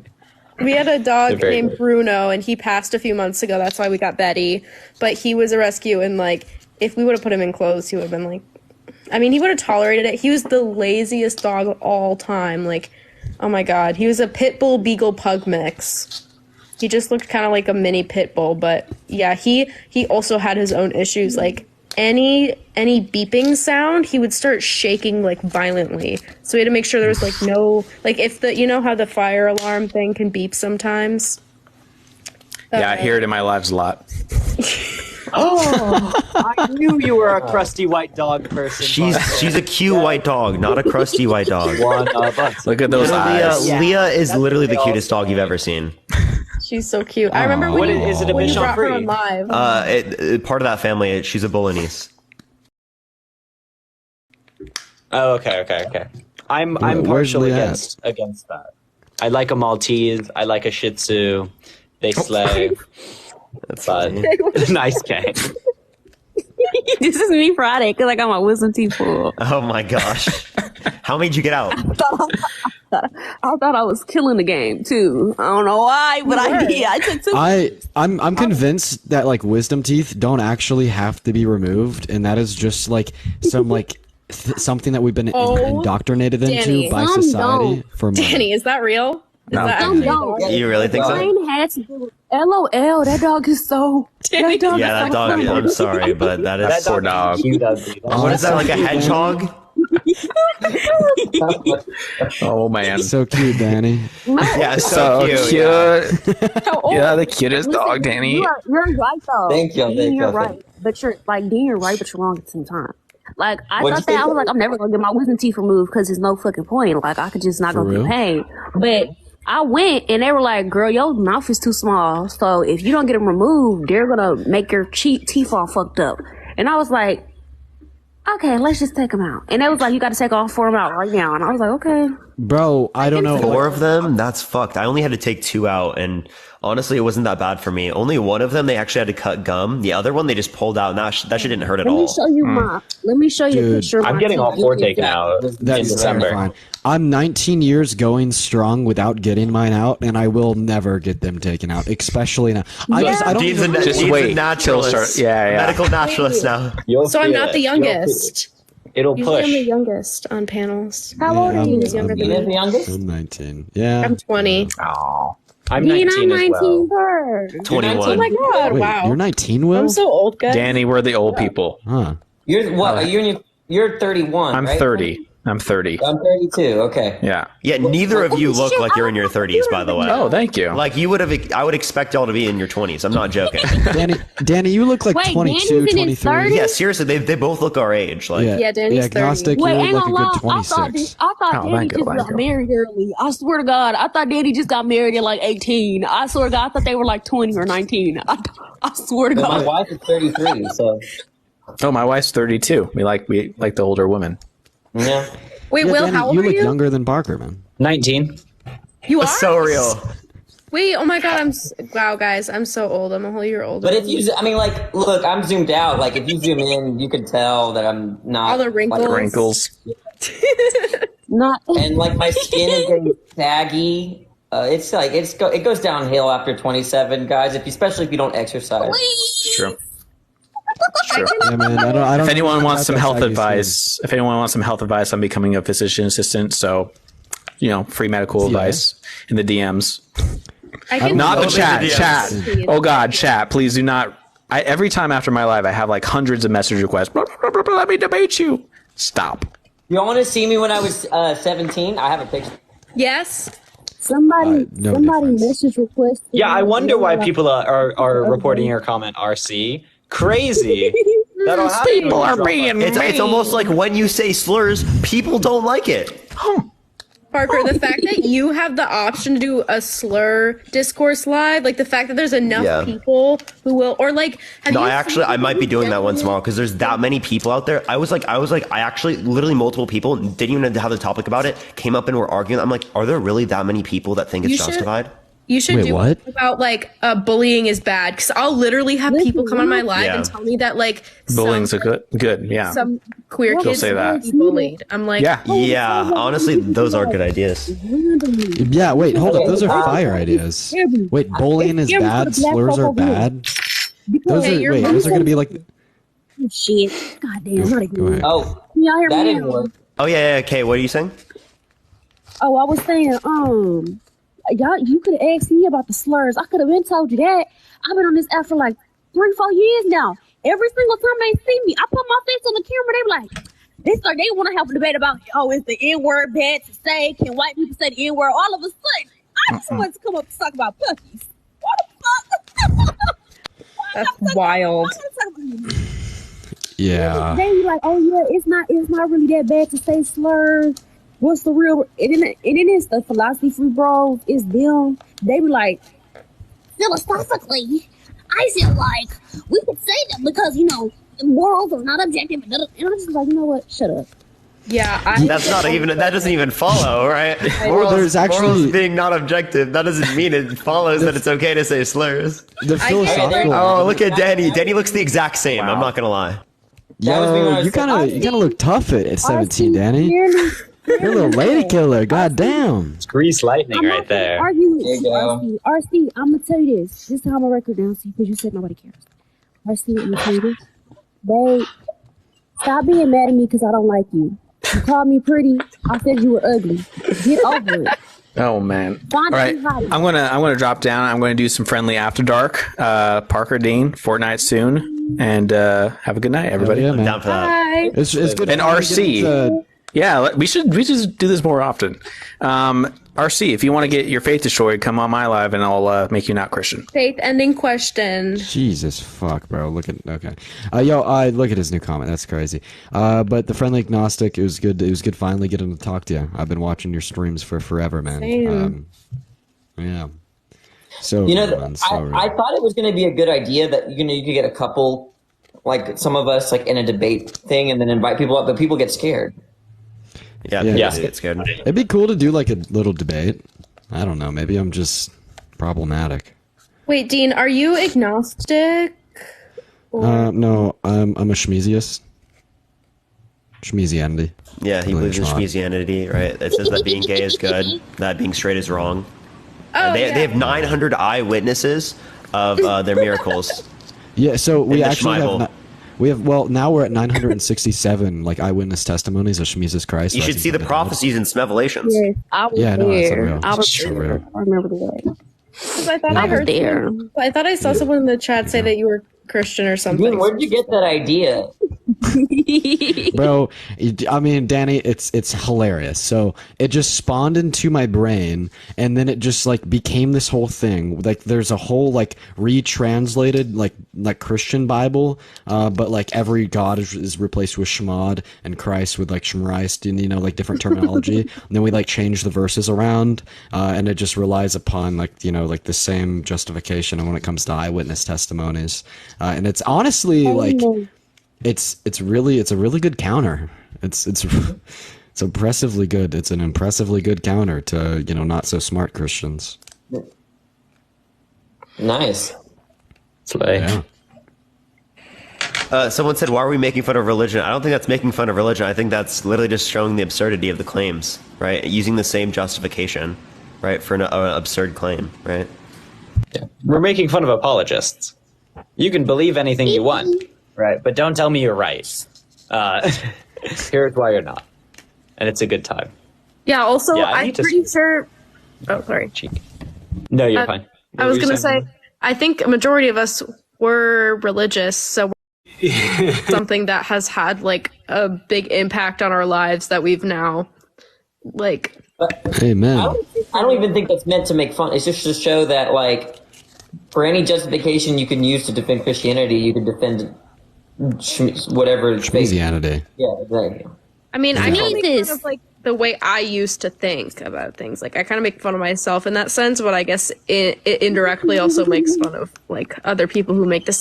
We had a dog named Bruno, and he passed a few months ago. That's why we got Betty. But he was a rescue, and like, if we would have put him in clothes, he would have been like, I mean, he would have tolerated it. He was the laziest dog of all time. Like, oh my god, he was a pit bull beagle pug mix. He just looked kind of like a mini pit bull, but yeah, he also had his own issues. Like any beeping sound, he would start shaking like violently. So we had to make sure there was like no, like if the, you know how the fire alarm thing can beep sometimes. Yeah, I hear it in my lives a lot. Oh, I knew you were a crusty white dog person. She's a cute white dog, not a crusty white dog. One of us. Look at those eyes. Leah is literally the cutest dog you've ever seen. She's so cute. I remember when you brought her on live. Part of that family. She's a Bolognese. Oh, okay. I'm partially against that. I like a Maltese. I like a Shih Tzu. They slay. That's nice gang. This is me Friday because I got my wisdom teeth full. Oh my gosh! How made you get out? I thought I was killing the game too. I don't know why, but I did. I took two. I'm convinced that like wisdom teeth don't actually have to be removed, and that is just like some like something that we've been indoctrinated into by society for money. Danny, is that real? You really think so? Mine had to do with LOL. That dog is so. That dog that dog. I'm sorry, but that is poor dog. What is that, like a hedgehog? Oh man, so cute, Danny. Yeah, so cute. Yeah, the cutest dog, Danny. You're right though. Thank you. You're right, but you're right, but you're wrong at the same time. Like I thought that I was like, I'm never gonna get my wisdom teeth removed because there's no fucking point. Like I could just not go through pain, but. I went and they were like, girl, your mouth is too small. So if you don't get them removed, they're going to make your teeth all fucked up. And I was like, okay, let's just take them out. And they was like, you got to take all 4 of them out right now. And I was like, okay. Bro, I don't know. 4 of them? That's fucked. I only had to take 2 out. And honestly, it wasn't that bad for me. Only one of them, they actually had to cut gum. The other one, they just pulled out. And that shit didn't hurt at all. Let me show you a picture. I'm getting all 4 taken out in December. Fine. I'm 19 years going strong without getting mine out, and I will never get them taken out, especially now. I don't even just wait. Naturalist. Medical naturalist now. So I'm not the youngest. It'll Usually push. I'm the youngest on panels. How old are you? Younger than me. The youngest? I'm 19. Yeah. I'm 20. Oh. I'm 19 as well. 21. Oh my god! Wait, wow. You're 19, Will? I'm so old, guys. Danny, we're the old people. Huh. You're what? You're 31. I'm right? 30. I'm 30. I'm 32. Okay. Yeah. Yeah, neither of you look like you're in your 30s, by the way. Oh, thank you. Like you would have, I would expect y'all to be in your 20s. I'm not joking. Danny, you look like Wait, 22, Danny's in his 23. 30s? Yeah, seriously, they both look our age. Like, Yeah, Danny's 30. agnostic, Wait, you ain't look like a gonna good lie. 26. I thought Danny just got married early. I swear to God, I thought Danny just got married at like 18. I swear to God, I thought they were like 20 or 19. I swear to But God. my wife is 33, so Oh, my wife's 32. We like the older women. yeah. Wait, Yeah, Will, Danny, how old you are look you? younger than Parker, man. 19. You are? so real. Wait, oh my god, wow, guys, I'm so old. I'm a whole year older. But if you, I mean, like, look, I'm zoomed out. Like, if you zoom in, you could tell that I'm not. All the wrinkles. Like, Wrinkles. Not. and like my skin is getting saggy. It's like it goes downhill after 27, guys. Especially if you don't exercise. It's true. Yeah, man, I don't If anyone wants got some that health saggy advice, I'm becoming a physician assistant. So, free medical advice in the DMs. Not the chat. Oh God, chat. Please do not. Every time after my live, I have like hundreds of message requests. Blah, blah, blah, blah, let me debate you. Stop. You want to see me when I was 17? I have a picture. Yes. Somebody message request. Yeah, I wonder why people are reporting your comment RC. Crazy. That'll happen. People are being It's almost like when you say slurs, people don't like it. Parker, the fact that you have the option to do a slur discourse live, like the fact that there's enough people who will, or like, I might be doing that once in a while because there's that many people out there. I actually, literally multiple people didn't even have the topic about it, came up and were arguing. I'm like, are there really that many people that think it's justified? You should Wait, do what? about like bullying is bad, because I'll literally have people come on my live and tell me that like bullying's a good, yeah. some queer They'll kids say that. be bullied. I'm like, yeah. Honestly, those are good ideas. Yeah, wait, hold up. Those are fire ideas. Wait, bullying is bad. Slurs are bad. Those are gonna be like. Shit. God damn, not Go ahead. Oh, y'all hear that me didn't now? work. Oh yeah. Okay. What are you saying? Oh, I was saying, y'all, you could have asked me about the slurs. I could have been told you that. I've been on this app for like 3-4 years now. Every single time they see me, I put my face on the camera. They be like, they want to have a debate about, is the N-word bad to say? Can white people say the N-word? All of a sudden, I just want to come up and talk about puppies. What the fuck? that's wild. Yeah. They be like, oh yeah, it's not really that bad to say slurs. What's the real? And then it's the philosophy free bros. It's them. They be like, philosophically, I feel like we could say that because morals are not objective. And I'm just like, you know what? Shut up. Yeah, that doesn't even follow, right? Morals being not objective, that doesn't mean it follows that it's okay to say slurs. The philosophical. Oh, look at Danny. Danny looks the exact same. Wow. I'm not gonna lie. Yo, you gotta look tough at 17, Danny. You're a little lady killer. God damn. It's grease lightning right there. Argue with you, RC. I'm gonna tell you this. This is how I'm gonna record down, see, because you said nobody cares. RC, I'm gonna tell you this. Babe, stop being mad at me because I don't like you. You called me pretty. I said you were ugly. Get over it. Oh man! All right, I'm gonna drop down. I'm gonna do some friendly after dark. Parker, Dean, Fortnite soon, and have a good night, everybody. Yeah, man. Down for that. Bye. It's good. And RC. Yeah, we should do this more often. RC, if you want to get your faith destroyed, come on my live and I'll make you not Christian. Faith ending question. Jesus fuck, bro. Look at look at his new comment. That's crazy. But the friendly agnostic, it was good. It was good finally getting to talk to you. I've been watching your streams for forever, man. Same. Yeah. So I thought it was going to be a good idea that you could get a couple, like some of us, like in a debate thing, and then invite people up, but people get scared. Yeah. Get scared. It'd be cool to do like a little debate. I don't know. Maybe I'm just problematic. Wait, Dean, are you agnostic? No, I'm a Schmezius. Schmezianity. Yeah, he believes in Schmezianity, right? It says that being gay is good, that being straight is wrong. They have 900 eyewitnesses of their miracles. Yeah, so we actually have. Now we're at 967 like eyewitness testimonies of Jesus Christ. You should see the prophecies in Smevelations. Yes, I was there. No, it's unreal. I was there. Unreal. I remember the day. I thought I heard there. I thought I saw someone in the chat say that you were Christian or something. Dude, where did you get that idea? Bro, I mean, Danny, it's hilarious. So it just spawned into my brain, and then it just like became this whole thing. Like there's a whole like retranslated like Christian Bible, but like every god is replaced with Shemad and Christ with like Shemrist, and like different terminology. And then we like change the verses around, and it just relies upon like like the same justification when it comes to eyewitness testimonies. And it's honestly like. It's a really good counter. It's impressively good. It's an impressively good counter to not so smart Christians. Nice. Yeah. Someone said, "Why are we making fun of religion?" I don't think that's making fun of religion. I think that's literally just showing the absurdity of the claims, right? Using the same justification, right, for an absurd claim, right? Yeah. We're making fun of apologists. You can believe anything you want. Right, but don't tell me you're right. Here's why you're not, and it's a good time. Yeah. Also, I'm pretty sure. Oh, sorry. No, you're fine. I was gonna say, I think a majority of us were religious, so something that has had like a big impact on our lives that we've now like. Amen. I don't even think that's meant to make fun. It's just to show that like, for any justification you can use to defend Christianity, you can defend. Whatever Schmezianity. Yeah, exactly. I mean, I kind of make fun of like the way I used to think about things. Like I kind of make fun of myself in that sense, but I guess it indirectly also makes fun of like other people who have the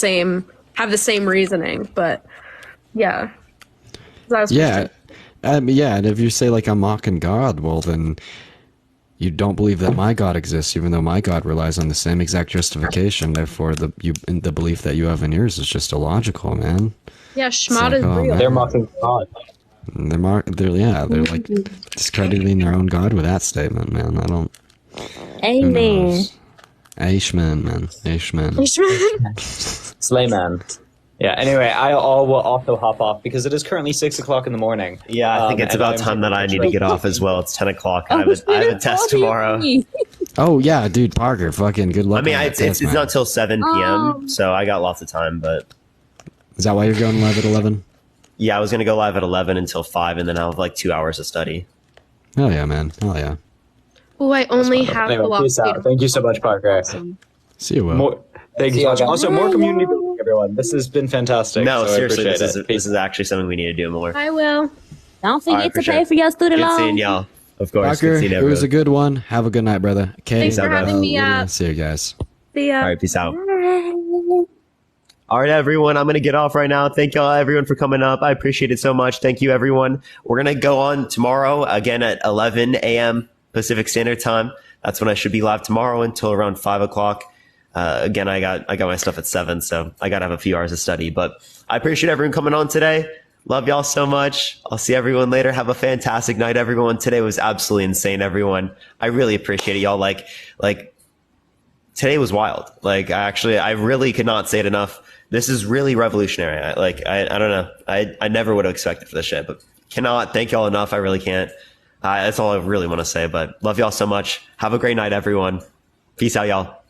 same reasoning. But yeah, and if you say like I'm mocking God, well then You don't believe that my God exists, even though my God relies on the same exact justification. Therefore, the belief that you have in yours is just illogical, man. Yeah, Schmott is real. Man. They're mocking God. They're like discrediting their own God with that statement, man. I don't. Amen. Amen, man. Amen. Slay man. Yeah, anyway, I all will also hop off because it is currently 6 o'clock in the morning. Yeah, I think it's about time that I need to get off as well. It's 10 o'clock. I have a test tomorrow. Oh, yeah, dude, Parker, fucking good luck. I mean, it's not till 7 p.m., so I got lots of time, but... Is that why you're going live at 11? Yeah, I was going to go live at 11 until 5, and then I'll have like 2 hours of study. Hell yeah, man. Hell yeah. Oh, I only have anyway, peace out. Thank you so much, Parker. See you, Will. Thank you so much. Also, more community building, everyone. This has been fantastic. No, so seriously, this is actually something we need to do more. I will. Don't forget to pay for your student loan. Good seeing y'all. Of course. Parker, it was a good one. Have a good night, brother. Okay. Thanks for having me up. See you guys. See ya. All right, peace out. All right, everyone, I'm going to get off right now. Thank y'all, everyone, for coming up. I appreciate it so much. Thank you, everyone. We're going to go on tomorrow, again, at 11 a.m. Pacific Standard Time. That's when I should be live tomorrow until around 5 o'clock. Again, I got my stuff at 7, so I got to have a few hours of study. But I appreciate everyone coming on today. Love y'all so much. I'll see everyone later. Have a fantastic night, everyone. Today was absolutely insane, everyone. I really appreciate it, y'all. Like today was wild. I really could not say it enough. This is really revolutionary. I don't know. I never would have expected for this shit, but cannot thank y'all enough. I really can't. That's all I really want to say, but love y'all so much. Have a great night, everyone. Peace out, y'all.